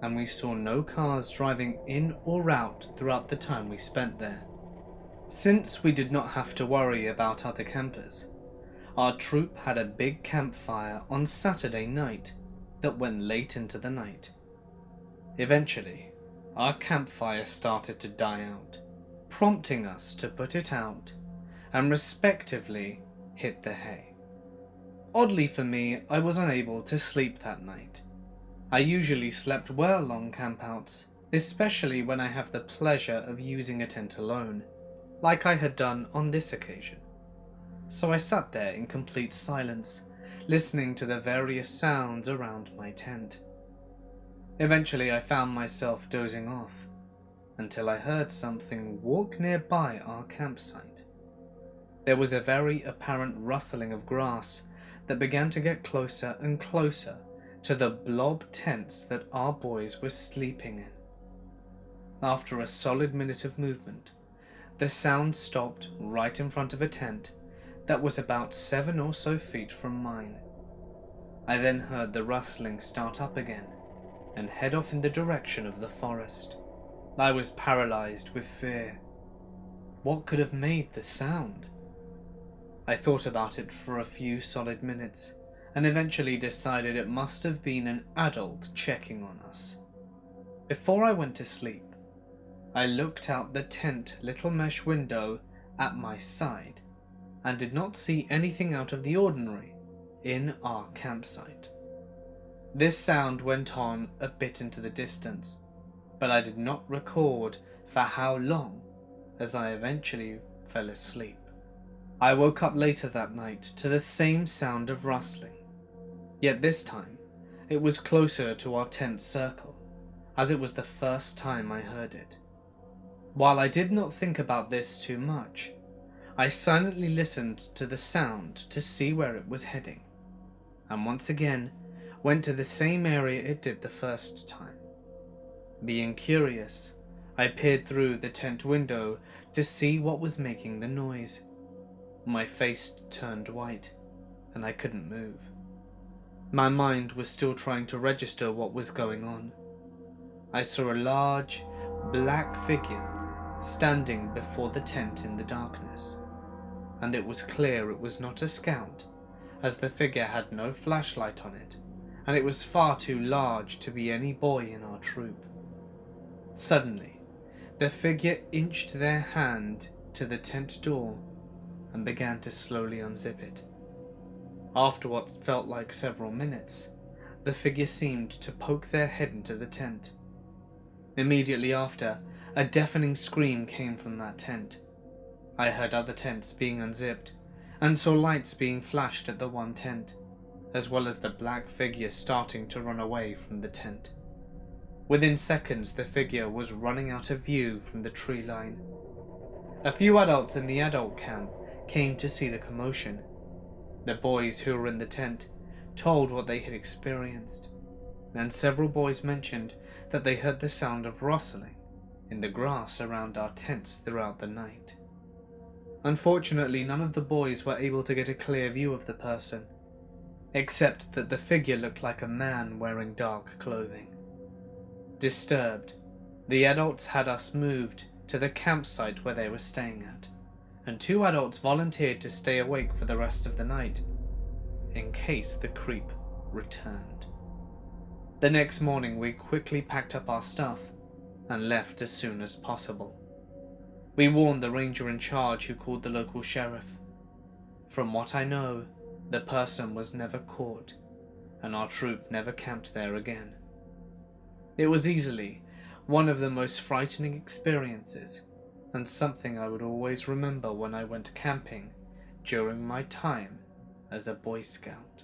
and we saw no cars driving in or out throughout the time we spent there. Since we did not have to worry about other campers, our troop had a big campfire on Saturday night that went late into the night. Eventually, our campfire started to die out, prompting us to put it out and respectively hit the hay. Oddly for me, I was unable to sleep that night. I usually slept well on campouts, especially when I have the pleasure of using a tent alone, like I had done on this occasion. So I sat there in complete silence, listening to the various sounds around my tent. Eventually I found myself dozing off, until I heard something walk nearby our campsite. There was a very apparent rustling of grass that began to get closer and closer to the blob tents that our boys were sleeping in. After a solid minute of movement, the sound stopped right in front of a tent that was about 7 or so feet from mine. I then heard the rustling start up again and head off in the direction of the forest. I was paralyzed with fear. What could have made the sound? I thought about it for a few solid minutes and eventually decided it must have been an adult checking on us. Before I went to sleep, I looked out the tent little mesh window at my side and did not see anything out of the ordinary in our campsite. This sound went on a bit into the distance, but I did not record for how long, as I eventually fell asleep. I woke up later that night to the same sound of rustling, yet this time it was closer to our tent circle, as it was the first time I heard it. While I did not think about this too much, I silently listened to the sound to see where it was heading, and once again went to the same area it did the first time. Being curious, I peered through the tent window to see what was making the noise. My face turned white, and I couldn't move. My mind was still trying to register what was going on. I saw a large, black figure standing before the tent in the darkness, and it was clear it was not a scout, as the figure had no flashlight on it, and it was far too large to be any boy in our troop. Suddenly, the figure inched their hand to the tent door and began to slowly unzip it. After what felt like several minutes, the figure seemed to poke their head into the tent. Immediately after, a deafening scream came from that tent. I heard other tents being unzipped and saw lights being flashed at the one tent, as well as the black figure starting to run away from the tent. Within seconds, the figure was running out of view from the tree line. A few adults in the adult camp came to see the commotion. The boys who were in the tent told what they had experienced, and several boys mentioned that they heard the sound of rustling in the grass around our tents throughout the night. Unfortunately, none of the boys were able to get a clear view of the person, except that the figure looked like a man wearing dark clothing. Disturbed, the adults had us moved to the campsite where they were staying at, and 2 adults volunteered to stay awake for the rest of the night, in case the creep returned. The next morning, we quickly packed up our stuff and left as soon as possible. We warned the ranger in charge, who called the local sheriff. From what I know, the person was never caught, and our troop never camped there again. It was easily one of the most frightening experiences, and something I would always remember when I went camping during my time as a Boy Scout.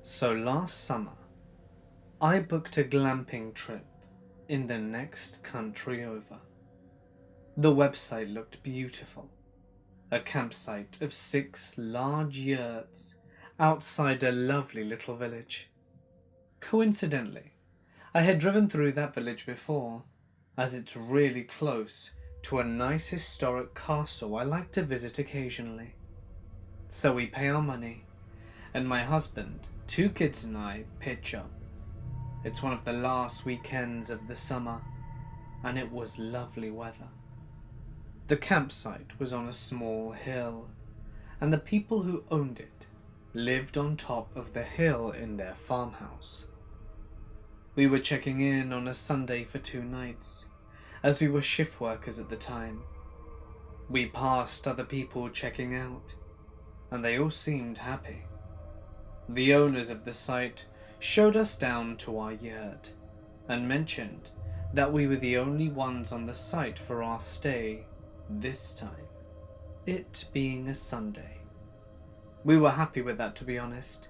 So last summer, I booked a glamping trip in the next country over. The website looked beautiful. A campsite of 6 large yurts outside a lovely little village. Coincidentally, I had driven through that village before, as it's really close to a nice historic castle I like to visit occasionally. So we pay our money, and my husband, 2 kids and I pitch up. It's one of the last weekends of the summer, and it was lovely weather. The campsite was on a small hill, and the people who owned it lived on top of the hill in their farmhouse. We were checking in on a Sunday for 2 nights, as we were shift workers at the time. We passed other people checking out, and they all seemed happy. The owners of the site showed us down to our yurt, and mentioned that we were the only ones on the site for our stay this time, it being a Sunday. We were happy with that, to be honest,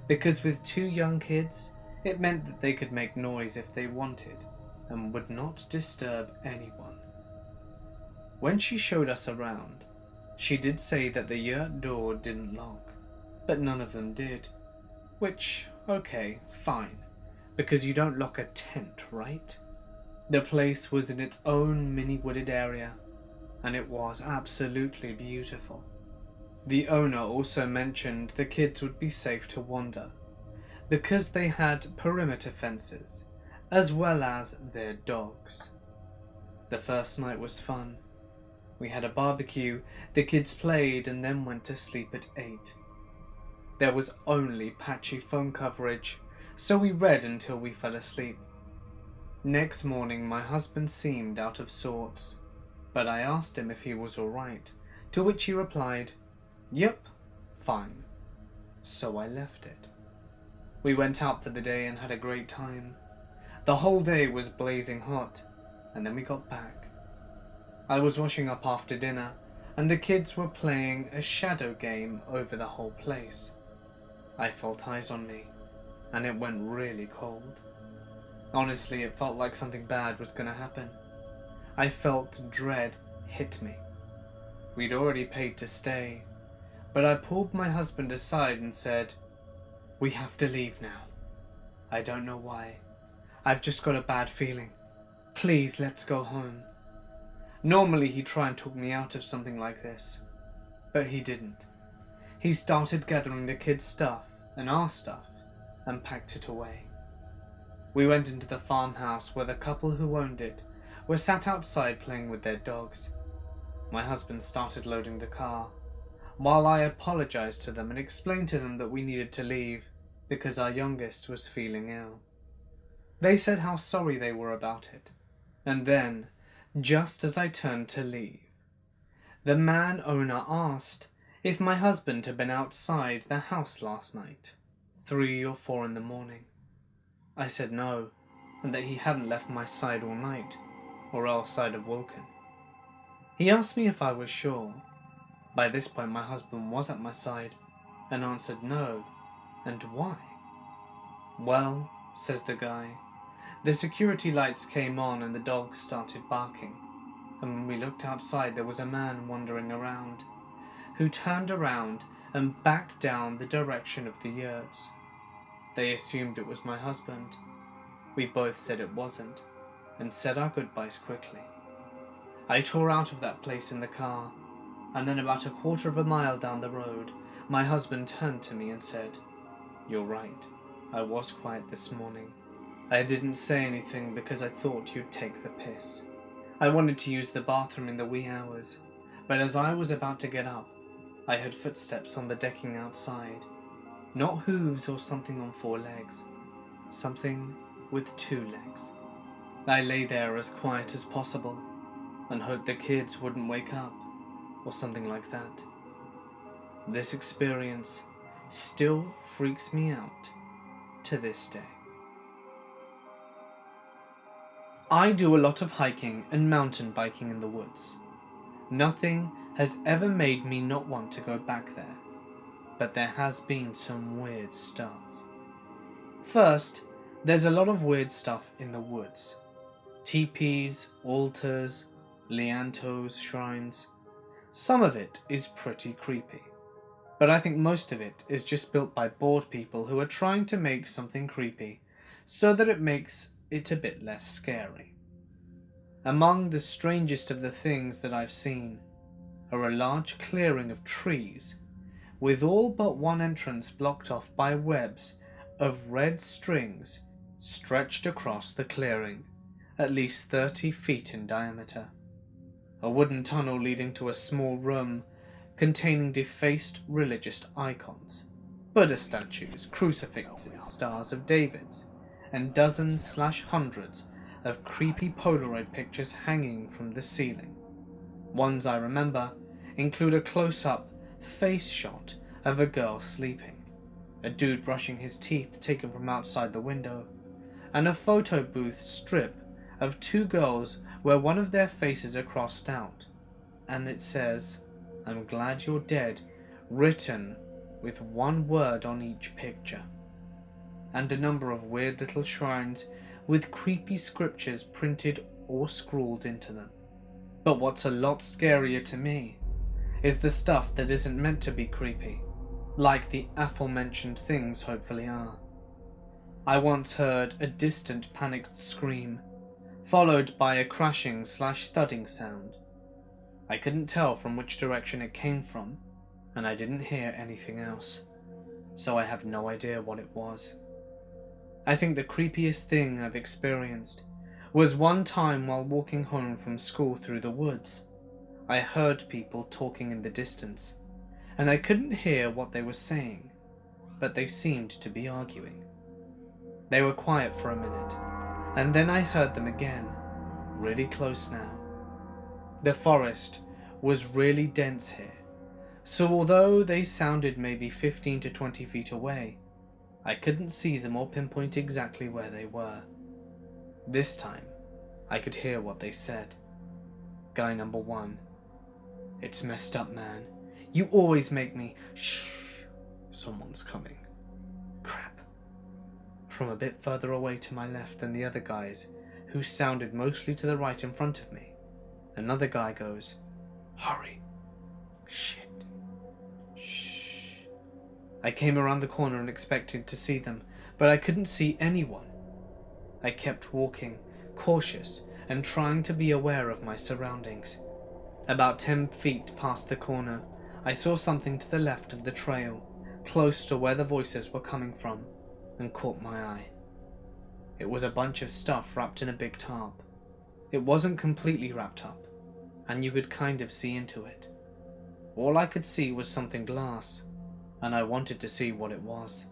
because with 2 young kids, it meant that they could make noise if they wanted and would not disturb anyone. When she showed us around, she did say that the yurt door didn't lock, but none of them did, which, okay, fine, because you don't lock a tent, right? The place was in its own mini wooded area, and it was absolutely beautiful. The owner also mentioned the kids would be safe to wander, because they had perimeter fences, as well as their dogs. The first night was fun. We had a barbecue, the kids played, and then went to sleep at 8. There was only patchy phone coverage, so we read until we fell asleep. Next morning, my husband seemed out of sorts, but I asked him if he was alright, to which he replied, "Yep, fine." So I left it. We went out for the day and had a great time. The whole day was blazing hot, and then we got back. I was washing up after dinner, and the kids were playing a shadow game over the whole place. I felt eyes on me, and it went really cold. Honestly, it felt like something bad was going to happen. I felt dread hit me. We'd already paid to stay, but I pulled my husband aside and said, "We have to leave now. I don't know why. I've just got a bad feeling. Please, let's go home." Normally he'd try and talk me out of something like this, but he didn't. He started gathering the kids' stuff and our stuff and packed it away. We went into the farmhouse where the couple who owned it were sat outside playing with their dogs. My husband started loading the car, while I apologized to them and explained to them that we needed to leave because our youngest was feeling ill. They said how sorry they were about it, and then, just as I turned to leave, the man owner asked if my husband had been outside the house last night, 3 or 4 in the morning. I said no, and that he hadn't left my side all night, or else I'd have woken. He asked me if I was sure. By this point my husband was at my side, and answered no, and why? "Well," says the guy, The security lights came on and the dogs started barking, and when we looked outside there was a man wandering around, who turned around and backed down the direction of the yurts. They assumed it was my husband. We both said it wasn't, and said our goodbyes quickly. I tore out of that place in the car, and then about a quarter of a mile down the road, my husband turned to me and said, "You're right, I was quiet this morning. I didn't say anything because I thought you'd take the piss. I wanted to use the bathroom in the wee hours, but as I was about to get up, I heard footsteps on the decking outside. Not hooves or something on 4 legs, something with 2 legs. I lay there as quiet as possible and hoped the kids wouldn't wake up or something like that. This experience still freaks me out to this day." I do a lot of hiking and mountain biking in the woods. Nothing has ever made me not want to go back there, but there has been some weird stuff. First, there's a lot of weird stuff in the woods. Teepees, altars, liantos, shrines. Some of it is pretty creepy, but I think most of it is just built by bored people who are trying to make something creepy so that it makes it a bit less scary. Among the strangest of the things that I've seen are a large clearing of trees with all but one entrance blocked off by webs of red strings stretched across the clearing, at least 30 feet in diameter. A wooden tunnel leading to a small room containing defaced religious icons, Buddha statues, crucifixes, Stars of Davids, and dozens/hundreds of creepy Polaroid pictures hanging from the ceiling. Ones I remember include a close-up face shot of a girl sleeping, a dude brushing his teeth taken from outside the window, and a photo booth strip of 2 girls where one of their faces are crossed out, and it says, "I'm glad you're dead," written with 1 word on each picture, and a number of weird little shrines with creepy scriptures printed or scrawled into them. But what's a lot scarier to me is the stuff that isn't meant to be creepy, like the aforementioned things hopefully are. I once heard a distant panicked scream, followed by a crashing/thudding sound. I couldn't tell from which direction it came from, and I didn't hear anything else, so I have no idea what it was. I think the creepiest thing I've experienced was one time while walking home from school through the woods. I heard people talking in the distance, and I couldn't hear what they were saying, but they seemed to be arguing. They were quiet for a minute, and then I heard them again, really close now. The forest was really dense here, so although they sounded maybe 15 to 20 feet away, I couldn't see them or pinpoint exactly where they were. This time, I could hear what they said. Guy number 1, "It's messed up, man. You always make me shh. Someone's coming. Crap." From a bit further away to my left than the other guys, who sounded mostly to the right in front of me, another guy goes, "Hurry. Shit. Shh." I came around the corner and expected to see them, but I couldn't see anyone. I kept walking, cautious and trying to be aware of my surroundings. About 10 feet past the corner, I saw something to the left of the trail, close to where the voices were coming from, and caught my eye. It was a bunch of stuff wrapped in a big tarp. It wasn't completely wrapped up, and you could kind of see into it. All I could see was something glass, and I wanted to see what it was.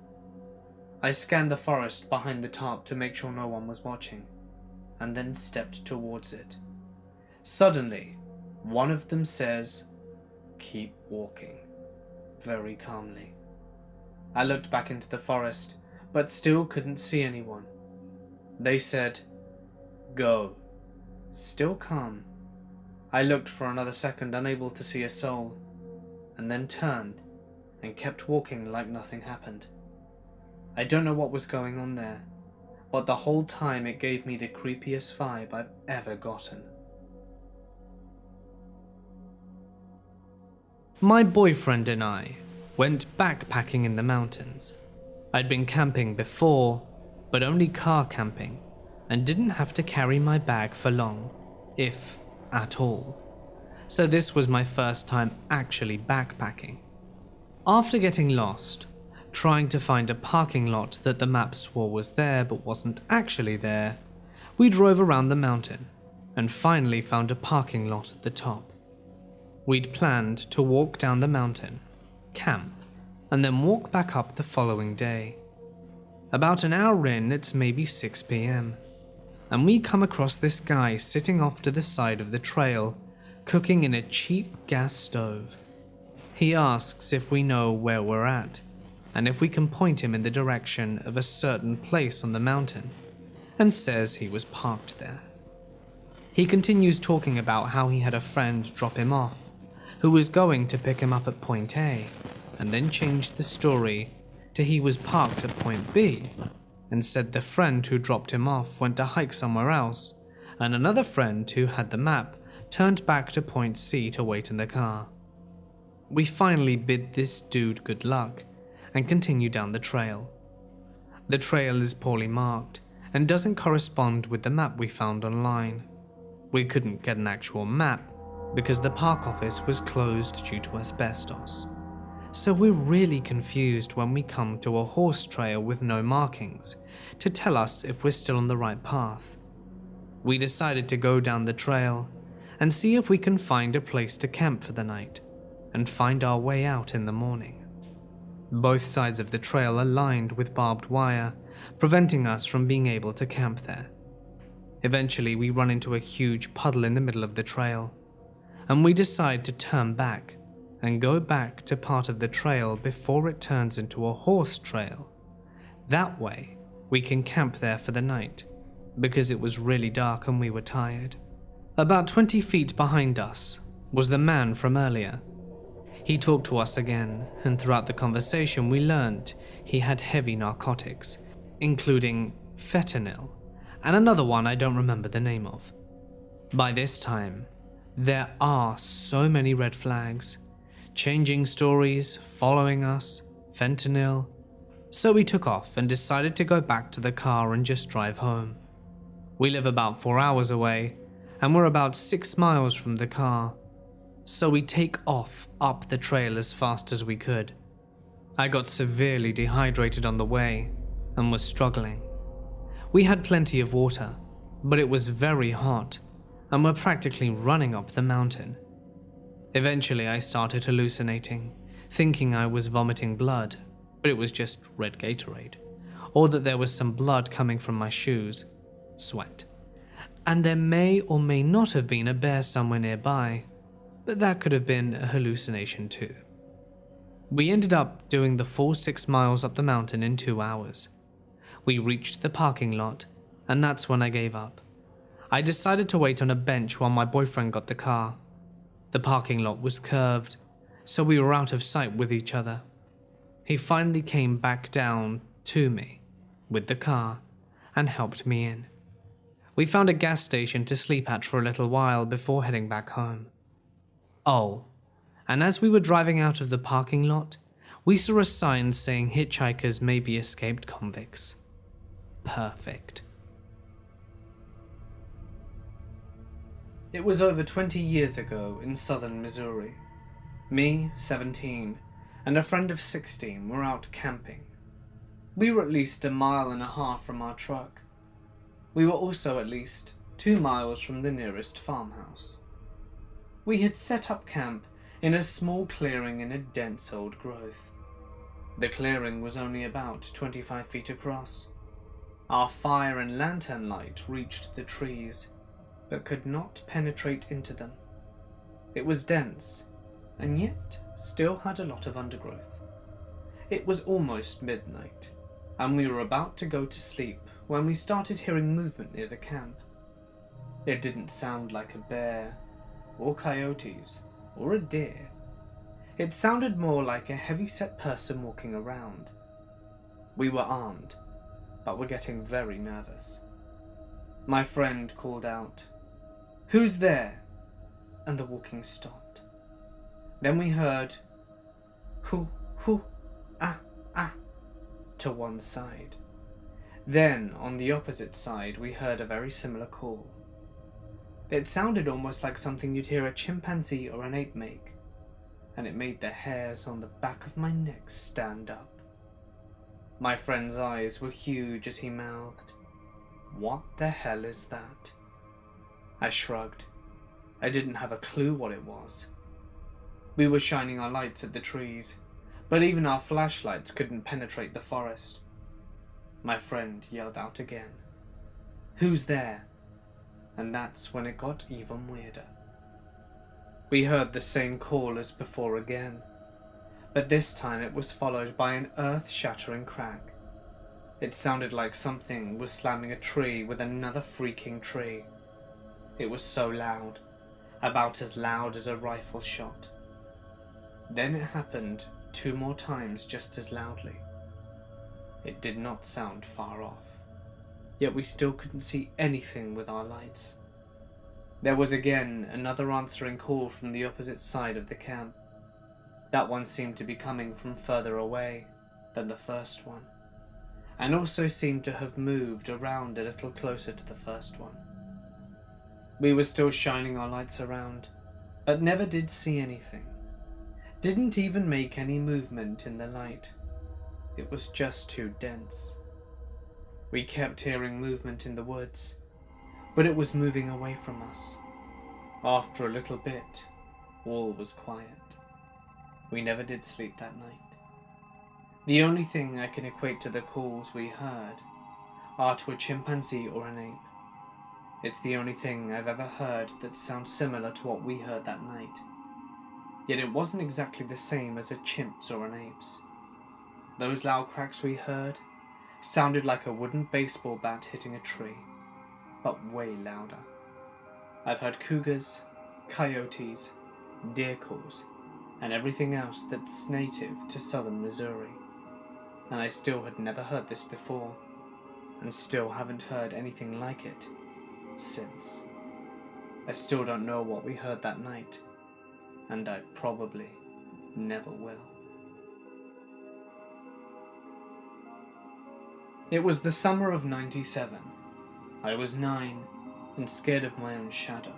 I scanned the forest behind the tarp to make sure no one was watching, and then stepped towards it. Suddenly, one of them says, "Keep walking," very calmly. I looked back into the forest, but still couldn't see anyone. They said, "Go," still calm. I looked for another second, unable to see a soul, and then turned and kept walking like nothing happened. I don't know what was going on there, but the whole time it gave me the creepiest vibe I've ever gotten. My boyfriend and I went backpacking in the mountains. I'd been camping before, but only car camping, and didn't have to carry my bag for long, if at all. So this was my first time actually backpacking. After getting lost, trying to find a parking lot that the map swore was there but wasn't actually there, we drove around the mountain and finally found a parking lot at the top. We'd planned to walk down the mountain, camp, and then walk back up the following day. About an hour in, it's maybe 6 p.m, and we come across this guy sitting off to the side of the trail, cooking in a cheap gas stove. He asks if we know where we're at, and if we can point him in the direction of a certain place on the mountain, and says he was parked there. He continues talking about how he had a friend drop him off, who was going to pick him up at point A, and then changed the story to he was parked at point B, and said the friend who dropped him off went to hike somewhere else, and another friend who had the map turned back to point C to wait in the car. We finally bid this dude good luck and continue down the trail. The trail is poorly marked and doesn't correspond with the map we found online. We couldn't get an actual map because the park office was closed due to asbestos. So we're really confused when we come to a horse trail with no markings to tell us if we're still on the right path. We decided to go down the trail and see if we can find a place to camp for the night and find our way out in the morning. Both sides of the trail are lined with barbed wire, preventing us from being able to camp there. Eventually, we run into a huge puddle in the middle of the trail, and we decide to turn back and go back to part of the trail before it turns into a horse trail. That way, we can camp there for the night, because it was really dark and we were tired. About 20 feet behind us was the man from earlier. He talked to us again, and throughout the conversation we learned he had heavy narcotics, including fentanyl, and another one I don't remember the name of. By this time, there are so many red flags, changing stories, following us, fentanyl. So we took off and decided to go back to the car and just drive home. We live about 4 hours away, and we're about 6 miles from the car. So we take off up the trail as fast as we could. I got severely dehydrated on the way and was struggling. We had plenty of water, but it was very hot, and were practically running up the mountain. Eventually I started hallucinating, thinking I was vomiting blood, but it was just red Gatorade, or that there was some blood coming from my shoes, sweat. And there may or may not have been a bear somewhere nearby, but that could have been a hallucination too. We ended up doing the full 6 miles up the mountain in 2 hours. We reached the parking lot, and that's when I gave up. I decided to wait on a bench while my boyfriend got the car. The parking lot was curved, so we were out of sight with each other. He finally came back down to me with the car and helped me in. We found a gas station to sleep at for a little while before heading back home. Oh, and as we were driving out of the parking lot, we saw a sign saying hitchhikers may be escaped convicts. Perfect. It was over 20 years ago in southern Missouri. Me, 17, and a friend of 16 were out camping. We were at least 1.5 miles from our truck. We were also at least 2 miles from the nearest farmhouse. We had set up camp in a small clearing in a dense old growth. The clearing was only about 25 feet across. Our fire and lantern light reached the trees, but could not penetrate into them. It was dense, and yet still had a lot of undergrowth. It was almost midnight, and we were about to go to sleep when we started hearing movement near the camp. It didn't sound like a bear, or coyotes, or a deer. It sounded more like a heavy-set person walking around. We were armed, but were getting very nervous. My friend called out, "Who's there?" and the walking stopped. Then we heard, "Hoo, hoo, ah, ah," to one side. Then, on the opposite side, we heard a very similar call. It sounded almost like something you'd hear a chimpanzee or an ape make, and it made the hairs on the back of my neck stand up. My friend's eyes were huge as he mouthed, "What the hell is that?" I shrugged. I didn't have a clue what it was. We were shining our lights at the trees, but even our flashlights couldn't penetrate the forest. My friend yelled out again, "Who's there?" And that's when it got even weirder. We heard the same call as before again, but this time it was followed by an earth-shattering crack. It sounded like something was slamming a tree with another freaking tree. It was so loud, about as loud as a rifle shot. Then it happened 2 more times just as loudly. It did not sound far off, yet we still couldn't see anything with our lights. There was again another answering call from the opposite side of the camp. That one seemed to be coming from further away than the first one, and also seemed to have moved around a little closer to the first one. We were still shining our lights around, but never did see anything. Didn't even make any movement in the light. It was just too dense. We kept hearing movement in the woods, but it was moving away from us. After a little bit, all was quiet. We never did sleep that night. The only thing I can equate to the calls we heard are to a chimpanzee or an ape. It's the only thing I've ever heard that sounds similar to what we heard that night. Yet it wasn't exactly the same as a chimp's or an ape's. Those loud cracks we heard sounded like a wooden baseball bat hitting a tree, but way louder. I've heard cougars, coyotes, deer calls, and everything else that's native to southern Missouri, and I still had never heard this before, and still haven't heard anything like it since. I still don't know what we heard that night, and I probably never will. It was the summer of '97. I was 9 and scared of my own shadow,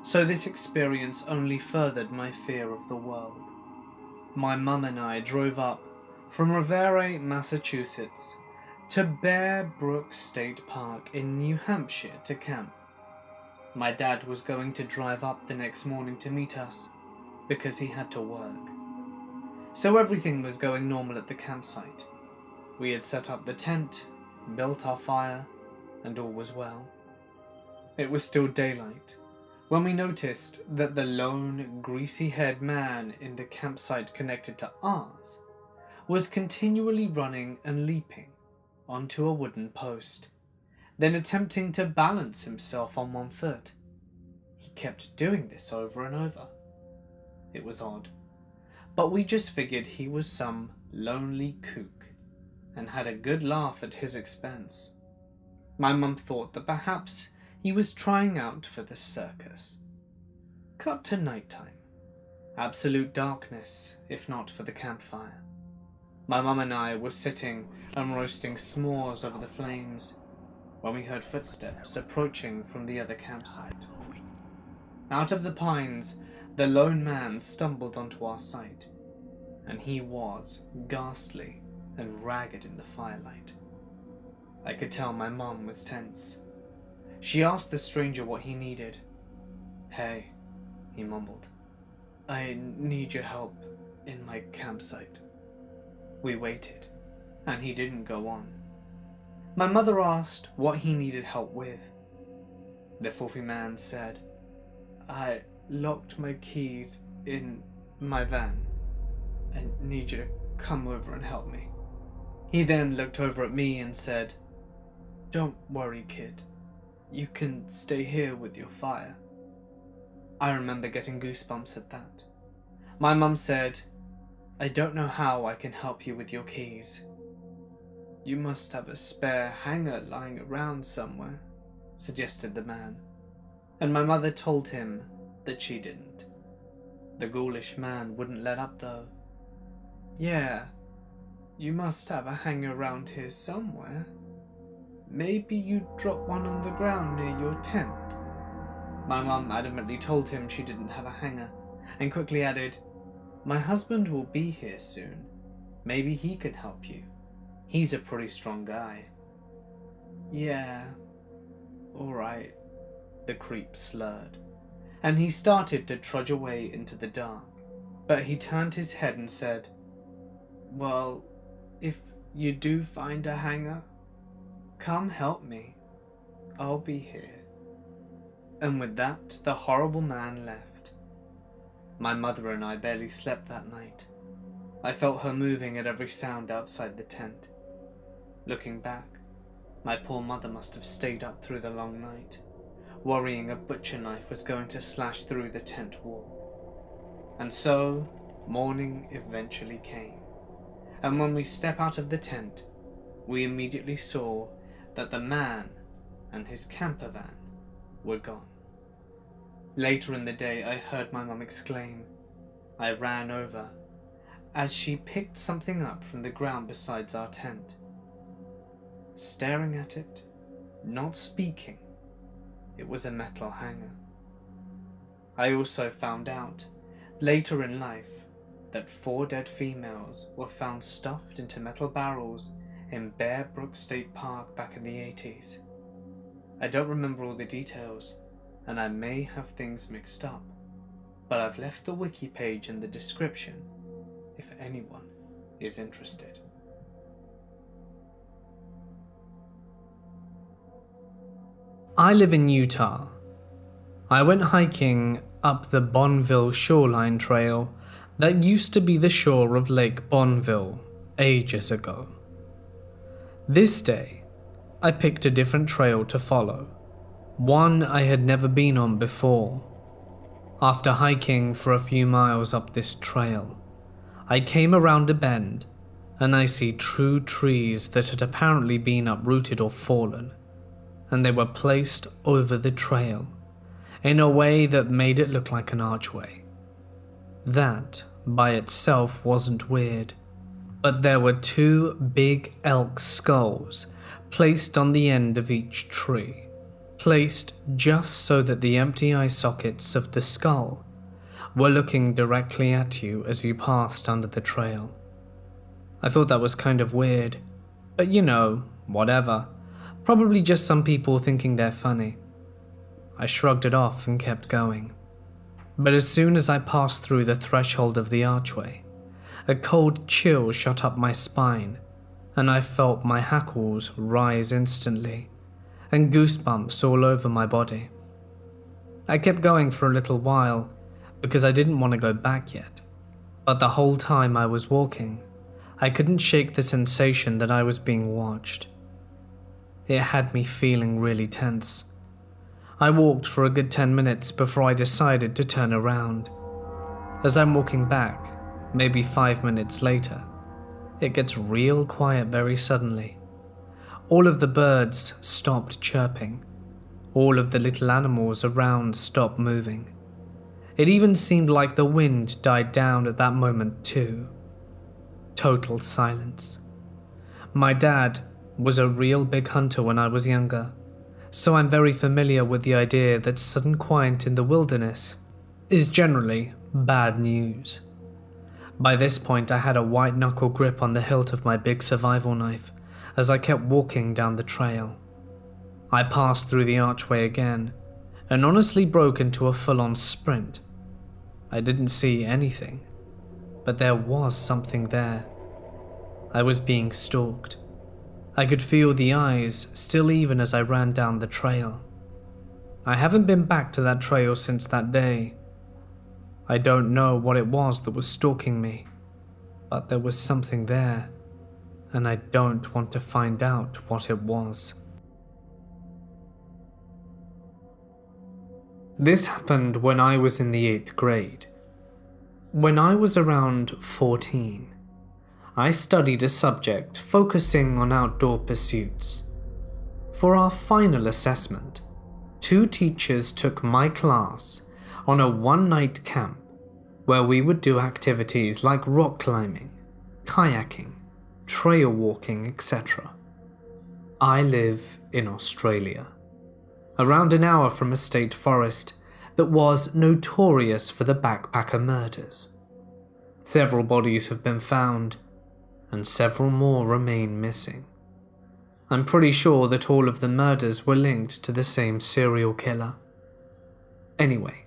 so this experience only furthered my fear of the world. My mum and I drove up from Revere, Massachusetts to Bear Brook State Park in New Hampshire to camp. My dad was going to drive up the next morning to meet us because he had to work. So everything was going normal at the campsite. We had set up the tent, built our fire, and all was well. It was still daylight when we noticed that the lone, greasy-haired man in the campsite connected to ours was continually running and leaping onto a wooden post, then attempting to balance himself on one foot. He kept doing this over and over. It was odd, but we just figured he was some lonely kook and had a good laugh at his expense. My mum thought that perhaps he was trying out for the circus. Cut to nighttime. Absolute darkness, if not for the campfire. My mum and I were sitting and roasting s'mores over the flames when we heard footsteps approaching from the other campsite. Out of the pines, the lone man stumbled onto our sight, and he was ghastly and ragged in the firelight. I could tell my mum was tense. She asked the stranger what he needed. "Hey," he mumbled. "I need your help in my campsite." We waited, and he didn't go on. My mother asked what he needed help with. The filthy man said, "I locked my keys in my van. I need you to come over and help me." He then looked over at me and said, "Don't worry, kid. You can stay here with your fire." I remember getting goosebumps at that. My mum said, "I don't know how I can help you with your keys. "You must have a spare hanger lying around somewhere," suggested the man, and my mother told him that she didn't. The ghoulish man wouldn't let up though. "Yeah, you must have a hanger around here somewhere. Maybe you dropped one on the ground near your tent." My mum adamantly told him she didn't have a hanger, and quickly added, "My husband will be here soon. Maybe he can help you. He's a pretty strong guy." "Yeah, alright," the creep slurred, and he started to trudge away into the dark. But he turned his head and said, "Well, if you do find a hanger, come help me. I'll be here." And with that, the horrible man left. My mother and I barely slept that night. I felt her moving at every sound outside the tent. Looking back, my poor mother must have stayed up through the long night, worrying a butcher knife was going to slash through the tent wall. And so, morning eventually came, and when we stepped out of the tent, we immediately saw that the man and his camper van were gone. Later in the day, I heard my mum exclaim. I ran over, as she picked something up from the ground beside our tent. Staring at it, not speaking, it was a metal hanger. I also found out, later in life, that 4 dead females were found stuffed into metal barrels in Bear Brook State Park back in the 80s. I don't remember all the details, and I may have things mixed up, but I've left the wiki page in the description if anyone is interested. I live in Utah. I went hiking up the Bonneville Shoreline Trail that used to be the shore of Lake Bonneville ages ago. This day, I picked a different trail to follow, one I had never been on before. After hiking for a few miles up this trail, I came around a bend and I see true trees that had apparently been uprooted or fallen, and they were placed over the trail in a way that made it look like an archway. That, by itself, wasn't weird, but there were 2 big elk skulls placed on the end of each tree, placed just so that the empty eye sockets of the skull were looking directly at you as you passed under the trail. I thought that was kind of weird, but whatever. Probably just some people thinking they're funny. I shrugged it off and kept going. But as soon as I passed through the threshold of the archway, a cold chill shot up my spine, and I felt my hackles rise instantly, and goosebumps all over my body. I kept going for a little while, because I didn't want to go back yet, but the whole time I was walking, I couldn't shake the sensation that I was being watched. It had me feeling really tense. I walked for a good 10 minutes before I decided to turn around. As I'm walking back, maybe 5 minutes later, it gets real quiet very suddenly. All of the birds stopped chirping. All of the little animals around stopped moving. It even seemed like the wind died down at that moment too. Total silence. My dad was a real big hunter when I was younger, so I'm very familiar with the idea that sudden quiet in the wilderness is generally bad news. By this point, I had a white-knuckle grip on the hilt of my big survival knife as I kept walking down the trail. I passed through the archway again and honestly broke into a full-on sprint. I didn't see anything, but there was something there. I was being stalked. I could feel the eyes still even as I ran down the trail. I haven't been back to that trail since that day. I don't know what it was that was stalking me, but there was something there, and I don't want to find out what it was. This happened when I was in the 8th grade. When I was around 14, I studied a subject focusing on outdoor pursuits. For our final assessment, 2 teachers took my class on a one-night camp where we would do activities like rock climbing, kayaking, trail walking, etc. I live in Australia, around an hour from a state forest that was notorious for the backpacker murders. Several bodies have been found, and several more remain missing. I'm pretty sure that all of the murders were linked to the same serial killer. Anyway,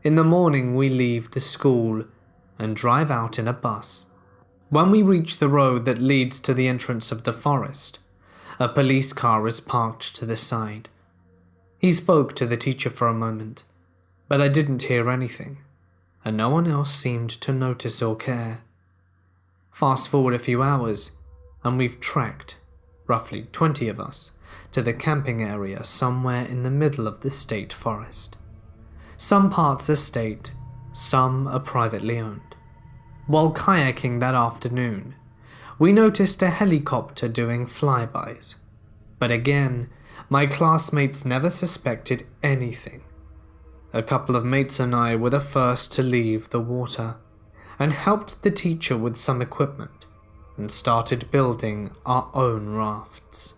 in the morning we leave the school and drive out in a bus. When we reach the road that leads to the entrance of the forest, a police car is parked to the side. He spoke to the teacher for a moment, but I didn't hear anything, and no one else seemed to notice or care. Fast forward a few hours, and we've trekked, roughly 20 of us, to the camping area somewhere in the middle of the state forest. Some parts are state, some are privately owned. While kayaking that afternoon, we noticed a helicopter doing flybys, but again, my classmates never suspected anything. A couple of mates and I were the first to leave the water, and helped the teacher with some equipment, and started building our own rafts.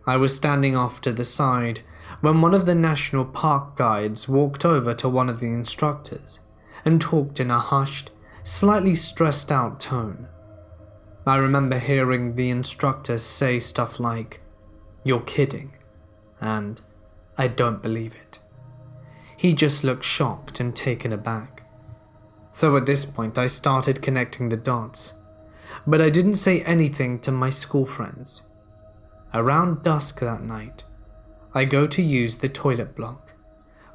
I was standing off to the side when one of the national park guides walked over to one of the instructors and talked in a hushed, slightly stressed out tone. I remember hearing the instructor say stuff like, "You're kidding," and "I don't believe it." He just looked shocked and taken aback. So at this point I started connecting the dots, but I didn't say anything to my school friends. Around dusk that night, I go to use the toilet block,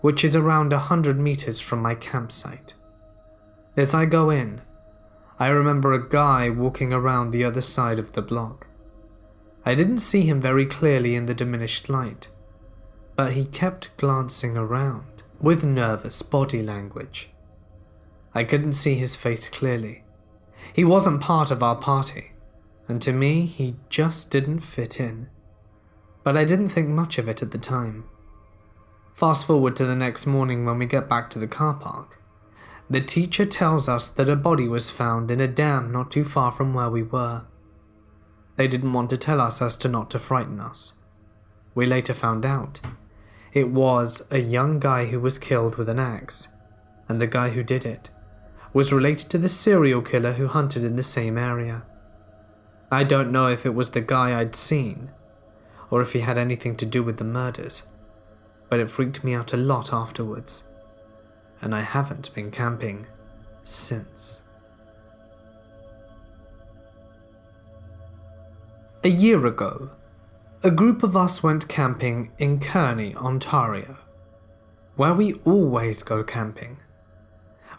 which is around 100 meters from my campsite. As I go in, I remember a guy walking around the other side of the block. I didn't see him very clearly in the diminished light, but he kept glancing around with nervous body language. I couldn't see his face clearly. He wasn't part of our party, and to me he just didn't fit in. But I didn't think much of it at the time. Fast forward to the next morning when we get back to the car park. The teacher tells us that a body was found in a dam not too far from where we were. They didn't want to tell us as to not to frighten us. We later found out it was a young guy who was killed with an axe, and the guy who did it was related to the serial killer who hunted in the same area. I don't know if it was the guy I'd seen, or if he had anything to do with the murders, but it freaked me out a lot afterwards, and I haven't been camping since. A year ago, a group of us went camping in Kearney, Ontario, where we always go camping.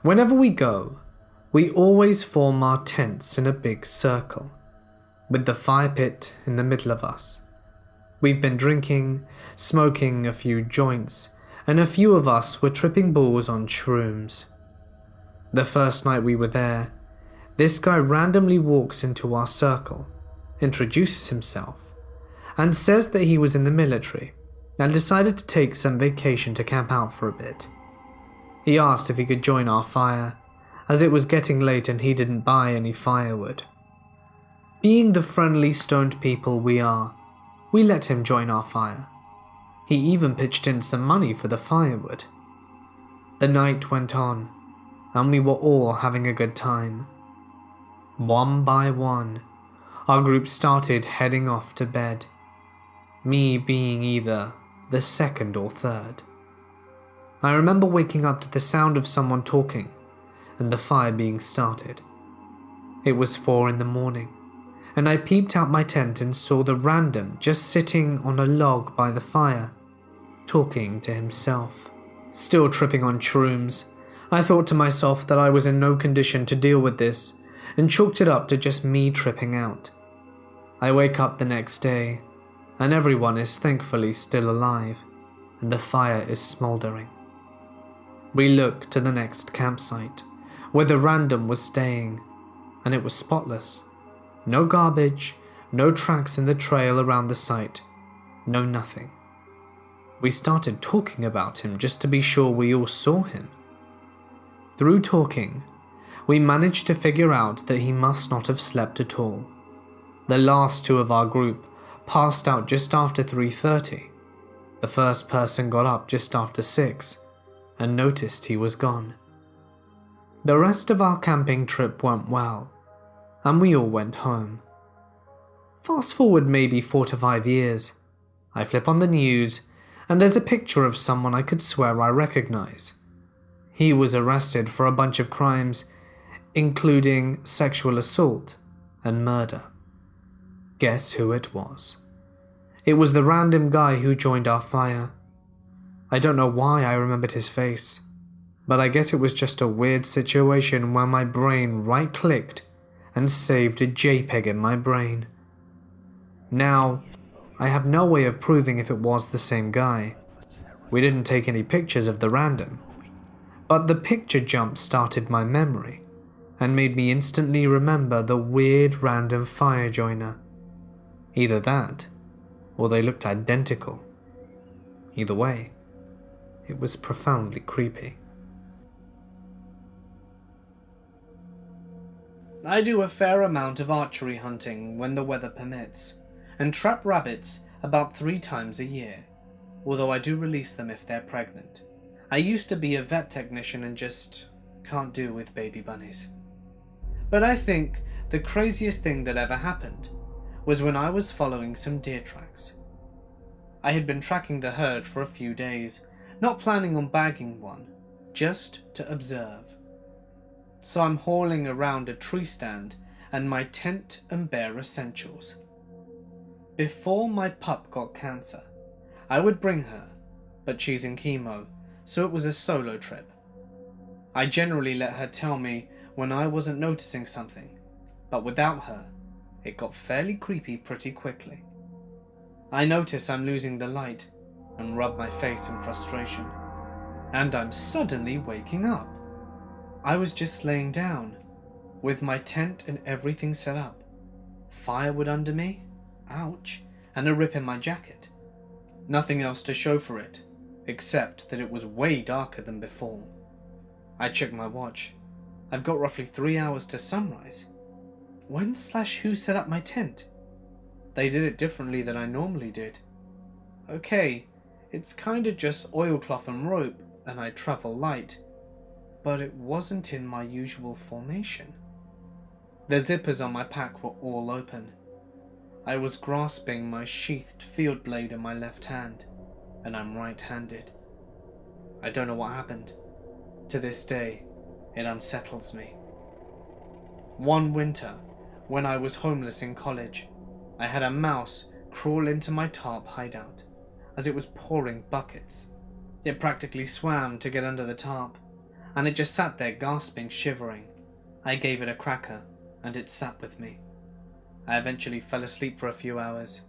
Whenever we go, we always form our tents in a big circle, with the fire pit in the middle of us. We've been drinking, smoking a few joints, and a few of us were tripping balls on shrooms. The first night we were there, this guy randomly walks into our circle, introduces himself, and says that he was in the military and decided to take some vacation to camp out for a bit. He asked if he could join our fire, as it was getting late and he didn't buy any firewood. Being the friendly, stoned people we are, we let him join our fire. He even pitched in some money for the firewood. The night went on, and we were all having a good time. One by one, our group started heading off to bed, me being either the second or third. I remember waking up to the sound of someone talking and the fire being started. It was 4 a.m, and I peeped out my tent and saw the random just sitting on a log by the fire, talking to himself. Still tripping on shrooms, I thought to myself that I was in no condition to deal with this and chalked it up to just me tripping out. I wake up the next day, and everyone is thankfully still alive, and the fire is smouldering. We look to the next campsite, where the random was staying, and it was spotless, No garbage, no tracks in the trail around the site, no nothing. We started talking about him just to be sure we all saw him. Through talking, we managed to figure out that he must not have slept at all. The last two of our group passed out just after 3:30. The first person got up just after 6 and noticed he was gone. The rest of our camping trip went well, and we all went home. Fast forward maybe 4 to 5 years. I flip on the news, and there's a picture of someone I could swear I recognize. He was arrested for a bunch of crimes, including sexual assault and murder. Guess who it was? It was the random guy who joined our fire. I don't know why I remembered his face, but I guess it was just a weird situation where my brain right-clicked and saved a JPEG in my brain. Now, I have no way of proving if it was the same guy. We didn't take any pictures of the random, but the picture jump started my memory and made me instantly remember the weird random fire joiner. Either that, or they looked identical. Either way, it was profoundly creepy. I do a fair amount of archery hunting when the weather permits, and trap rabbits about 3 times a year, although I do release them if they're pregnant. I used to be a vet technician and just can't do with baby bunnies. But I think the craziest thing that ever happened was when I was following some deer tracks. I had been tracking the herd for a few days, not planning on bagging one, just to observe. So I'm hauling around a tree stand and my tent and bare essentials. Before my pup got cancer, I would bring her, but she's in chemo, so it was a solo trip. I generally let her tell me when I wasn't noticing something, but without her, it got fairly creepy pretty quickly. I notice I'm losing the light and rub my face in frustration, and I'm suddenly waking up. I was just laying down, with my tent and everything set up, firewood under me, ouch, and a rip in my jacket. Nothing else to show for it, except that it was way darker than before. I checked my watch. I've got roughly 3 hours to sunrise. When/who set up my tent? They did it differently than I normally did. Okay, it's kinda just oilcloth and rope, and I travel light, but it wasn't in my usual formation. The zippers on my pack were all open. I was grasping my sheathed field blade in my left hand, and I'm right-handed. I don't know what happened. To this day, it unsettles me. One winter, when I was homeless in college, I had a mouse crawl into my tarp hideout as it was pouring buckets. It practically swam to get under the tarp, and it just sat there gasping, shivering. I gave it a cracker, and it sat with me. I eventually fell asleep for a few hours.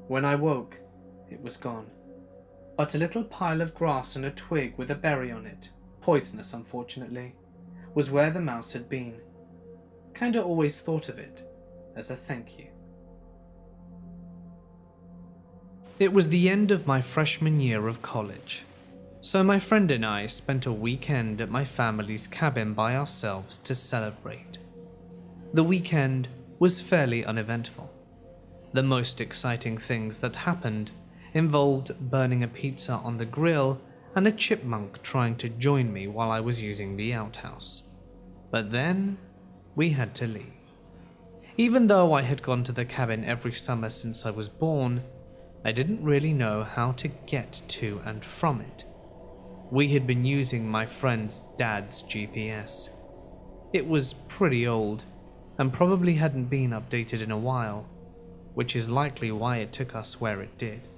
When I woke, it was gone. But a little pile of grass and a twig with a berry on it, poisonous unfortunately, was where the mouse had been. Kinda always thought of it as a thank you. It was the end of my freshman year of college, so my friend and I spent a weekend at my family's cabin by ourselves to celebrate. The weekend was fairly uneventful. The most exciting things that happened involved burning a pizza on the grill and a chipmunk trying to join me while I was using the outhouse. But then, we had to leave. Even though I had gone to the cabin every summer since I was born, I didn't really know how to get to and from it. We had been using my friend's dad's GPS. It was pretty old, and probably hadn't been updated in a while, which is likely why it took us where it did.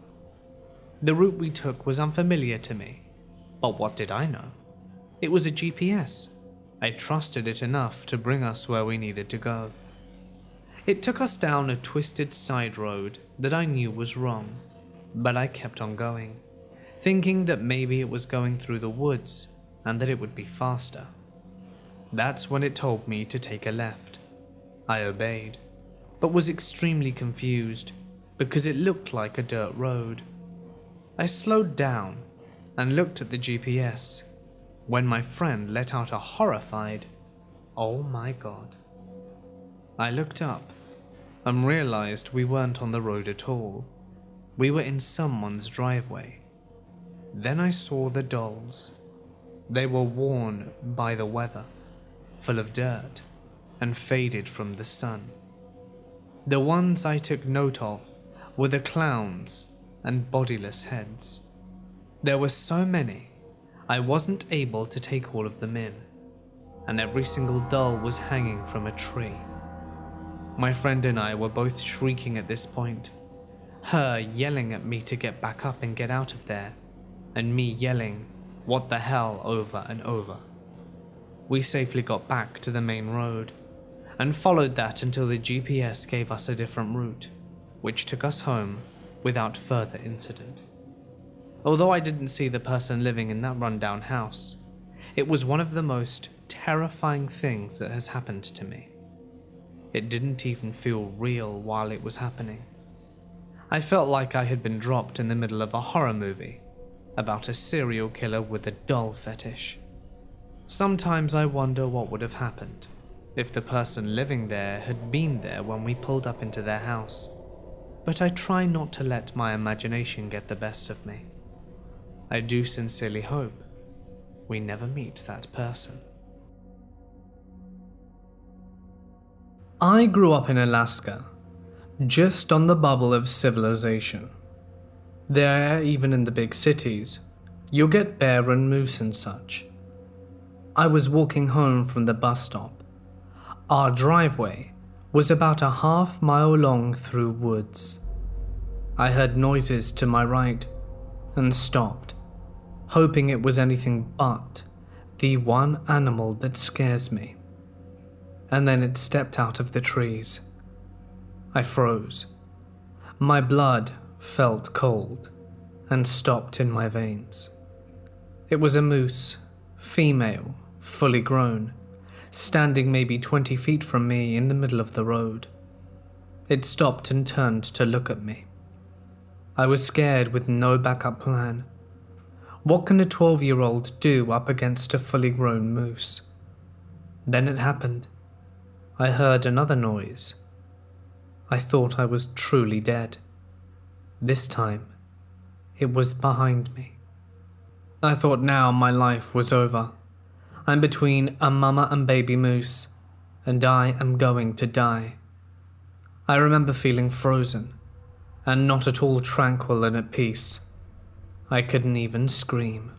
The route we took was unfamiliar to me, but what did I know? It was a GPS. I trusted it enough to bring us where we needed to go. It took us down a twisted side road that I knew was wrong, but I kept on going, thinking that maybe it was going through the woods and that it would be faster. That's when it told me to take a left. I obeyed. but was extremely confused because it looked like a dirt road. I slowed down and looked at the GPS when my friend let out a horrified, "Oh my God." I looked up and realized we weren't on the road at all. We were in someone's driveway. Then I saw the dolls. They were worn by the weather, full of dirt, and faded from the sun. The ones I took note of were the clowns and bodiless heads. There were so many, I wasn't able to take all of them in, and every single doll was hanging from a tree. My friend and I were both shrieking at this point, her yelling at me to get back up and get out of there, and me yelling, "What the hell," over and over. We safely got back to the main road, and followed that until the GPS gave us a different route, which took us home without further incident. Although I didn't see the person living in that rundown house, it was one of the most terrifying things that has happened to me. It didn't even feel real while it was happening. I felt like I had been dropped in the middle of a horror movie about a serial killer with a doll fetish. Sometimes I wonder what would have happened if the person living there had been there when we pulled up into their house, but I try not to let my imagination get the best of me. I do sincerely hope we never meet that person. I grew up in Alaska, just on the bubble of civilization. There, even in the big cities, you'll get bear and moose and such. I was walking home from the bus stop. Our driveway was about a half-mile long through woods. I heard noises to my right and stopped, hoping it was anything but the one animal that scares me. And then it stepped out of the trees. I froze. My blood felt cold and stopped in my veins. It was a moose, female, fully grown, standing maybe 20 feet from me in the middle of the road. It stopped and turned to look at me. I was scared with no backup plan. What can a 12-year-old do up against a fully grown moose? Then it happened. I heard another noise. I thought I was truly dead. This time, it was behind me. I thought now my life was over. I'm between a mama and baby moose, and I am going to die. I remember feeling frozen, and not at all tranquil and at peace. I couldn't even scream.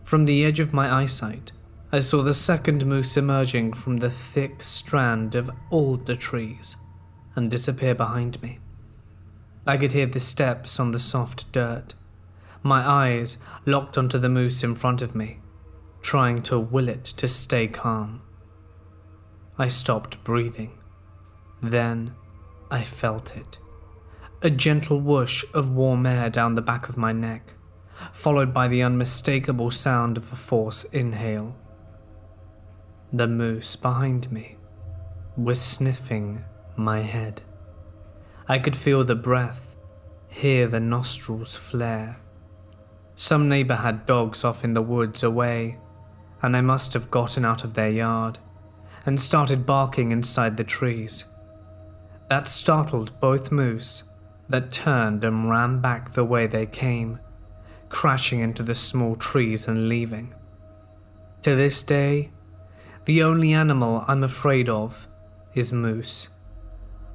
From the edge of my eyesight, I saw the second moose emerging from the thick strand of alder trees and disappear behind me. I could hear the steps on the soft dirt. My eyes locked onto the moose in front of me, trying to will it to stay calm. I stopped breathing. Then I felt it. A gentle whoosh of warm air down the back of my neck, followed by the unmistakable sound of a forced inhale. The moose behind me was sniffing my head. I could feel the breath, hear the nostrils flare. Some neighbor had dogs off in the woods away, and they must have gotten out of their yard and started barking inside the trees. That startled both moose, that turned and ran back the way they came, crashing into the small trees and leaving. To this day, the only animal I'm afraid of is moose.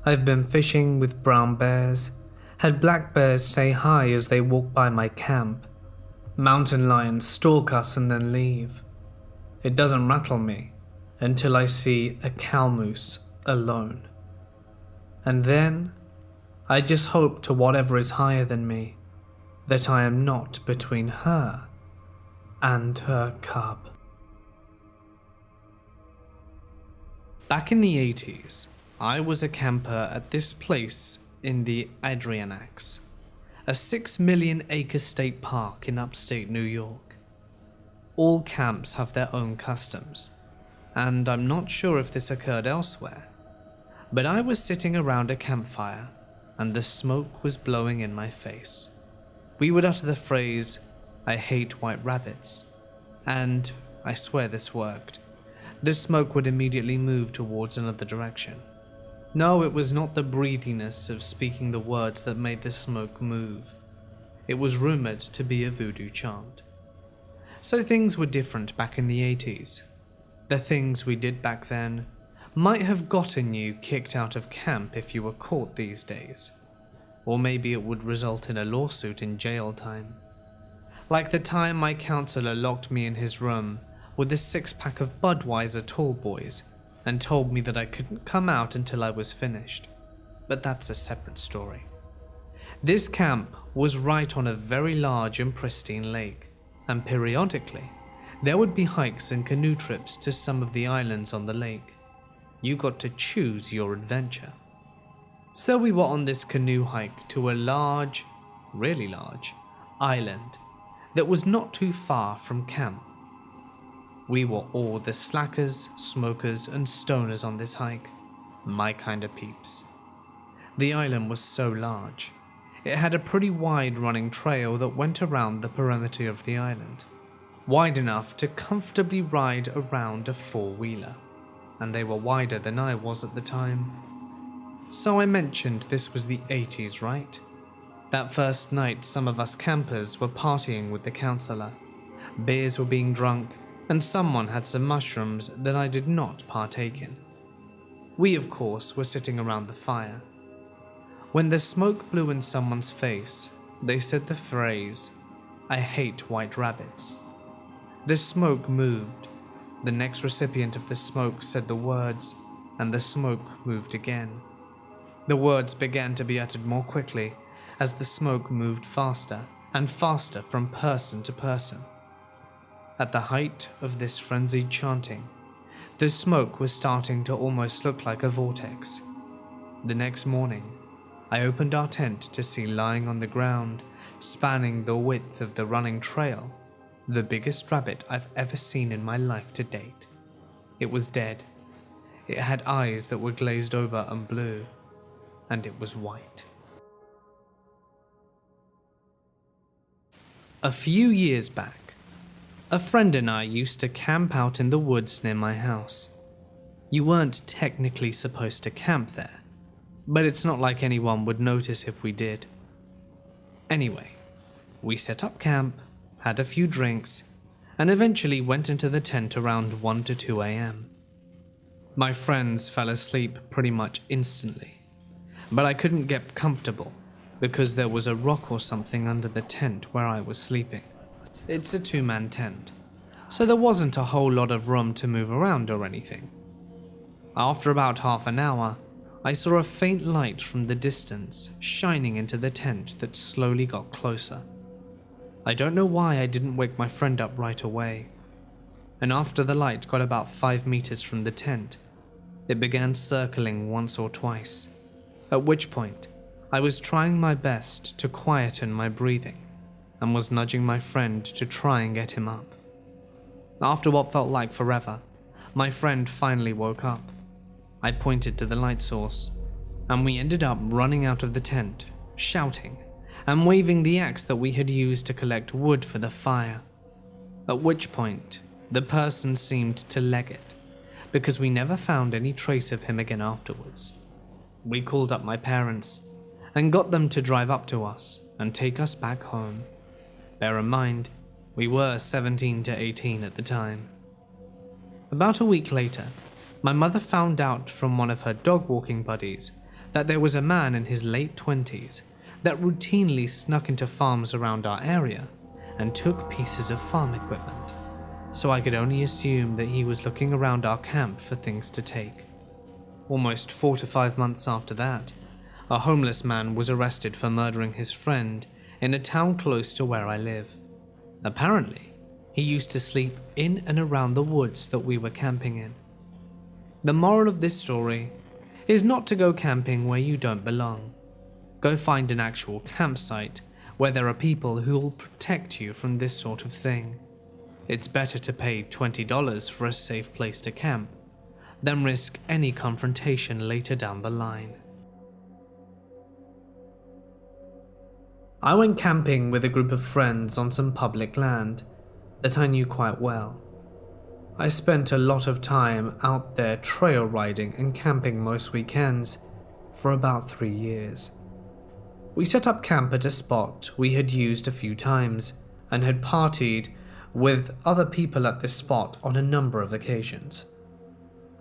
I've been fishing with brown bears, had black bears say hi as they walk by my camp. Mountain lions stalk us and then leave. It doesn't rattle me until I see a cow moose alone. And then I just hope to whatever is higher than me that I am not between her and her cub. Back in the 80s, I was a camper at this place in the Adirondack, a 6 million acre state park in upstate New York. All camps have their own customs, and I'm not sure if this occurred elsewhere, But I was sitting around a campfire, and the smoke was blowing in my face. We would utter the phrase, "I hate white rabbits," and I swear this worked. The smoke would immediately move towards another direction. No, it was not the breathiness of speaking the words that made the smoke move. It was rumored to be a voodoo chant. So things were different back in the 80s. The things we did back then might have gotten you kicked out of camp if you were caught these days. Or maybe it would result in a lawsuit in jail time. Like the time my counselor locked me in his room with a 6-pack of Budweiser tall boys and told me that I couldn't come out until I was finished. But that's a separate story. This camp was right on a very large and pristine lake, and periodically there would be hikes and canoe trips to some of the islands on the lake. You got to choose your adventure. So we were on this canoe hike to a large, really large, island that was not too far from camp. We were all the slackers, smokers, and stoners on this hike, my kind of peeps. The island was so large. It had a pretty wide running trail that went around the perimeter of the island, wide enough to comfortably ride around a 4-wheeler, and they were wider than I was at the time. So I mentioned this was the 80s, right? That first night some of us campers were partying with the counselor. Beers were being drunk, and someone had some mushrooms that I did not partake in. We, of course, were sitting around the fire. When the smoke blew in someone's face, they said the phrase, "I hate white rabbits." The smoke moved. The next recipient of the smoke said the words, and the smoke moved again. The words began to be uttered more quickly as the smoke moved faster and faster from person to person. At the height of this frenzied chanting, the smoke was starting to almost look like a vortex. The next morning, I opened our tent to see lying on the ground, spanning the width of the running trail, the biggest rabbit I've ever seen in my life to date. It was dead. It had eyes that were glazed over and blue, and it was white. A few years back, a friend and I used to camp out in the woods near my house. You weren't technically supposed to camp there, but it's not like anyone would notice if we did. Anyway, we set up camp, had a few drinks, and eventually went into the tent around 1 to 2 a.m. My friends fell asleep pretty much instantly, but I couldn't get comfortable because there was a rock or something under the tent where I was sleeping. It's a 2-man tent, so there wasn't a whole lot of room to move around or anything. After about half an hour, I saw a faint light from the distance shining into the tent that slowly got closer. I don't know why I didn't wake my friend up right away, and after the light got about 5 meters from the tent, it began circling once or twice, at which point I was trying my best to quieten my breathing and was nudging my friend to try and get him up. After what felt like forever, my friend finally woke up. I pointed to the light source, and we ended up running out of the tent, shouting, and waving the axe that we had used to collect wood for the fire. At which point, the person seemed to leg it, because we never found any trace of him again afterwards. We called up my parents, and got them to drive up to us and take us back home. Bear in mind, we were 17 to 18 at the time. About a week later, my mother found out from one of her dog walking buddies that there was a man in his late 20s that routinely snuck into farms around our area and took pieces of farm equipment, so I could only assume that he was looking around our camp for things to take. Almost 4 to 5 months after that, a homeless man was arrested for murdering his friend in a town close to where I live. Apparently, he used to sleep in and around the woods that we were camping in. The moral of this story is not to go camping where you don't belong. Go find an actual campsite where there are people who will protect you from this sort of thing. It's better to pay $20 for a safe place to camp than risk any confrontation later down the line. I went camping with a group of friends on some public land that I knew quite well. I spent a lot of time out there trail riding and camping most weekends for about 3 years. We set up camp at a spot we had used a few times and had partied with other people at this spot on a number of occasions.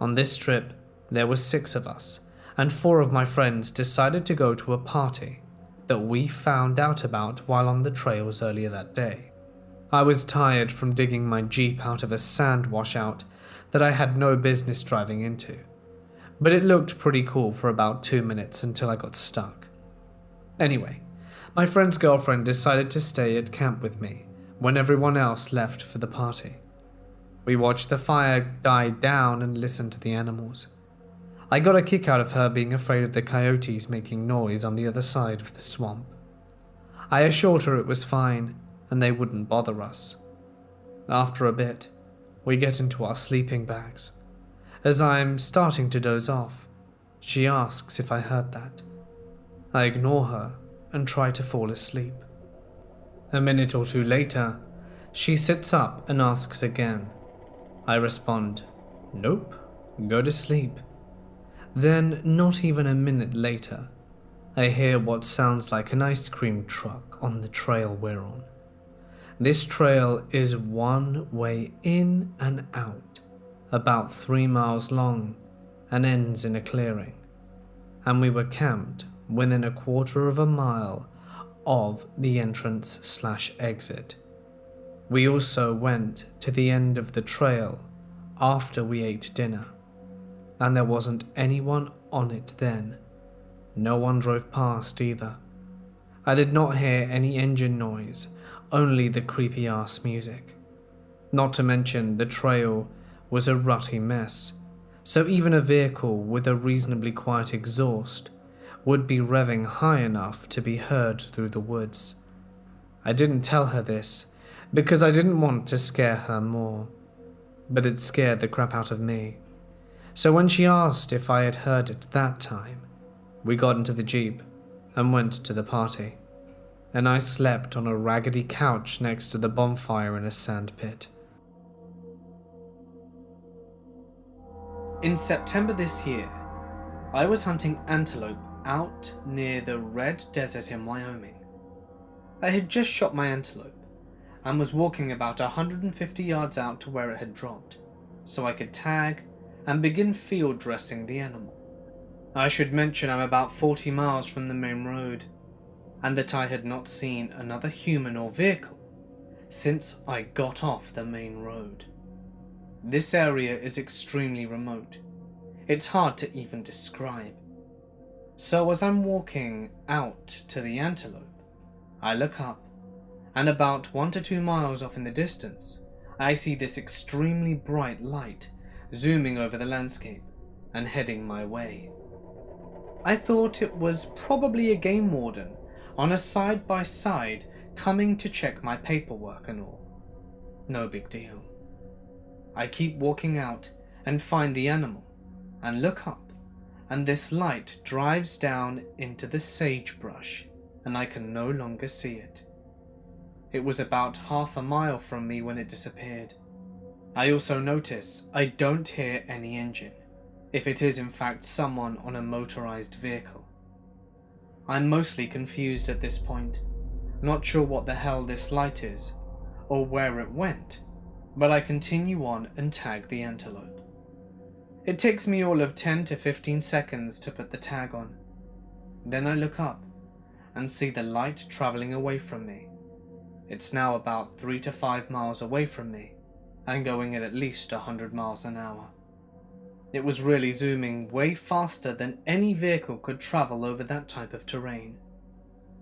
On this trip, there were 6 of us, and 4 of my friends decided to go to a party that we found out about while on the trails earlier that day. I was tired from digging my Jeep out of a sand washout that I had no business driving into, but it looked pretty cool for about 2 minutes until I got stuck. Anyway, my friend's girlfriend decided to stay at camp with me when everyone else left for the party. We watched the fire die down and listened to the animals. I got a kick out of her being afraid of the coyotes making noise on the other side of the swamp. I assured her it was fine and they wouldn't bother us. After a bit, we get into our sleeping bags. As I'm starting to doze off, she asks if I heard that. I ignore her and try to fall asleep. A minute or 2 later, she sits up and asks again. I respond, "Nope, go to sleep." Then, not even a minute later, I hear what sounds like an ice cream truck on the trail we're on. This trail is one way in and out, about 3 miles long, and ends in a clearing, and we were camped within a 1/4 of a mile of the entrance/exit. We also went to the end of the trail after we ate dinner, and there wasn't anyone on it then. No one drove past either. I did not hear any engine noise, only the creepy-ass music. Not to mention the trail was a rutty mess, so even a vehicle with a reasonably quiet exhaust would be revving high enough to be heard through the woods. I didn't tell her this because I didn't want to scare her more, but it scared the crap out of me. So when she asked if I had heard it that time, we got into the Jeep and went to the party, and I slept on a raggedy couch next to the bonfire in a sand pit. In September this year, I was hunting antelope out near the Red Desert in Wyoming. I had just shot my antelope and was walking about 150 yards out to where it had dropped, so I could tag and begin field dressing the animal. I should mention I'm about 40 miles from the main road, and that I had not seen another human or vehicle since I got off the main road. This area is extremely remote. It's hard to even describe. So as I'm walking out to the antelope, I look up, and about 1 to 2 miles off in the distance, I see this extremely bright light zooming over the landscape and heading my way. I thought it was probably a game warden on a side-by-side coming to check my paperwork and all. No big deal. I keep walking out and find the animal and look up, and this light drives down into the sagebrush and I can no longer see it. It was about half a mile from me when it disappeared. I also notice I don't hear any engine, if it is in fact someone on a motorized vehicle. I'm mostly confused at this point, not sure what the hell this light is, or where it went, but I continue on and tag the antelope. It takes me all of 10 to 15 seconds to put the tag on. Then I look up and see the light traveling away from me. It's now about 3 to 5 miles away from me and going at least 100 miles an hour. It was really zooming way faster than any vehicle could travel over that type of terrain.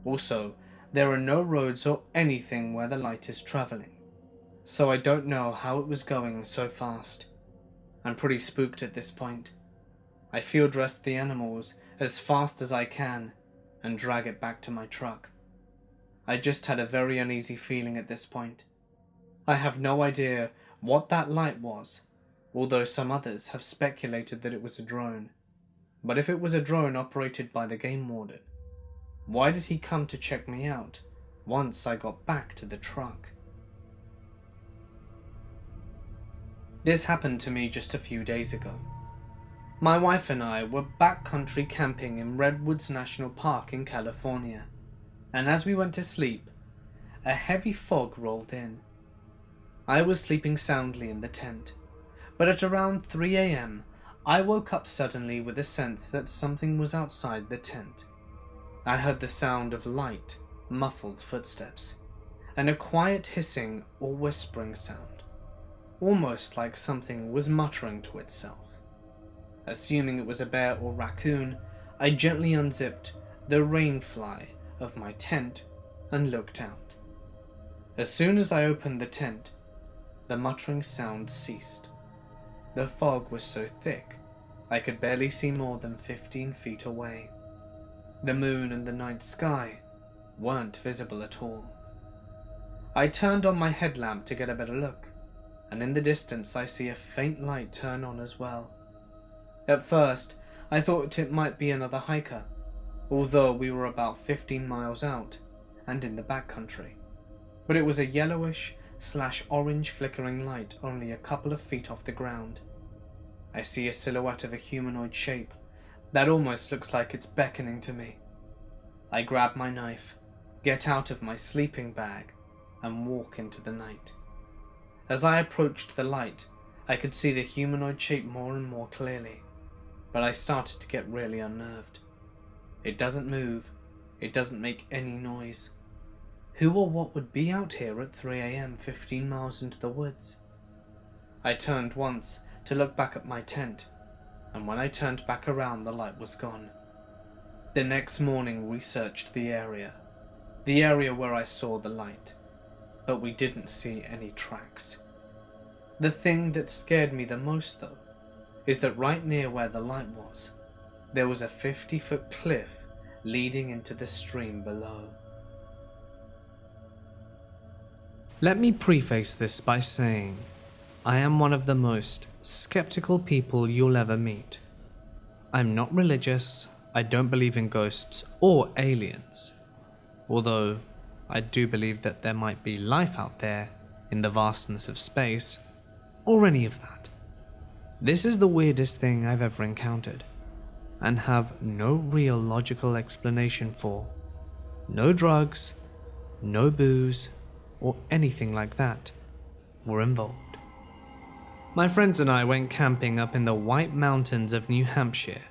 Also, there are no roads or anything where the light is traveling, so I don't know how it was going so fast. I'm pretty spooked at this point. I field dress the animals as fast as I can and drag it back to my truck. I just had a very uneasy feeling at this point. I have no idea what that light was, although some others have speculated that it was a drone. But if it was a drone operated by the game warden, why did he come to check me out once I got back to the truck? This happened to me just a few days ago. My wife and I were backcountry camping in Redwoods National Park in California, and as we went to sleep, a heavy fog rolled in. I was sleeping soundly in the tent, but at around 3 a.m, I woke up suddenly with a sense that something was outside the tent. I heard the sound of light, muffled footsteps, and a quiet hissing or whispering sound, almost like something was muttering to itself. Assuming it was a bear or raccoon, I gently unzipped the rain fly of my tent and looked out. As soon as I opened the tent, the muttering sound ceased. The fog was so thick, I could barely see more than 15 feet away. The moon and the night sky weren't visible at all. I turned on my headlamp to get a better look, and in the distance I see a faint light turn on as well. At first, I thought it might be another hiker, although we were about 15 miles out and in the backcountry. But it was a yellowish/orange flickering light only a couple of feet off the ground. I see a silhouette of a humanoid shape that almost looks like it's beckoning to me. I grab my knife, get out of my sleeping bag, and walk into the night. As I approached the light, I could see the humanoid shape more and more clearly, but I started to get really unnerved. It doesn't move, it doesn't make any noise. Who or what would be out here at 3 a.m. 15 miles into the woods? I turned once to look back at my tent, and when I turned back around, the light was gone. The next morning we searched the area where I saw the light, but we didn't see any tracks. The thing that scared me the most though, is that right near where the light was, there was a 50-foot cliff leading into the stream below. Let me preface this by saying, I am one of the most skeptical people you'll ever meet. I'm not religious, I don't believe in ghosts or aliens, although I do believe that there might be life out there in the vastness of space, or any of that. This is the weirdest thing I've ever encountered, and have no real logical explanation for. No drugs, no booze, or anything like that were involved. My friends and I went camping up in the White Mountains of New Hampshire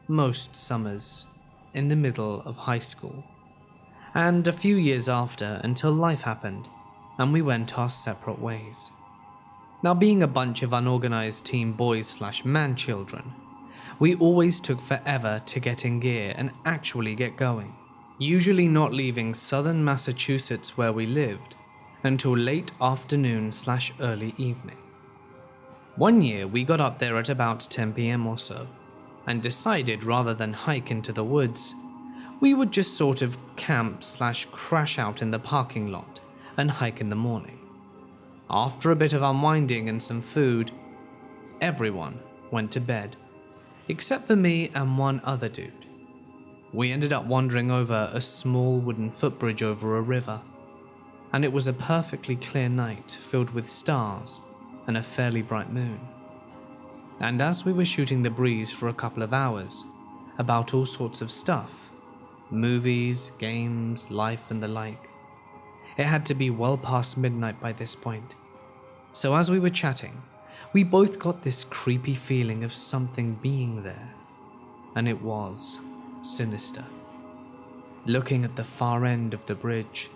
most summers in the middle of high school, and a few years after until life happened and we went our separate ways. Now, being a bunch of unorganized teen boys/man children, we always took forever to get in gear and actually get going, usually not leaving southern Massachusetts where we lived until late afternoon/early evening. One year we got up there at about 10 p.m. or so, and decided rather than hike into the woods, we would just sort of camp/crash out in the parking lot and hike in the morning. After a bit of unwinding and some food, everyone went to bed, except for me and one other dude. We ended up wandering over a small wooden footbridge over a river, and it was a perfectly clear night filled with stars and a fairly bright moon. And as we were shooting the breeze for a couple of hours about all sorts of stuff, movies, games, life and the like, it had to be well past midnight by this point. So as we were chatting, we both got this creepy feeling of something being there, and it was sinister. Looking at the far end of the bridge,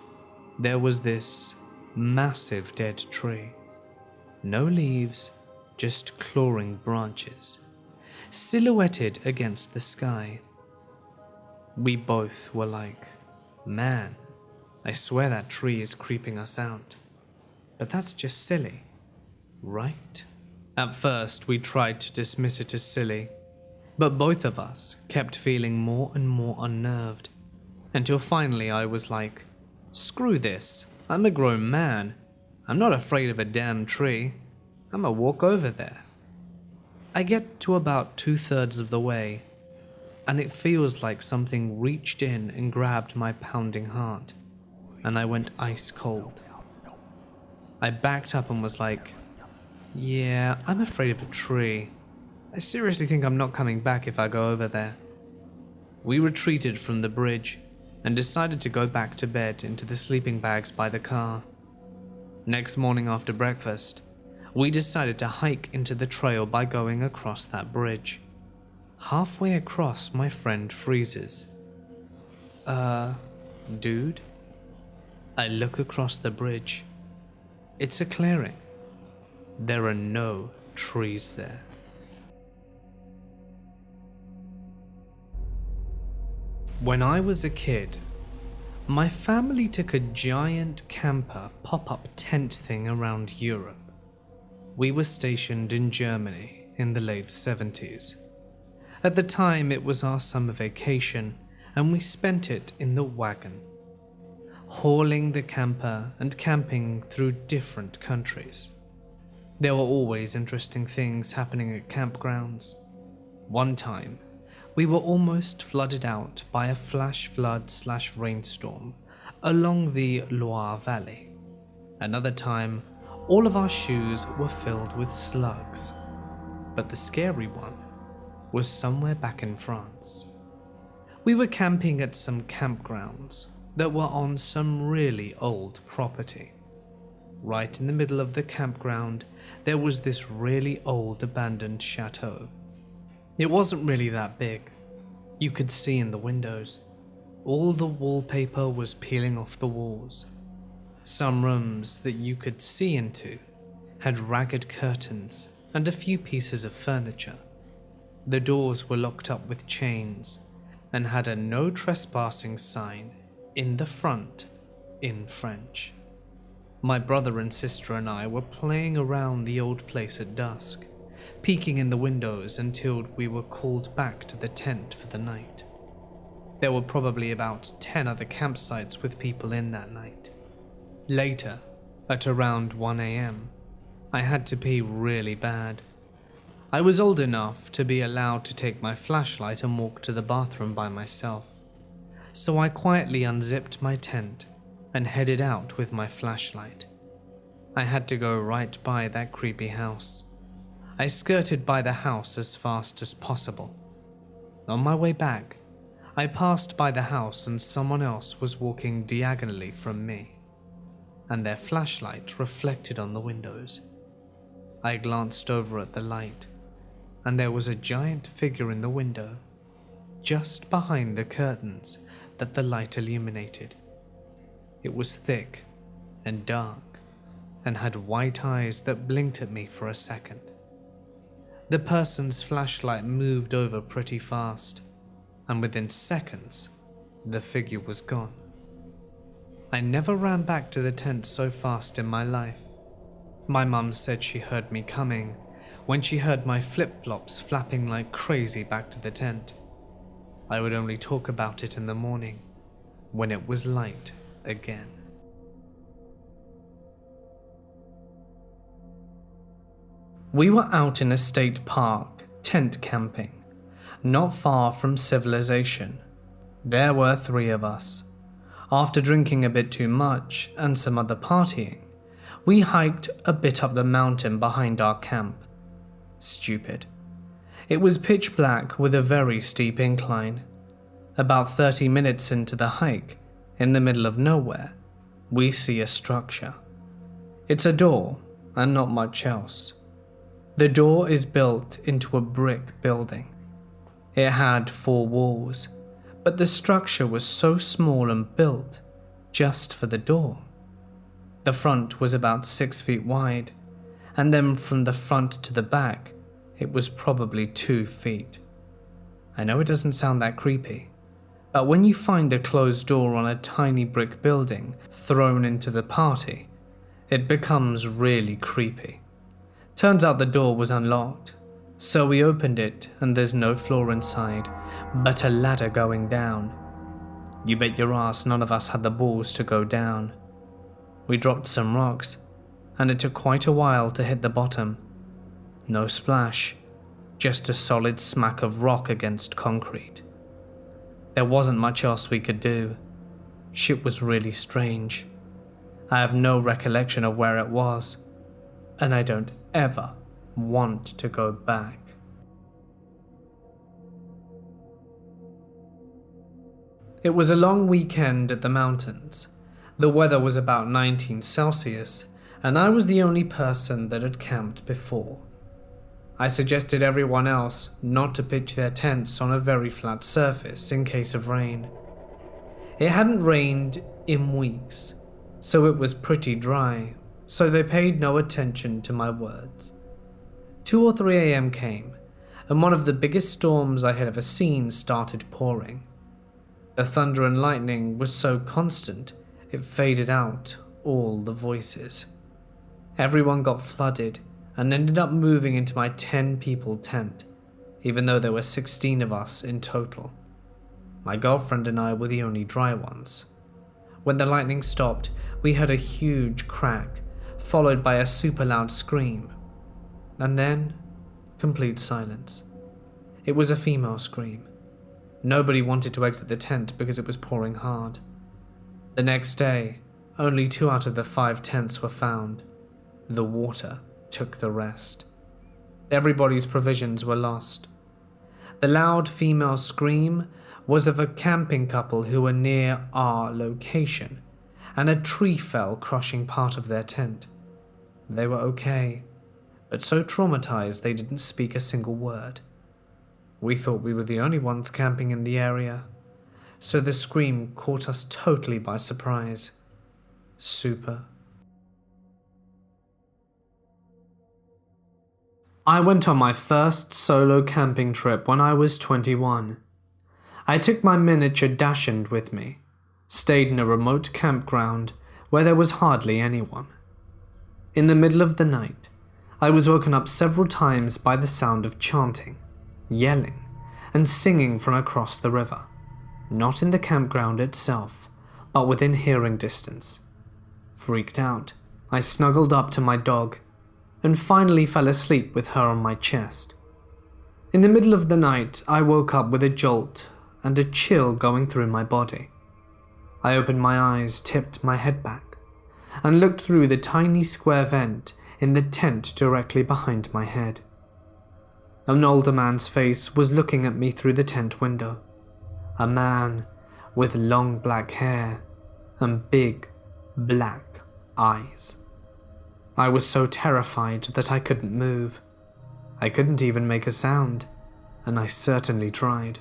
there was this massive dead tree. No leaves, just clawing branches, silhouetted against the sky. We both were like, man, I swear that tree is creeping us out. But that's just silly, right? At first, we tried to dismiss it as silly, but both of us kept feeling more and more unnerved, until finally I was like, screw this, I'm a grown man. I'm not afraid of a damn tree. I'ma walk over there. I get to about 2/3 of the way, and it feels like something reached in and grabbed my pounding heart, and I went ice cold. I backed up and was like, yeah, I'm afraid of a tree. I seriously think I'm not coming back if I go over there. We retreated from the bridge and decided to go back to bed into the sleeping bags by the car. Next morning after breakfast, we decided to hike into the trail by going across that bridge. Halfway across, my friend freezes. Dude? I look across the bridge. It's a clearing. There are no trees there. When I was a kid, my family took a giant camper pop-up tent thing around Europe. We were stationed in Germany in the late 70s. At the time, it was our summer vacation, and we spent it in the wagon, hauling the camper and camping through different countries. There were always interesting things happening at campgrounds. One time, we were almost flooded out by a flash flood/rainstorm along the Loire Valley. Another time, all of our shoes were filled with slugs. But the scary one was somewhere back in France. We were camping at some campgrounds that were on some really old property. Right in the middle of the campground, there was this really old abandoned chateau. It wasn't really that big. You could see in the windows. All the wallpaper was peeling off the walls. Some rooms that you could see into had ragged curtains and a few pieces of furniture. The doors were locked up with chains and had a no trespassing sign in the front in French. My brother and sister and I were playing around the old place at dusk, peeking in the windows until we were called back to the tent for the night. There were probably about 10 other campsites with people in that night. Later, at around 1 a.m., I had to pee really bad. I was old enough to be allowed to take my flashlight and walk to the bathroom by myself, so I quietly unzipped my tent and headed out with my flashlight. I had to go right by that creepy house. I skirted by the house as fast as possible. On my way back, I passed by the house and someone else was walking diagonally from me, and their flashlight reflected on the windows. I glanced over at the light, and there was a giant figure in the window, just behind the curtains that the light illuminated. It was thick and dark, and had white eyes that blinked at me for a second. The person's flashlight moved over pretty fast, and within seconds, the figure was gone. I never ran back to the tent so fast in my life. My mum said she heard me coming when she heard my flip-flops flapping like crazy back to the tent. I would only talk about it in the morning, when it was light again. We were out in a state park, tent camping, not far from civilization. There were 3 of us. After drinking a bit too much and some other partying, we hiked a bit up the mountain behind our camp. Stupid. It was pitch black with a very steep incline. About 30 minutes into the hike, in the middle of nowhere, we see a structure. It's a door and not much else. The door is built into a brick building. It had 4 walls, but the structure was so small and built just for the door. The front was about 6 feet wide, and then from the front to the back, it was probably 2 feet. I know it doesn't sound that creepy, but when you find a closed door on a tiny brick building thrown into the party, it becomes really creepy. Turns out the door was unlocked, so we opened it and there's no floor inside, but a ladder going down. You bet your ass none of us had the balls to go down. We dropped some rocks, and it took quite a while to hit the bottom. No splash, just a solid smack of rock against concrete. There wasn't much else we could do. Shit was really strange. I have no recollection of where it was, and I don't ever want to go back. It was a long weekend at the mountains. The weather was about 19 Celsius, and I was the only person that had camped before. I suggested everyone else not to pitch their tents on a very flat surface in case of rain. It hadn't rained in weeks, so it was pretty dry, so they paid no attention to my words. 2 or 3 a.m. came, and one of the biggest storms I had ever seen started pouring. The thunder and lightning was so constant, it faded out all the voices. Everyone got flooded and ended up moving into my 10-people tent, even though there were 16 of us in total. My girlfriend and I were the only dry ones. When the lightning stopped, we heard a huge crack, followed by a super loud scream. And then, complete silence. It was a female scream. Nobody wanted to exit the tent because it was pouring hard. The next day, only 2 out of the 5 tents were found. The water took the rest. Everybody's provisions were lost. The loud female scream was of a camping couple who were near our location, and a tree fell, crushing part of their tent. They were okay, but so traumatized they didn't speak a single word. We thought we were the only ones camping in the area, so the scream caught us totally by surprise. Super. I went on my first solo camping trip when I was 21. I took my miniature dachshund with me, stayed in a remote campground where there was hardly anyone. In the middle of the night, I was woken up several times by the sound of chanting, yelling, and singing from across the river, not in the campground itself, but within hearing distance. Freaked out, I snuggled up to my dog, and finally fell asleep with her on my chest. In the middle of the night, I woke up with a jolt and a chill going through my body. I opened my eyes, tipped my head back, and looked through the tiny square vent in the tent directly behind my head. An older man's face was looking at me through the tent window. A man with long black hair and big black eyes. I was so terrified that I couldn't move. I couldn't even make a sound, and I certainly tried.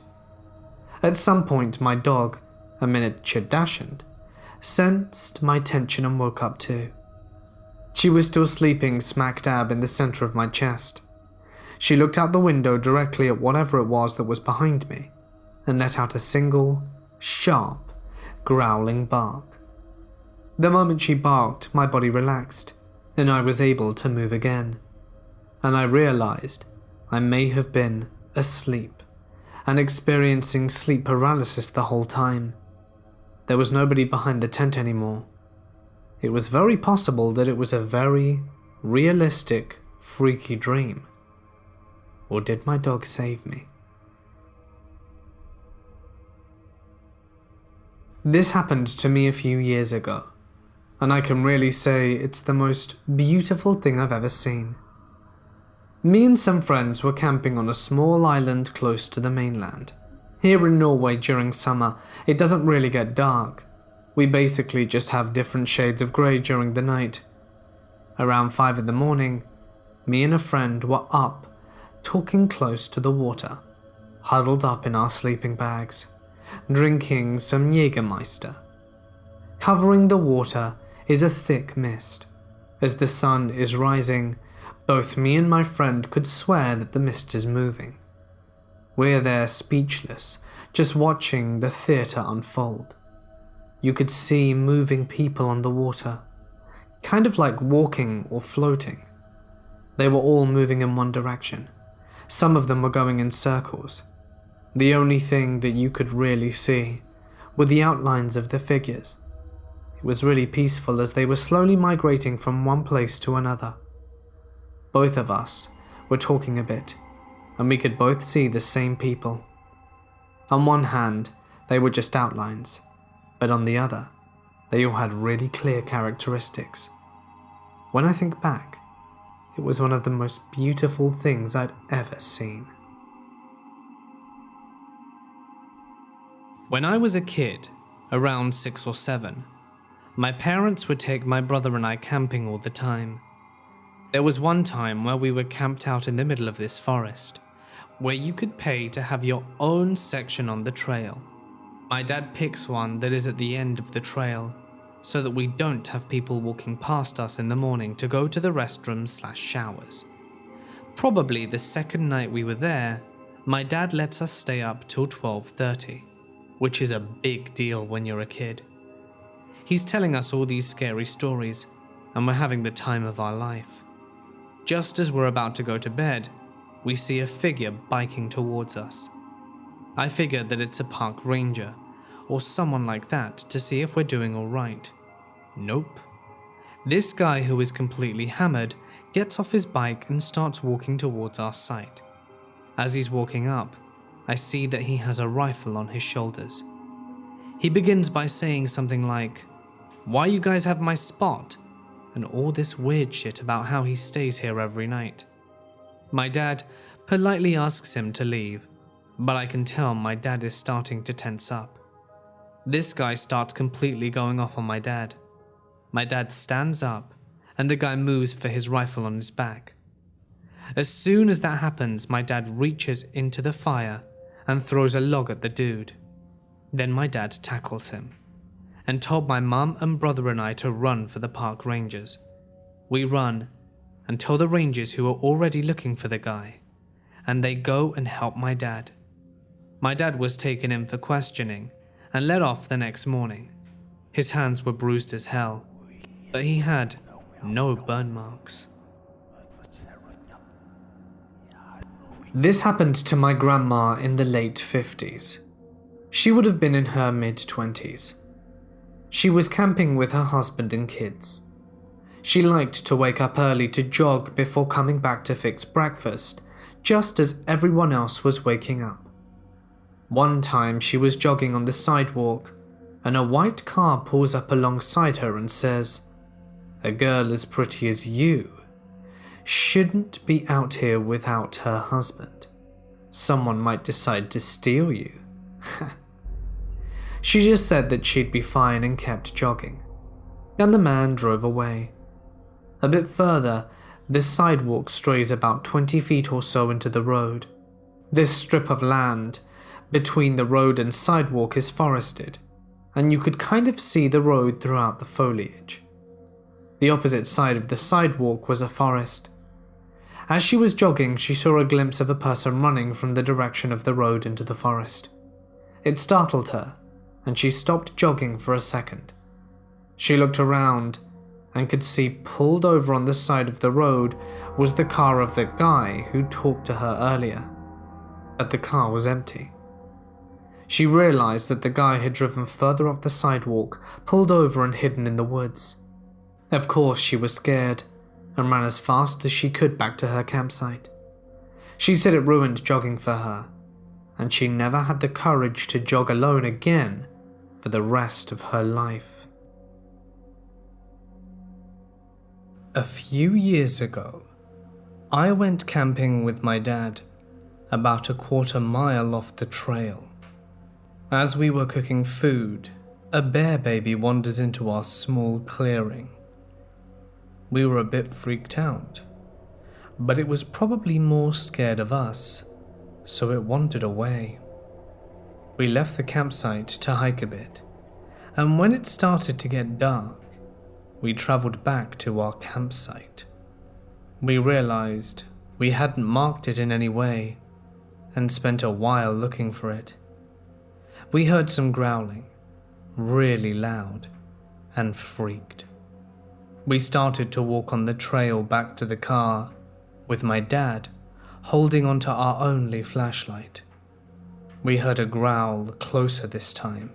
At some point, my dog, a miniature dachshund, sensed my tension and woke up too. She was still sleeping smack dab in the center of my chest. She looked out the window directly at whatever it was that was behind me, and let out a single, sharp, growling bark. The moment she barked, my body relaxed, and I was able to move again. And I realized I may have been asleep and experiencing sleep paralysis the whole time. There was nobody behind the tent anymore. It was very possible that it was a very realistic, freaky dream. Or did my dog save me? This happened to me a few years ago, and I can really say it's the most beautiful thing I've ever seen. Me and some friends were camping on a small island close to the mainland. Here in Norway during summer, it doesn't really get dark. We basically just have different shades of grey during the night. Around 5 in the morning, me and a friend were up, talking close to the water, huddled up in our sleeping bags, drinking some Jägermeister. Covering the water is a thick mist. As the sun is rising, both me and my friend could swear that the mist is moving. We're there speechless, just watching the theatre unfold. You could see moving people on the water, kind of like walking or floating. They were all moving in one direction. Some of them were going in circles. The only thing that you could really see were the outlines of the figures. It was really peaceful as they were slowly migrating from one place to another. Both of us were talking a bit, and we could both see the same people. On one hand, they were just outlines, but on the other, they all had really clear characteristics. When I think back, it was one of the most beautiful things I'd ever seen. When I was a kid, around 6 or 7, my parents would take my brother and I camping all the time. There was one time where we were camped out in the middle of this forest, where you could pay to have your own section on the trail. My dad picks one that is at the end of the trail, so that we don't have people walking past us in the morning to go to the restrooms/showers. Probably the second night we were there, my dad lets us stay up till 12:30, which is a big deal when you're a kid. He's telling us all these scary stories, and we're having the time of our life. Just as we're about to go to bed, we see a figure biking towards us. I figure that it's a park ranger, or someone like that, to see if we're doing all right. Nope. This guy, who is completely hammered, gets off his bike and starts walking towards our site. As he's walking up, I see that he has a rifle on his shoulders. He begins by saying something like, "Why you guys have my spot?" and all this weird shit about how he stays here every night. My dad politely asks him to leave, but I can tell my dad is starting to tense up. This guy starts completely going off on my dad. My dad stands up, and the guy moves for his rifle on his back. As soon as that happens, my dad reaches into the fire and throws a log at the dude. Then my dad tackles him and told my mum and brother and I to run for the park rangers. We run and tell the rangers, who are already looking for the guy, and they go and help my dad. My dad was taken in for questioning and let off the next morning. His hands were bruised as hell, but he had no burn marks. This happened to my grandma in the late 50s. She would have been in her mid-20s. She was camping with her husband and kids. She liked to wake up early to jog before coming back to fix breakfast, just as everyone else was waking up. One time she was jogging on the sidewalk, and a white car pulls up alongside her and says, "A girl as pretty as you shouldn't be out here without her husband. Someone might decide to steal you." She just said that she'd be fine and kept jogging, and the man drove away. A bit further, the sidewalk strays about 20 feet or so into the road. This strip of land between the road and sidewalk is forested, and you could kind of see the road throughout the foliage. The opposite side of the sidewalk was a forest. As she was jogging, she saw a glimpse of a person running from the direction of the road into the forest. It startled her, and she stopped jogging for a second. She looked around and could see pulled over on the side of the road was the car of the guy who talked to her earlier, but the car was empty. She realized that the guy had driven further up the sidewalk, pulled over and hidden in the woods. Of course, she was scared and ran as fast as she could back to her campsite. She said it ruined jogging for her, and she never had the courage to jog alone again for the rest of her life. A few years ago, I went camping with my dad, about a quarter mile off the trail. As we were cooking food, a bear baby wanders into our small clearing. We were a bit freaked out, but it was probably more scared of us, so it wandered away. We left the campsite to hike a bit, and when it started to get dark, we traveled back to our campsite. We realized we hadn't marked it in any way, and spent a while looking for it. We heard some growling, really loud, and freaked. We started to walk on the trail back to the car, with my dad holding onto our only flashlight. We heard a growl closer this time.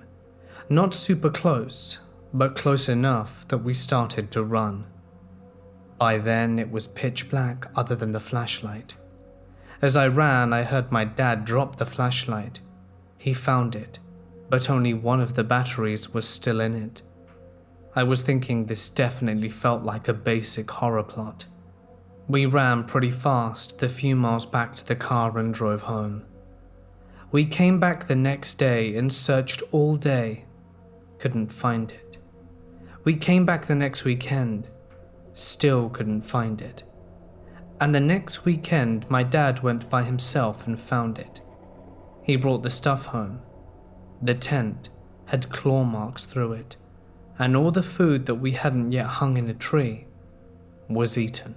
Not super close, but close enough that we started to run. By then it was pitch black other than the flashlight, As I ran, I heard my dad drop the flashlight. He found it, but only one of the batteries was still in it. I was thinking this definitely felt like a basic horror plot. We ran pretty fast the few miles back to the car and drove home. We came back the next day and searched all day. Couldn't find it. We came back the next weekend. Still couldn't find it. And the next weekend, my dad went by himself and found it. He brought the stuff home. The tent had claw marks through it, and all the food that we hadn't yet hung in a tree was eaten.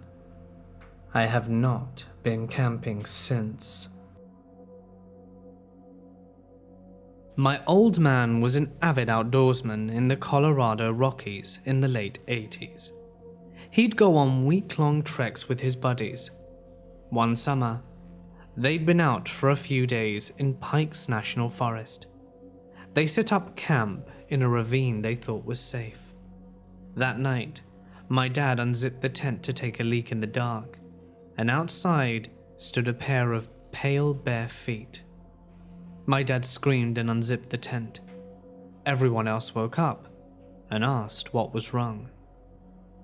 I have not been camping since. My old man was an avid outdoorsman in the Colorado Rockies in the late 80s. He'd go on week-long treks with his buddies. One summer, they'd been out for a few days in Pikes National Forest. They set up camp in a ravine they thought was safe. That night, my dad unzipped the tent to take a leak in the dark, and outside stood a pair of pale bare feet. My dad screamed and unzipped the tent. Everyone else woke up and asked what was wrong.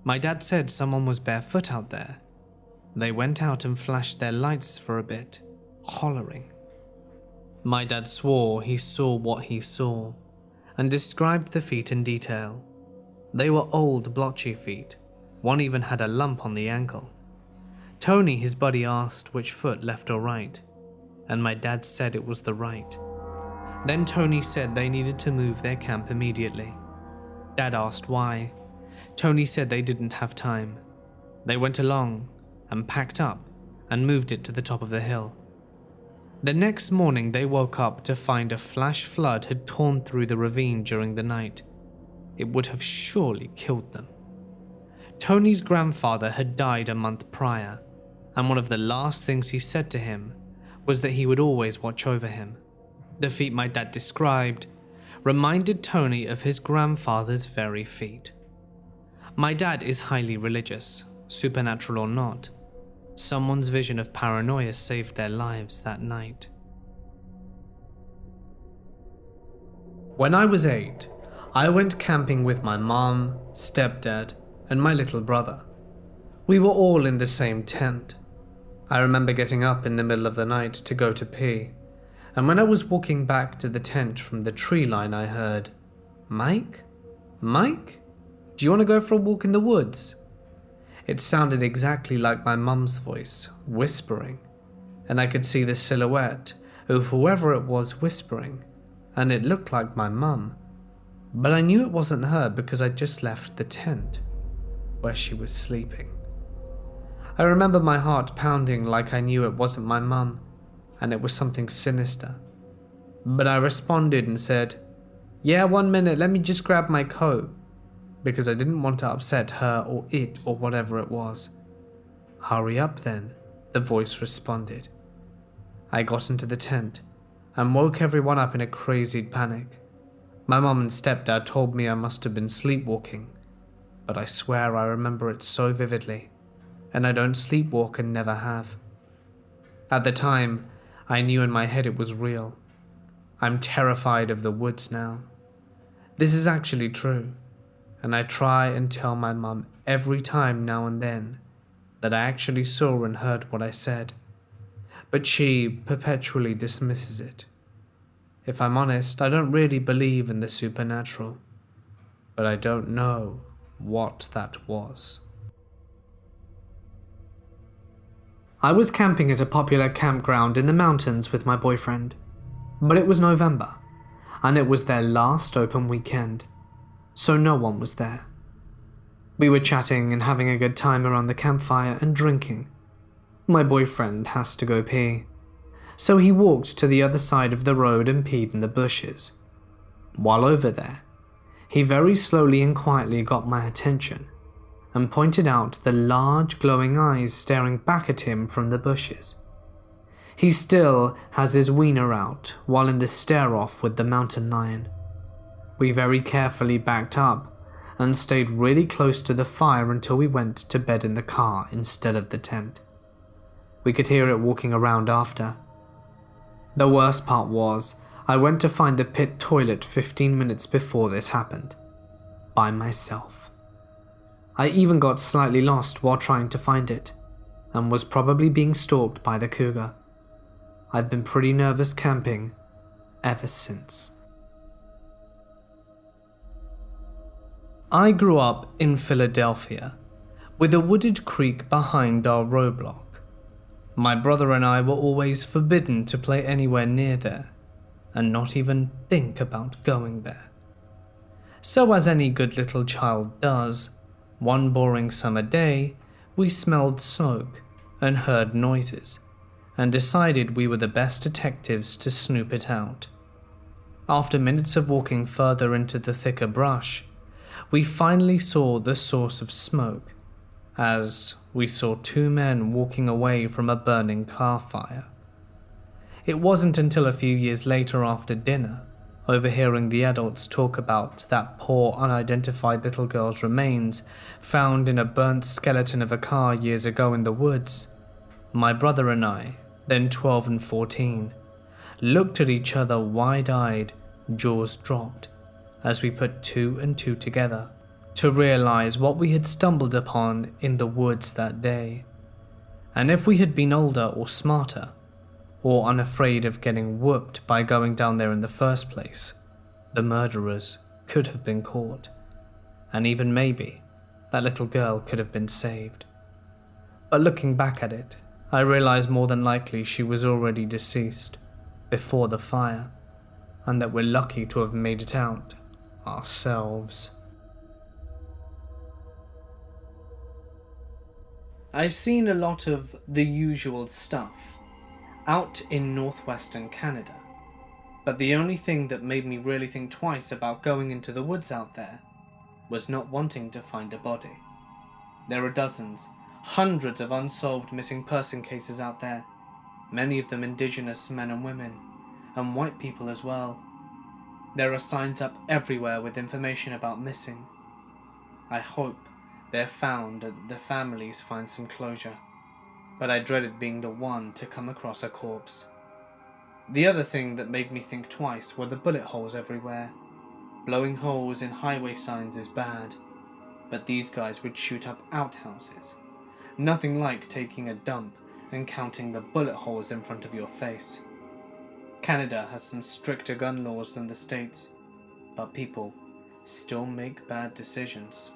My dad said someone was barefoot out there. They went out and flashed their lights for a bit, hollering. My dad swore he saw what he saw and described the feet in detail. They were old, blotchy feet. One even had a lump on the ankle. Tony, his buddy, asked which foot, left or right, and my dad said it was the right. Then Tony said they needed to move their camp immediately. Dad asked why. Tony said they didn't have time. They went along and packed up and moved it to the top of the hill. The next morning they woke up to find a flash flood had torn through the ravine during the night. It would have surely killed them. Tony's grandfather had died a month prior, and one of the last things he said to him was that he would always watch over him. The feet my dad described reminded Tony of his grandfather's very feet. My dad is highly religious, supernatural or not. Someone's vision of paranoia saved their lives that night. When I was 8, I went camping with my mom, stepdad, and my little brother. We were all in the same tent. I remember getting up in the middle of the night to go to pee, and when I was walking back to the tent from the tree line, I heard, "Mike? Mike? Do you want to go for a walk in the woods?" It sounded exactly like my mum's voice, whispering, and I could see the silhouette of whoever it was whispering, and it looked like my mum, but I knew it wasn't her because I'd just left the tent, where she was sleeping. I remember my heart pounding like I knew it wasn't my mum, and it was something sinister. But I responded and said, "Yeah, 1 minute, let me just grab my coat," because I didn't want to upset her or it or whatever it was. "Hurry up then," the voice responded. I got into the tent and woke everyone up in a crazy panic. My mum and stepdad told me I must have been sleepwalking, but I swear I remember it so vividly, and I don't sleepwalk and never have. At the time, I knew in my head it was real. I'm terrified of the woods now. This is actually true, and I try and tell my mum every time now and then that I actually saw and heard what I said, but she perpetually dismisses it. If I'm honest, I don't really believe in the supernatural, but I don't know what that was. I was camping at a popular campground in the mountains with my boyfriend, but it was November, and it was their last open weekend, so no one was there. We were chatting and having a good time around the campfire and drinking. My boyfriend has to go pee, so he walked to the other side of the road and peed in the bushes. While over there, he very slowly and quietly got my attention and pointed out the large glowing eyes staring back at him from the bushes. He still has his wiener out while in the stare-off with the mountain lion. We very carefully backed up and stayed really close to the fire until we went to bed in the car instead of the tent. We could hear it walking around after. The worst part was, I went to find the pit toilet 15 minutes before this happened. By myself. I even got slightly lost while trying to find it, and was probably being stalked by the cougar. I've been pretty nervous camping ever since. I grew up in Philadelphia, with a wooded creek behind our roadblock. My brother and I were always forbidden to play anywhere near there, and not even think about going there. So as any good little child does, one boring summer day, we smelled smoke and heard noises, and decided we were the best detectives to snoop it out. After minutes of walking further into the thicker brush, we finally saw the source of smoke, as we saw two men walking away from a burning car fire. It wasn't until a few years later after dinner, overhearing the adults talk about that poor unidentified little girl's remains found in a burnt skeleton of a car years ago in the woods, my brother and I, then 12 and 14, looked at each other wide-eyed, jaws dropped, as we put two and two together to realize what we had stumbled upon in the woods that day. And if we had been older or smarter, or unafraid of getting whooped by going down there in the first place, the murderers could have been caught, and even maybe that little girl could have been saved. But looking back at it, I realized more than likely she was already deceased before the fire, and that we're lucky to have made it out ourselves. I've seen a lot of the usual stuff out in northwestern Canada, but the only thing that made me really think twice about going into the woods out there was not wanting to find a body. There are dozens, hundreds of unsolved missing person cases out there, many of them Indigenous men and women, and white people as well. There are signs up everywhere with information about missing. I hope they're found and the families find some closure, but I dreaded being the one to come across a corpse. The other thing that made me think twice were the bullet holes everywhere. Blowing holes in highway signs is bad, but these guys would shoot up outhouses. Nothing like taking a dump and counting the bullet holes in front of your face. Canada has some stricter gun laws than the States, but people still make bad decisions.